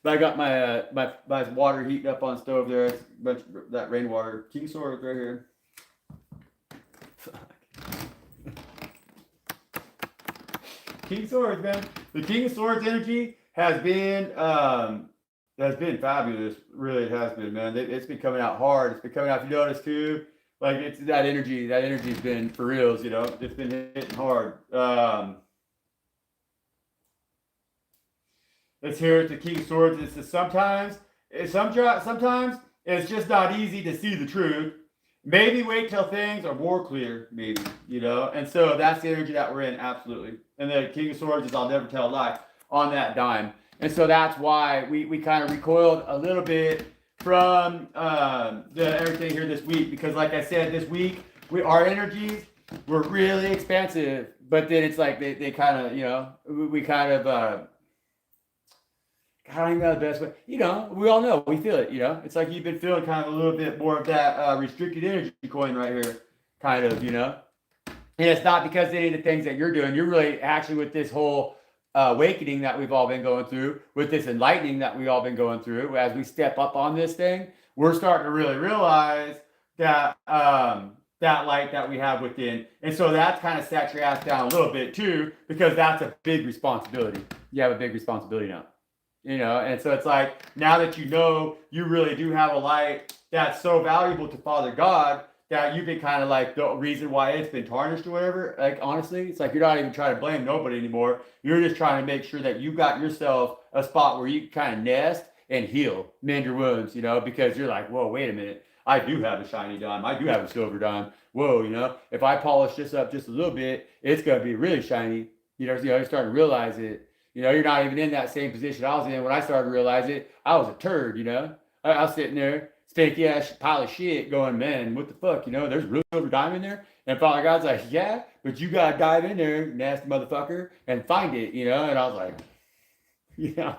But I got my water heating up on the stove there. It's a bunch of that rainwater. King Swords right here. King Swords, man. The King of Swords energy has been fabulous. Really, it has been, man. It's been coming out hard. It's been coming out. If you notice too, like it's that energy. That energy's been for reals. You know, it's been hitting hard. Let's hear it. The King of Swords. It's just sometimes it's just not easy to see the truth. Maybe wait till things are more clear, maybe, you know? And so that's the energy that we're in, absolutely. And the King of Swords is I'll never tell a lie on that dime. And so that's why we kind of recoiled a little bit from everything here this week. Because like I said, this week, our energies were really expansive. But then it's like they kind of, you know, we kind of... I don't even know the best way. You know, we all know, we feel it, you know. It's like you've been feeling kind of a little bit more of that restricted energy coin right here, kind of, you know. And it's not because of any of the things that you're doing. You're really actually with this whole awakening that we've all been going through, with this enlightening that we've all been going through, as we step up on this thing, we're starting to really realize that that light that we have within. And so that's kind of sat your ass down a little bit too, because that's a big responsibility. You have a big responsibility now. You know, and so it's like, now that you know you really do have a light that's so valuable to Father God, that you've been kind of like the reason why it's been tarnished or whatever. Like, honestly, it's like you're not even trying to blame nobody anymore. You're just trying to make sure that you got yourself a spot where you can kind of nest and heal, mend your wounds, you know, because you're like, whoa, wait a minute. I do have a shiny dime. I do have a silver dime. Whoa, you know, if I polish this up just a little bit, it's going to be really shiny. You know, you're starting to realize it. You know, you're not even in that same position I was in when I started to realize it. I was a turd, you know. I was sitting there, stinky ass pile of shit, going, man, what the fuck, you know? There's real silver dime in there. And Father God's like, yeah, but you gotta dive in there, nasty motherfucker, and find it, you know. And I was like, yeah.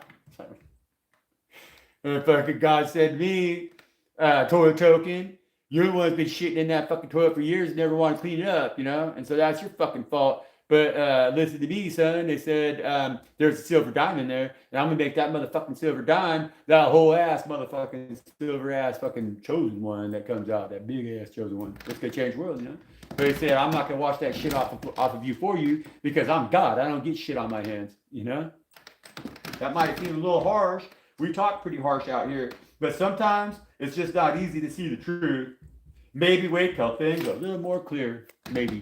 And fucking God said to me, toilet token, you're the one that's been shitting in that fucking toilet for years and never want to clean it up, you know. And so that's your fucking fault. But listen to me, son. They said there's a silver dime in there, and I'm gonna make that motherfucking silver dime that whole ass motherfucking silver ass fucking chosen one that comes out, that big ass chosen one. It's gonna change the world, you know. But he said I'm not gonna wash that shit off of you for you because I'm God. I don't get shit on my hands, you know. That might seem a little harsh. We talk pretty harsh out here, but sometimes it's just not easy to see the truth. Maybe wait till things are a little more clear. Maybe.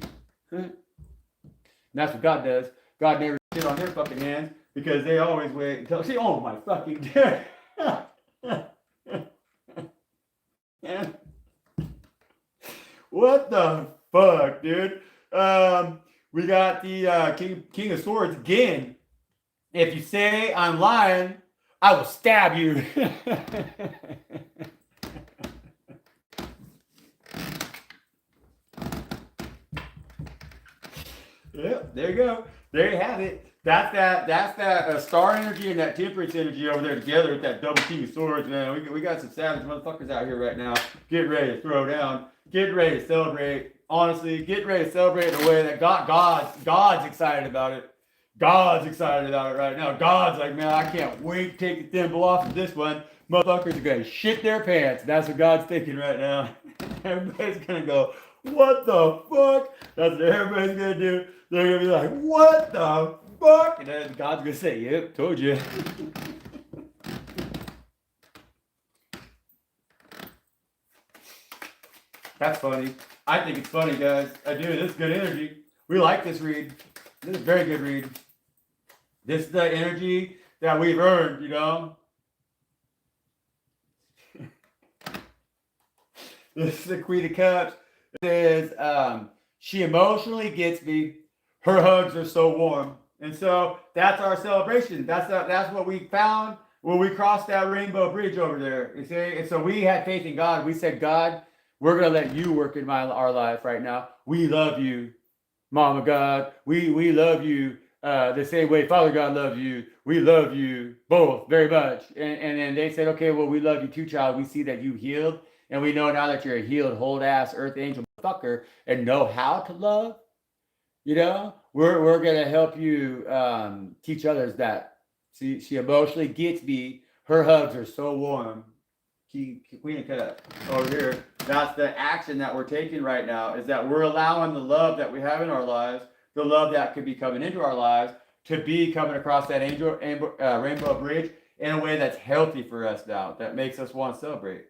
And that's what God does. God never shit on their fucking hands because they always wait until, see, oh my fucking God. What the fuck, dude? We got the King of Swords again. If you say I'm lying, I will stab you. Yep, there you go. There you have it. That's that star energy and that temperance energy over there together with that double King of Swords, man. We got some savage motherfuckers out here right now. Getting ready to throw down. Getting ready to celebrate. honestly, getting ready to celebrate in a way that God's excited about it. God's excited about it right now. God's like, man, I can't wait to take the thimble off of this one. Motherfuckers are gonna shit their pants. That's what God's thinking right now. Everybody's gonna go, what the fuck? That's what everybody's gonna do. They're gonna be like, what the fuck? And then God's gonna say, yep, told you. That's funny. I think it's funny, guys. I do. This is good energy. We like this read. This is a very good read. This is the energy that we've earned, you know? This is the Queen of Cups. It says, she emotionally gets me. Her hugs are so warm. And so that's our celebration. That's what we found when we crossed that rainbow bridge over there. You see? And so we had faith in God. We said, God, we're going to let you work in our life right now. We love you, Mama God. We love you the same way Father God loves you. We love you both very much. And then they said, okay, well, we love you too, child. We see that you healed. And we know now that you're a healed, whole-ass earth angel fucker and know how to love. You know, we're going to help you teach others that. See, she emotionally gets me. Her hugs are so warm. Queen of Cups over here. That's the action that we're taking right now, is that we're allowing the love that we have in our lives, the love that could be coming into our lives, to be coming across that rainbow bridge in a way that's healthy for us now, that makes us want to celebrate.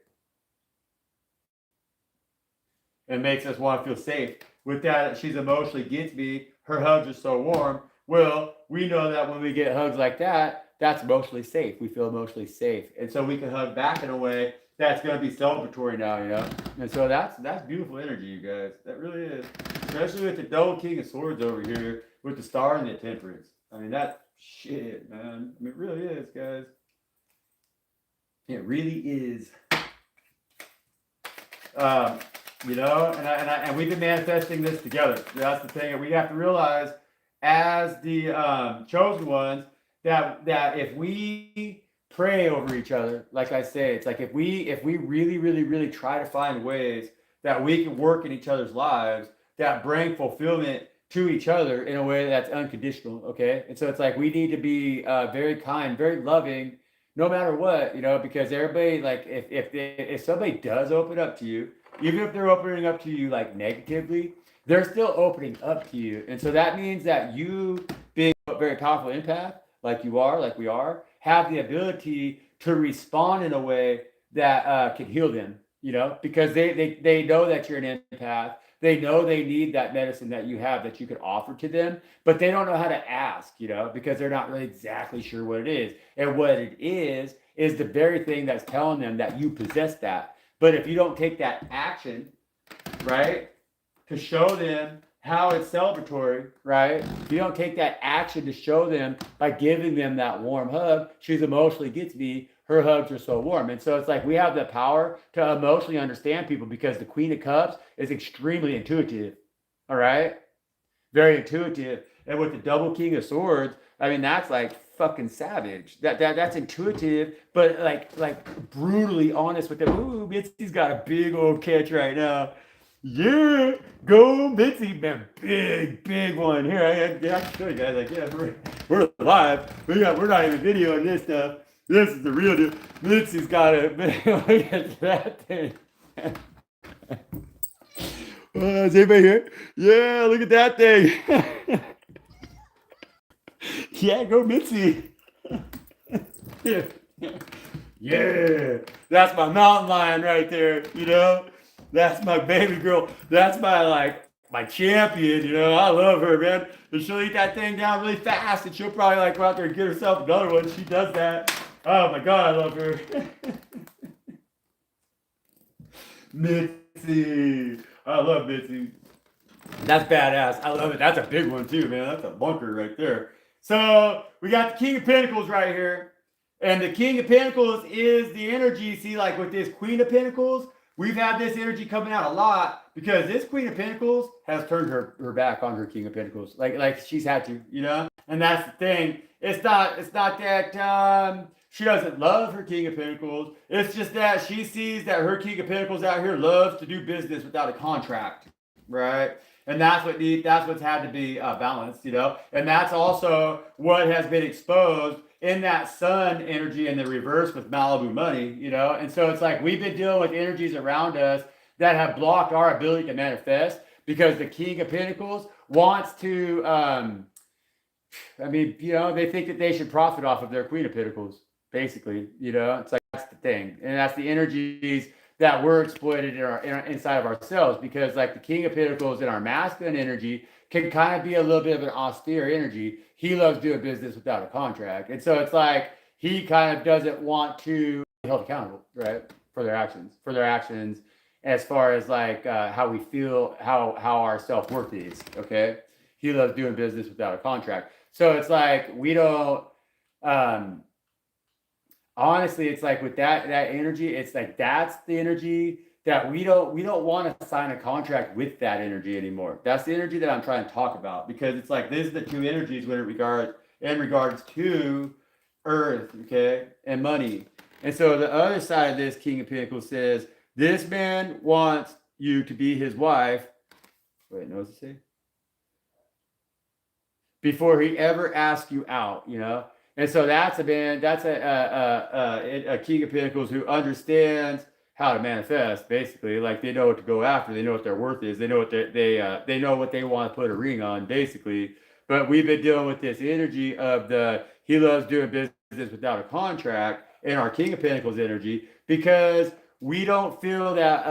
It makes us want to feel safe. With that, she's emotionally gets me. Her hugs are so warm. Well, we know that when we get hugs like that, that's emotionally safe. We feel emotionally safe. And so we can hug back in a way that's going to be celebratory now, you know? And so that's beautiful energy, you guys. That really is. Especially with the double King of Swords over here, with the Star and the Temperance. I mean, that shit, man. I mean, it really is, guys. It really is. You know, and we've been manifesting this together. That's the thing. And we have to realize, as the chosen ones, that if we pray over each other, like I say, it's like if we really, really, really try to find ways that we can work in each other's lives that bring fulfillment to each other in a way that's unconditional, okay? And so it's like we need to be very kind, very loving, no matter what, you know, because everybody, like, if somebody does open up to you, even if they're opening up to you like negatively, they're still opening up to you. And so that means that you, being a very powerful empath, like we are, have the ability to respond in a way that can heal them, you know, because they know that you're an empath. They know they need that medicine that you have that you could offer to them, but they don't know how to ask, you know, because they're not really exactly sure what it is. And what it is the very thing that's telling them that you possess that. But if you don't take that action, right, to show them how it's celebratory, right? If you don't take that action to show them by giving them that warm hug, she's emotionally gets me. Her hugs are so warm. And so it's like we have the power to emotionally understand people because the Queen of Cups is extremely intuitive, all right? Very intuitive. And with the double King of Swords, I mean, that's like fucking savage. That's intuitive, but like brutally honest with them. Ooh, Mitzi's got a big old catch right now. Yeah, go Mitzi, man, big one. Here, I can show you guys. Like, yeah, we're live. We're not even videoing this stuff. This is the real deal. Mitzi's got a look at that thing. Is anybody here? Yeah, look at that thing. Yeah, go Mitzi. Yeah, that's my mountain lion right there, you know? That's my baby girl. That's my champion, you know? I love her, man. And she'll eat that thing down really fast, and she'll probably like go out there and get herself another one. She does that. Oh my God, I love her. Mitzi. I love Mitzi. That's badass. I love it. That's a big one too, man. That's a bunker right there. So we got the King of Pentacles right here. And the King of Pentacles is the energy. See, like with this Queen of Pentacles, we've had this energy coming out a lot because this Queen of Pentacles has turned her back on her King of Pentacles. Like she's had to, you know? And that's the thing. It's not that she doesn't love her King of Pentacles. It's just that she sees that her King of Pentacles out here loves to do business without a contract. right? And that's what's had to be balanced, and that's also what has been exposed in that sun energy in the reverse with Malibu money, and so it's like we've been dealing with energies around us that have blocked our ability to manifest because the King of Pentacles wants to they think that they should profit off of their Queen of Pentacles, basically. It's like that's the thing, and that's the energies that we're exploited inside of ourselves, because like the King of Pentacles in our masculine energy can kind of be a little bit of an austere energy. He loves doing business without a contract, and so it's like he kind of doesn't want to be held accountable, right, for their actions, as far as like how we feel, how our self-worth is. Okay, he loves doing business without a contract. So it's like we don't honestly, it's like with that energy, it's like that's the energy that we don't want to sign a contract with that energy anymore. That's the energy that I'm trying to talk about, because it's like these are the two energies when in regards to earth, okay, and money. And so the other side of this King of Pentacles says this man wants you to be his wife. Wait, no, what's it say? Before he ever asks you out, And so that's a man, that's a King of Pentacles who understands how to manifest, basically. Like they know what to go after, they know what their worth is, they know what they know what they want to put a ring on, basically. But we've been dealing with this energy of he loves doing business without a contract in our King of Pentacles energy, because we don't feel that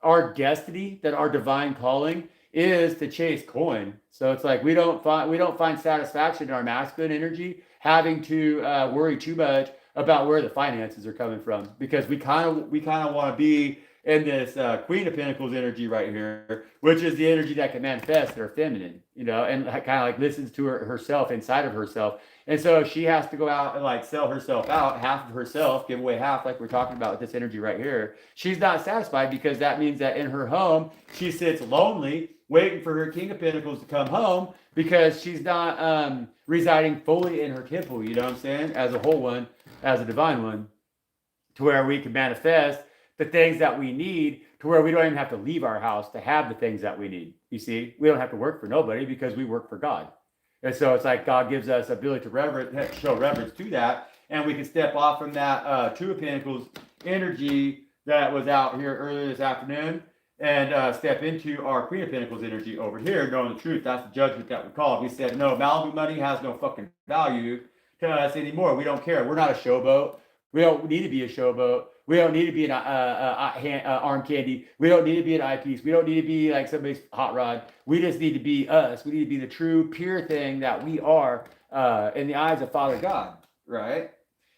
our destiny, that our divine calling is to chase coin. So it's like we don't find satisfaction in our masculine energy having to worry too much about where the finances are coming from, because we kind of want to be in this Queen of Pentacles energy right here, which is the energy that can manifest their feminine, and kind of like listens to herself inside of herself. And so she has to go out and like sell herself out, half of herself, give away half, like we're talking about with this energy right here. She's not satisfied, because that means that in her home, she sits lonely, waiting for her King of Pentacles to come home, because she's not residing fully in her temple, you know what I'm saying? As a whole one, as a divine one, to where we can manifest the things that we need, to where we don't even have to leave our house to have the things that we need. You see, we don't have to work for nobody, because we work for God. And so it's like God gives us ability to show reverence to that, and we can step off from that Two of Pentacles energy that was out here earlier this afternoon, and step into our Queen of Pentacles energy over here, knowing the truth. That's the judgment that we called. We said, no, Malibu money has no fucking value to us anymore. We don't care. We're not a showboat. We don't need to be a showboat. We don't need to be an arm candy. We don't need to be an eyepiece. We don't need to be like somebody's hot rod. We just need to be us. We need to be the true, pure thing that we are in the eyes of Father God, right?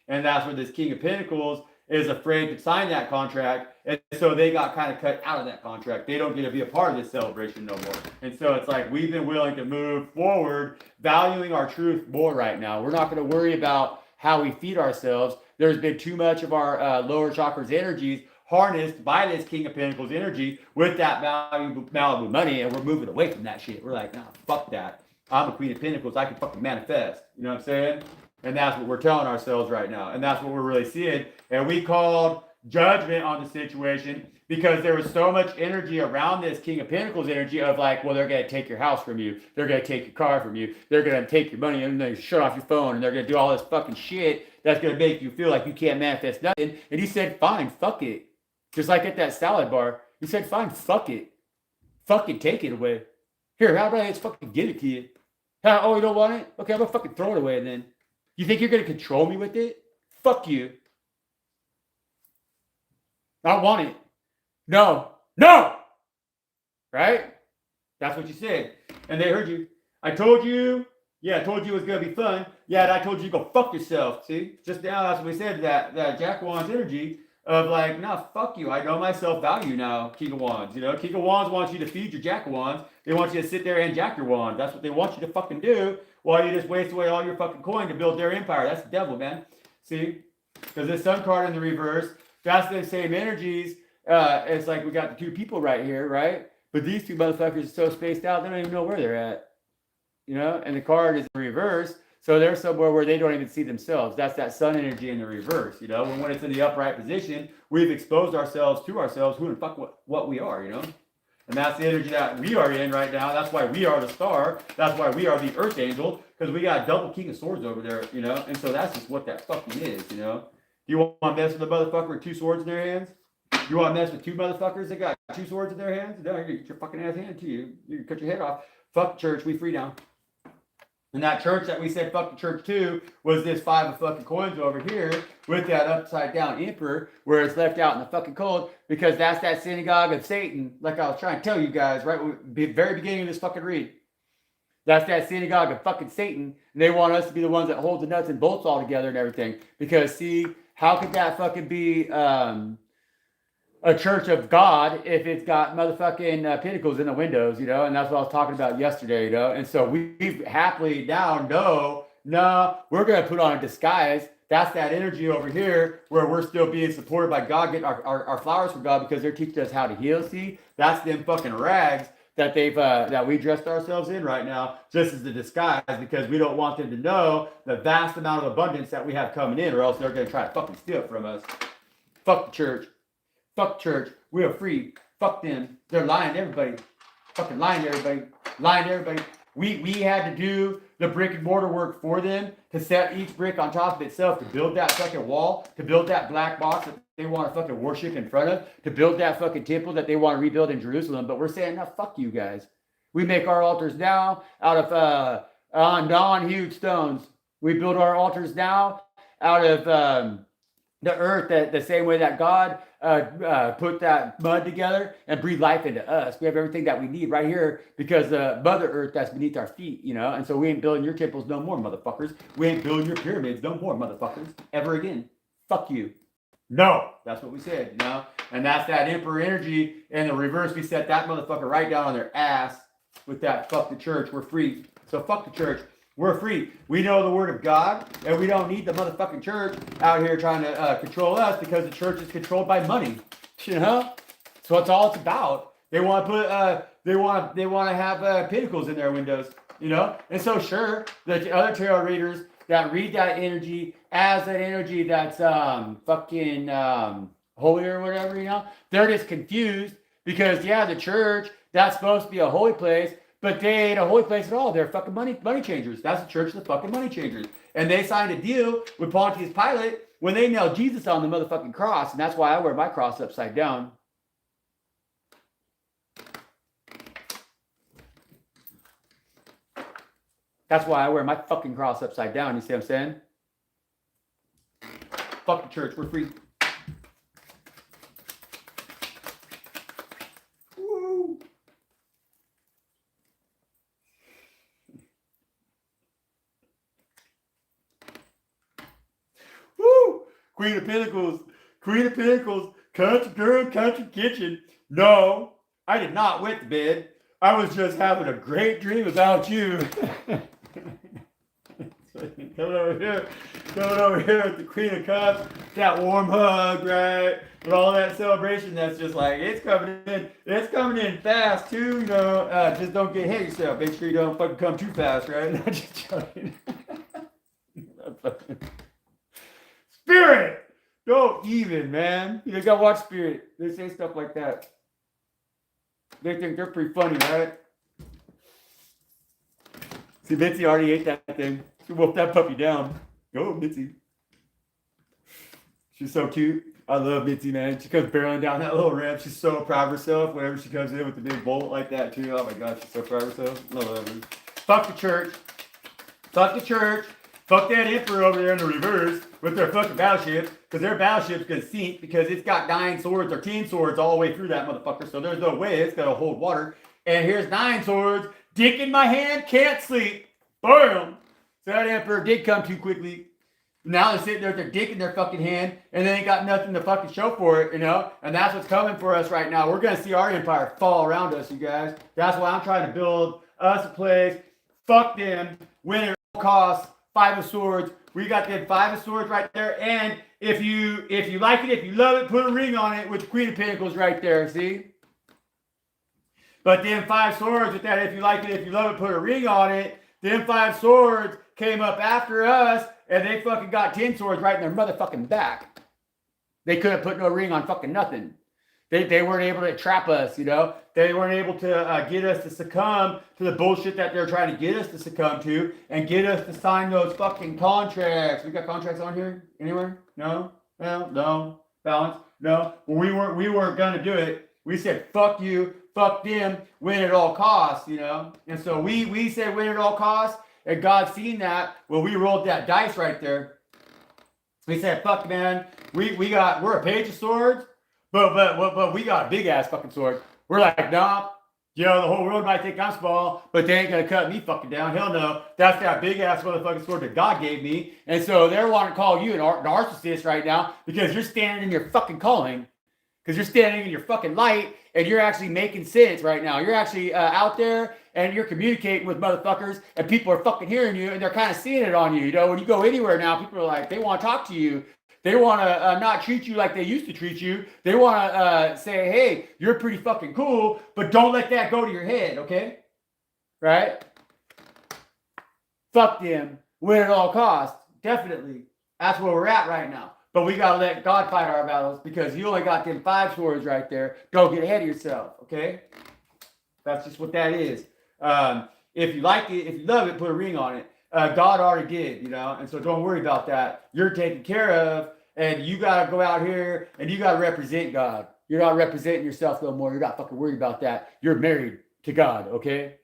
And that's where this King of Pentacles is afraid to sign that contract, and so they got kind of cut out of that contract. They don't get to be a part of this celebration no more. And so it's like we've been willing to move forward, valuing our truth more right now. We're not going to worry about how we feed ourselves. There's been too much of our lower chakras energies harnessed by this King of Pentacles energy with that Malibu money, and we're moving away from that shit. We're like, nah, fuck that. I'm a Queen of Pentacles. I can fucking manifest. You know what I'm saying? And that's what we're telling ourselves right now. And that's what we're really seeing. And we called judgment on the situation because there was so much energy around this King of Pentacles energy of like, well, they're going to take your house from you. They're going to take your car from you. They're going to take your money and they shut off your phone. And they're going to do all this fucking shit that's going to make you feel like you can't manifest nothing. And he said, fine, fuck it. Just like at that salad bar. He said, fine, fuck it. Fucking take it away. Here, how about I just fucking give it to you? Oh, you don't want it? Okay, I'm going to fucking throw it away then. You think you're going to control me with it? Fuck you. I want it. No. No! Right? That's what you said. And they heard you. I told you. Yeah, I told you it was going to be fun. Yeah, and I told you to go fuck yourself. See? Just now, that's what we said, that Jack of Wands energy of like, nah, fuck you. I know my self-value now, King of Wands. You know, King of Wands wants you to feed your Jack of Wands. They want you to sit there and jack your wand. That's what they want you to fucking do, while you just waste away all your fucking coin to build their empire. That's the devil, man. See? Because this Sun card in the reverse, that's the same energies. It's like we got the two people right here, right? But these two motherfuckers are so spaced out, they don't even know where they're at. You know? And the card is in reverse, so they're somewhere where they don't even see themselves. That's that Sun energy in the reverse, you know? When it's in the upright position, we've exposed ourselves to ourselves, who the fuck what we are, you know? And that's the energy that we are in right now. That's why we are the star. That's why we are the earth angel, because we got double king of swords over there, you know? And so that's just what that fucking is, you know? You want to mess with a motherfucker with 2 swords in their hands? You want to mess with 2 motherfuckers that got 2 swords in their hands? No, you're going to get your fucking ass handed to you. You can cut your head off. Fuck the church, we free now. And that church that we said fuck the church to was this 5 of fucking coins over here with that upside down emperor where it's left out in the fucking cold, because that's that synagogue of Satan, like I was trying to tell you guys right at the very beginning of this fucking read. That's that synagogue of fucking Satan. And they want us to be the ones that hold the nuts and bolts all together and everything. Because see, how could that fucking be a church of God if it's got motherfucking pinnacles in the windows, you know? And that's what I was talking about yesterday, you know? And so we happily now know, no, we're going to put on a disguise. That's that energy over here where we're still being supported by God, getting our flowers from God because they're teaching us how to heal. See, that's them fucking rags that they've that we dressed ourselves in right now, just as a disguise, because we don't want them to know the vast amount of abundance that we have coming in, or else they're going to try to fucking steal it from us. Fuck the church. Fuck church. We are free. Fuck them. They're lying to everybody. Fucking lying to everybody. Lying to everybody. We had to do the brick and mortar work for them to set each brick on top of itself, to build that fucking wall, to build that black box that they want to fucking worship in front of, to build that fucking temple that they want to rebuild in Jerusalem. But we're saying, no, fuck you guys. We make our altars now out of non-huge stones. We build our altars now out of the earth, the same way that God put that mud together and breathed life into us. We have everything that we need right here because Mother Earth that's beneath our feet, you know? And so we ain't building your temples no more, motherfuckers. We ain't building your pyramids no more, motherfuckers. Ever again. Fuck you. No. That's what we said, you know? And that's that emperor energy. In the reverse, we set that motherfucker right down on their ass with that fuck the church. We're free. So fuck the church. We're free. We know the word of God, and we don't need the motherfucking church out here trying to control us, because the church is controlled by money. You know, so that's all it's about. They want to put, they want to have pinnacles in their windows. You know, and so sure, the other tarot readers that read that energy as an energy that's fucking holy or whatever, you know, they're just confused because yeah, the church, that's supposed to be a holy place. But they ain't a holy place at all. They're fucking money changers. That's the church of the fucking money changers. And they signed a deal with Pontius Pilate when they nailed Jesus on the motherfucking cross. And that's why I wear my cross upside down. That's why I wear my fucking cross upside down. You see what I'm saying? Fuck the church. We're free. Queen of Pentacles, country girl, country kitchen. No, I did not wet the bed. I was just having a great dream about you. Coming over here with the Queen of Cups, that warm hug, right? With all that celebration, that's just like, it's coming in fast too, you know. Just don't get hit yourself. Make sure you don't fucking come too fast, right? Not just joking. Spirit! Don't even, man. You gotta watch Spirit. They say stuff like that. They think they're pretty funny, right? See, Mitzi already ate that thing. She wolfed that puppy down. Go, Mitzi. She's so cute. I love Mitzi, man. She comes barreling down that little ramp. She's so proud of herself whenever she comes in with the big bolt like that, too. Oh my God, she's so proud of herself. I love her. Fuck the church. Fuck the church. Fuck that emperor over there in the reverse with their fucking battleships, because their battleship's gonna sink because it's got 9 swords or 10 swords all the way through that motherfucker. So there's no way it's gonna hold water. And here's 9 swords. Dick in my hand, can't sleep. Boom. So that emperor did come too quickly. Now they're sitting there with their dick in their fucking hand, and they ain't got nothing to fucking show for it, you know? And that's what's coming for us right now. We're gonna see our empire fall around us, you guys. That's why I'm trying to build us a place. Fuck them. Win at all costs. 5 of Swords. We got that 5 of Swords right there. And if you like it, if you love it, put a ring on it with the Queen of Pentacles right there. See? But then 5 Swords with that, if you like it, if you love it, put a ring on it. Then 5 Swords came up after us, and they fucking got 10 swords right in their motherfucking back. They couldn't put no ring on fucking nothing. They weren't able to trap us, you know. They weren't able to get us to succumb to the bullshit that they're trying to get us to succumb to and get us to sign those fucking contracts. We got contracts on here anywhere? No, no. Balance? No. Well, we weren't gonna do it. We said fuck you, fuck them, win at all costs, you know. And so we said win at all costs, and God seen that. Well, we rolled that dice right there. We said fuck, man. We're a page of swords. But we got a big ass fucking sword. We're like, nah, you know, the whole world might think I'm small, but they ain't gonna cut me fucking down. Hell no. That's that big ass motherfucking sword that God gave me. And so they're wanting to call you an narcissist right now because you're standing in your fucking calling, because you're standing in your fucking light and you're actually making sense right now. You're actually out there and you're communicating with motherfuckers and people are fucking hearing you and they're kind of seeing it on you. You know, when you go anywhere now, people are like, they want to talk to you. They want to not treat you like they used to treat you. They want to say, hey, you're pretty fucking cool, but don't let that go to your head, okay? Right? Fuck them. Win at all costs. Definitely. That's where we're at right now. But we got to let God fight our battles because you only got them 5 swords right there. Don't get ahead of yourself, okay? That's just what that is. If you like it, if you love it, put a ring on it. God already did, you know, and so don't worry about that. You're taken care of, and you got to go out here and you got to represent God. You're not representing yourself no more. You're not fucking worried about that. You're married to God, okay?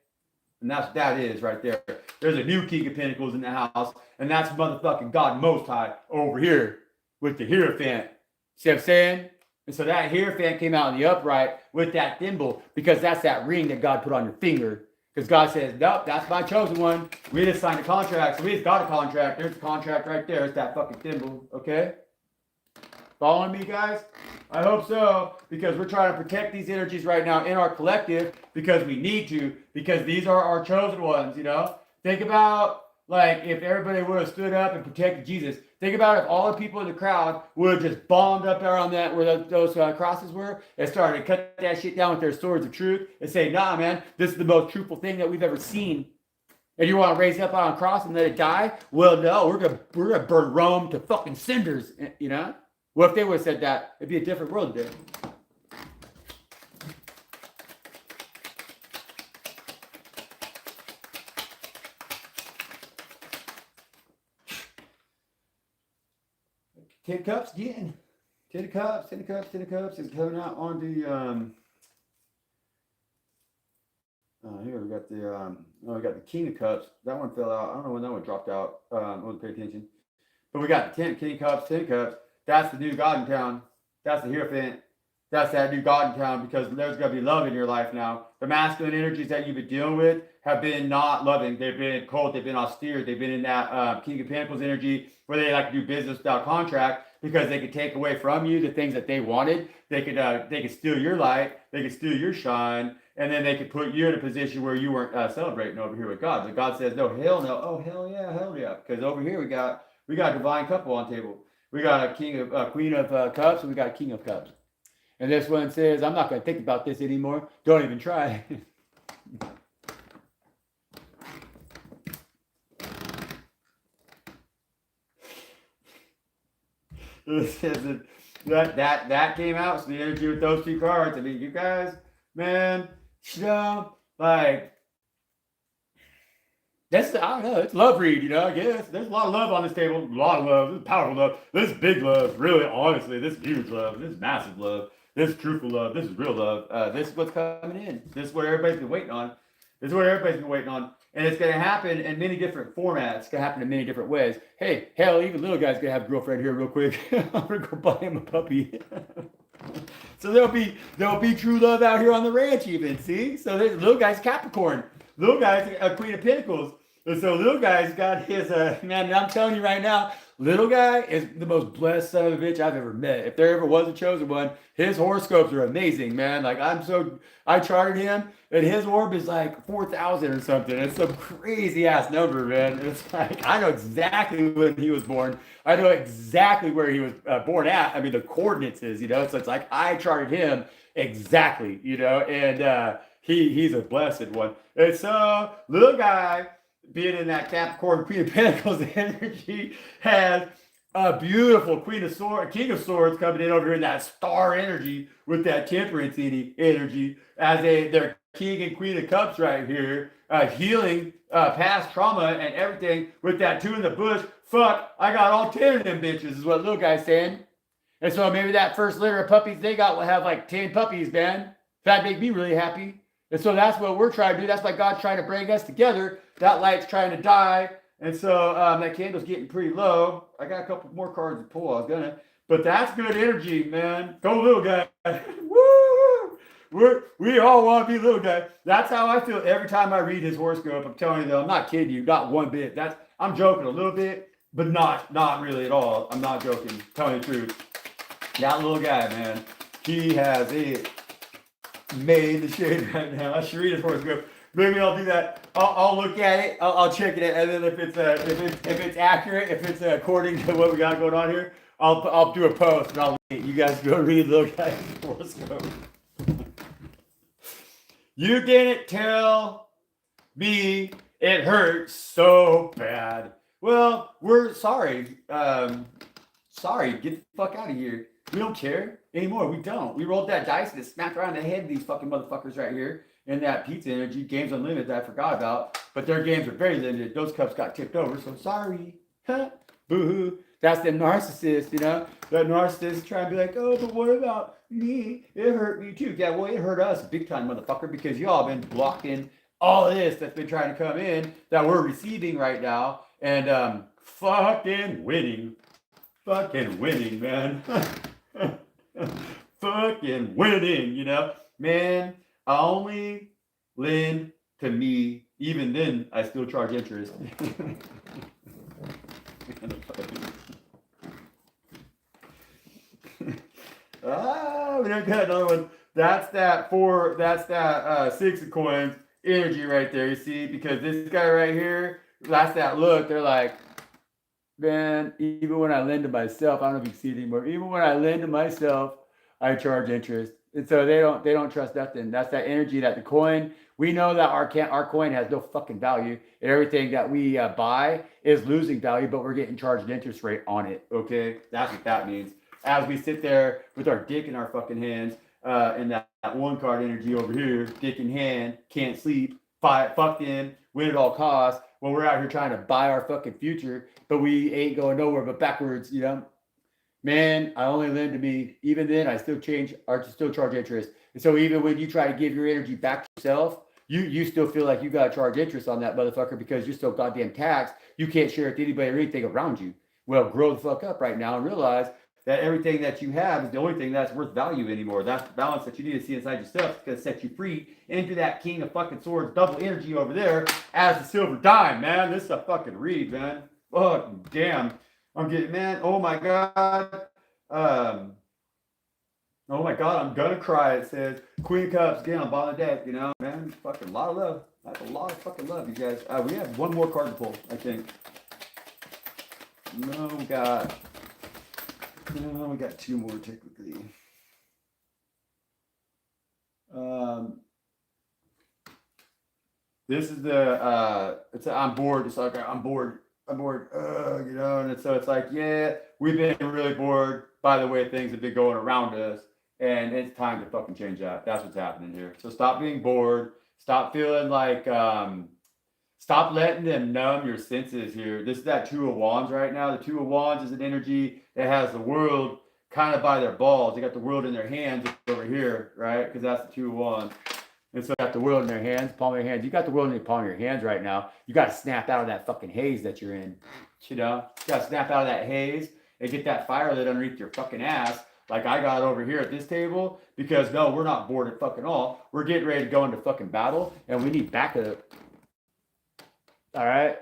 And that's what that is right there. There's a new King of Pentacles in the house, and that's motherfucking God Most High over here with the Hierophant. See what I'm saying? And so that Hierophant came out in the upright with that thimble because that's that ring that God put on your finger. Because God says, nope, that's my chosen one. We just signed a contract. So we just got a contract. There's a contract right there. It's that fucking thimble. Okay? Following me, guys? I hope so. Because we're trying to protect these energies right now in our collective. Because we need to. Because these are our chosen ones, you know? Think about, like, if everybody would have stood up and protected Jesus. Think about if all the people in the crowd would have just bombed up there on that where those crosses were and started to cut that shit down with their swords of truth and say, nah, man, this is the most truthful thing that we've ever seen. And you want to raise it up on a cross and let it die? Well, no, we're gonna burn Rome to fucking cinders, you know? What if they would have said that? It'd be a different world today. Ten of Cups again. Ten of Cups is coming out on the here we got the King of Cups. That one fell out. I don't know when that one dropped out. I wasn't paying attention. But we got the King of Cups, 10 of Cups. That's the new God in town. That's the Hierophant. That's that new God in town because there's gonna be love in your life now. The masculine energies that you've been dealing with have been not loving. They've been cold. They've been austere. They've been in that King of Pentacles energy where they like to do business without contract because they could take away from you the things that they wanted. They could steal your light. They could steal your shine, and then they could put you in a position where you weren't celebrating over here with God. But God says, no, hell no. Oh, hell yeah. Because over here we got a divine couple on table. We got a Queen of Cups, and we got a King of Cups. And this one says, I'm not going to think about this anymore. Don't even try. that came out. So the energy with those 2 cards. I mean, you guys, man, you know, like, I don't know, it's love read, you know, I guess. There's a lot of love on this table. A lot of love. This is powerful love. This is big love. Really, honestly, this is huge love. This is massive love. This is truthful love. This is real love. This is what's coming in. This is what everybody's been waiting on. And it's going to happen in many different formats. It's going to happen in many different ways. Hey, hell, even little guy's going to have a girlfriend here real quick. I'm going to go buy him a puppy. So there'll be true love out here on the ranch even, see? So there's little guy's Capricorn. Little guy's a Queen of Pentacles. And so little guy's got his, man, I'm telling you right now, little guy is the most blessed son of a bitch I've ever met. If there ever was a chosen one, his horoscopes are amazing, man. Like, I charted him, and his orb is like 4,000 or something. It's some crazy ass number, man. It's like, I know exactly when he was born. I know exactly where he was born at. I mean, the coordinates is, you know, so it's like, I charted him exactly, you know, and he's a blessed one. And so, little guy, being in that Capricorn Queen of Pentacles energy, has A beautiful Queen of Swords, King of Swords coming in over here in that star energy with that temperance energy as their King and Queen of Cups right here, healing past trauma and everything with that two in the bush. Fuck, I got all 10 of them bitches, is what little guy's saying. And so maybe that first litter of puppies they got will have like 10 puppies, man. That'd make me really happy. And so that's what we're trying to do. That's why God's trying to bring us together. That light's trying to die. And so that candle's getting pretty low. I got a couple more cards to pull. I was gonna, but that's good energy, man. Go little guy. Woo! We all want to be little guy. That's how I feel every time I read his horoscope. I'm telling you though, I'm not kidding you, not one bit. I'm joking a little bit, but not really at all. I'm not joking. Telling you the truth. That little guy, man, he has it made the shade right now. I should read his horoscope. Maybe I'll do that. I'll look at it. I'll check it, and then if it's accurate, if it's according to what we got going on here, I'll do a post and I'll you guys go read little guy's horoscope. You didn't tell me it hurts so bad. Well, we're sorry. Sorry. Get the fuck out of here. We don't care anymore. We don't. We rolled that dice and it smacked around the head of these fucking motherfuckers right here. And that pizza energy, Games Unlimited, that I forgot about. But their games are very limited. Those cups got tipped over, so sorry. Boo-hoo. That's the narcissist, you know? That narcissist trying to be like, oh, but what about me? It hurt me too. Yeah, well, it hurt us big time, motherfucker, because y'all been blocking all of this that's been trying to come in that we're receiving right now. And fucking winning. Fucking winning, man. Fucking winning, you know? Man, I only lend to me. Even then, I still charge interest. We don't got another one. That's that 6 of coins energy right there, you see? Because this guy right here, that's that look. They're like, man, even when I lend to myself, I don't know if you can see it anymore. Even when I lend to myself, I charge interest. And so they don't trust nothing. That's that energy that the coin, we know that our coin has no fucking value. And everything that we buy is losing value, but we're getting charged an interest rate on it. Okay? That's what that means. As we sit there with our dick in our fucking hands, and that one card energy over here, dick in hand, can't sleep, fucking win at all costs. Well, we're out here trying to buy our fucking future, but we ain't going nowhere but backwards, you know? Man, I only lend to me. Even then, I still charge interest. And so even when you try to give your energy back to yourself, you still feel like you got to charge interest on that motherfucker because you're so goddamn taxed. You can't share it to anybody or anything around you. Well, grow the fuck up right now and realize that everything that you have is the only thing that's worth value anymore. That's the balance that you need to see inside yourself. It's going to set you free into that King of fucking Swords double energy over there as the silver dime, man. This is a fucking read, man. Fucking damn. I'm getting, man, oh my God. Oh my God, I'm gonna cry. It says Queen of Cups again on bottom of the deck, you know, man. Fucking a lot of love. That's a lot of fucking love, you guys. We have one more card to pull, I think. No, we got two more technically. This is it's I'm bored. It's like I'm bored, you know, and so it's like, yeah, we've been really bored by the way things have been going around us, and it's time to fucking change that. That's what's happening here. So stop being bored. Stop feeling like, stop letting them numb your senses here. This is that Two of Wands right now. The Two of Wands is an energy that has the world kind of by their balls. They got the world in their hands over here, right? Because that's the Two of Wands. And so they got the world in their hands, palm of their hands. You got the world in the palm of your hands right now. You got to snap out of that fucking haze that you're in. You know? You got to snap out of that haze and get that fire lit underneath your fucking ass like I got over here at this table. Because, no, we're not bored at fucking all. We're getting ready to go into fucking battle, and we need backup. All right?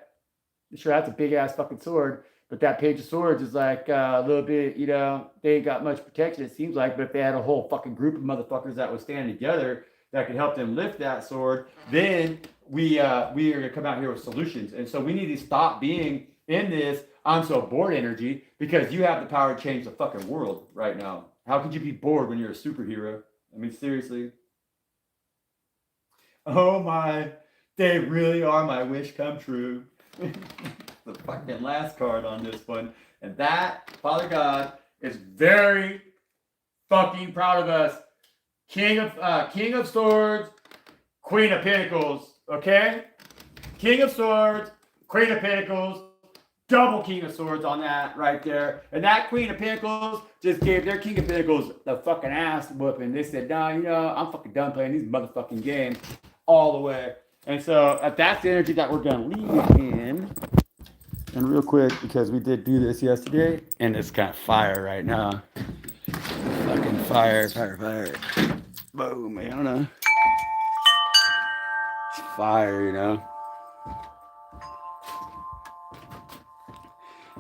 Sure, that's a big-ass fucking sword. But that Page of Swords is like a little bit, you know, they ain't got much protection, it seems like. But if they had a whole fucking group of motherfuckers that would stand together that could help them lift that sword, then we are going to come out here with solutions. And so we need to stop being in this I'm so bored energy, because you have the power to change the fucking world right now. How could you be bored when you're a superhero? I mean, seriously. Oh my, they really are my wish come true. The fucking last card on this one. And that, Father God, is very fucking proud of us. King of Swords, Queen of Pentacles, okay? King of Swords, Queen of Pentacles, double King of Swords on that right there. And that Queen of Pentacles just gave their King of Pentacles the fucking ass whooping. They said, nah, you know, I'm fucking done playing these motherfucking games all the way. And so that's the energy that we're going to leave in. And real quick, because we did do this yesterday, and it's kind of fire right now. Fucking fire. Boom, I don't know. It's fire, you know.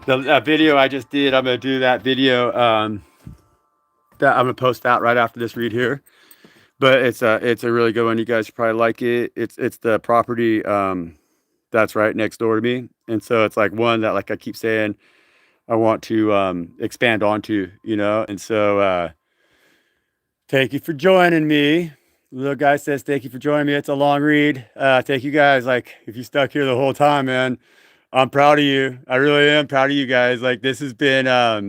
The video I just did, I'm going to do that video that I'm going to post out right after this read here. But it's a really good one. You guys should probably like it. It's the property that's right next door to me. And so it's like one that, like I keep saying, I want to expand onto, you know. And so thank you for joining me. The little guy says, thank you for joining me. It's a long read. Thank you guys. Like, if you stuck here the whole time, man, I'm proud of you. I really am proud of you guys. Like, this has been a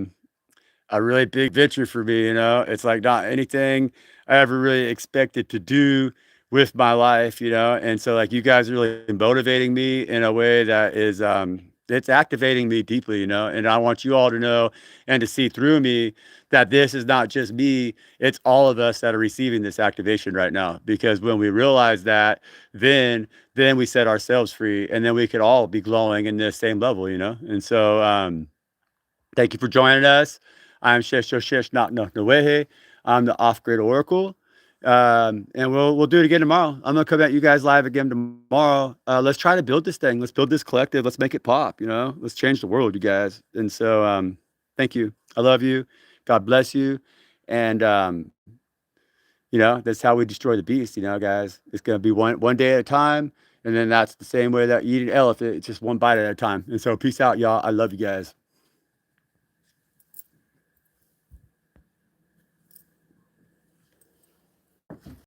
really big venture for me, you know. It's like not anything I ever really expected to do with my life, you know. And so like you guys are really motivating me in a way that is it's activating me deeply, you know. And I want you all to know and to see through me that this is not just me, it's all of us that are receiving this activation right now. Because when we realize that, then we set ourselves free, and then we could all be glowing in the same level, you know. And so thank you for joining us. I'm Shesh Not Wehe. I'm the Off-Grid Oracle. And we'll do it again tomorrow. I'm gonna come at you guys live again tomorrow. Let's try to build this thing. Let's build this collective. Let's make it pop, you know. Let's change the world, you guys. And so thank you. I love you. God bless you. And you know, that's how we destroy the beast, you know, guys. It's gonna be one day at a time. And then that's the same way that you eat an elephant. It's just one bite at a time. And so peace out, y'all. I love you guys.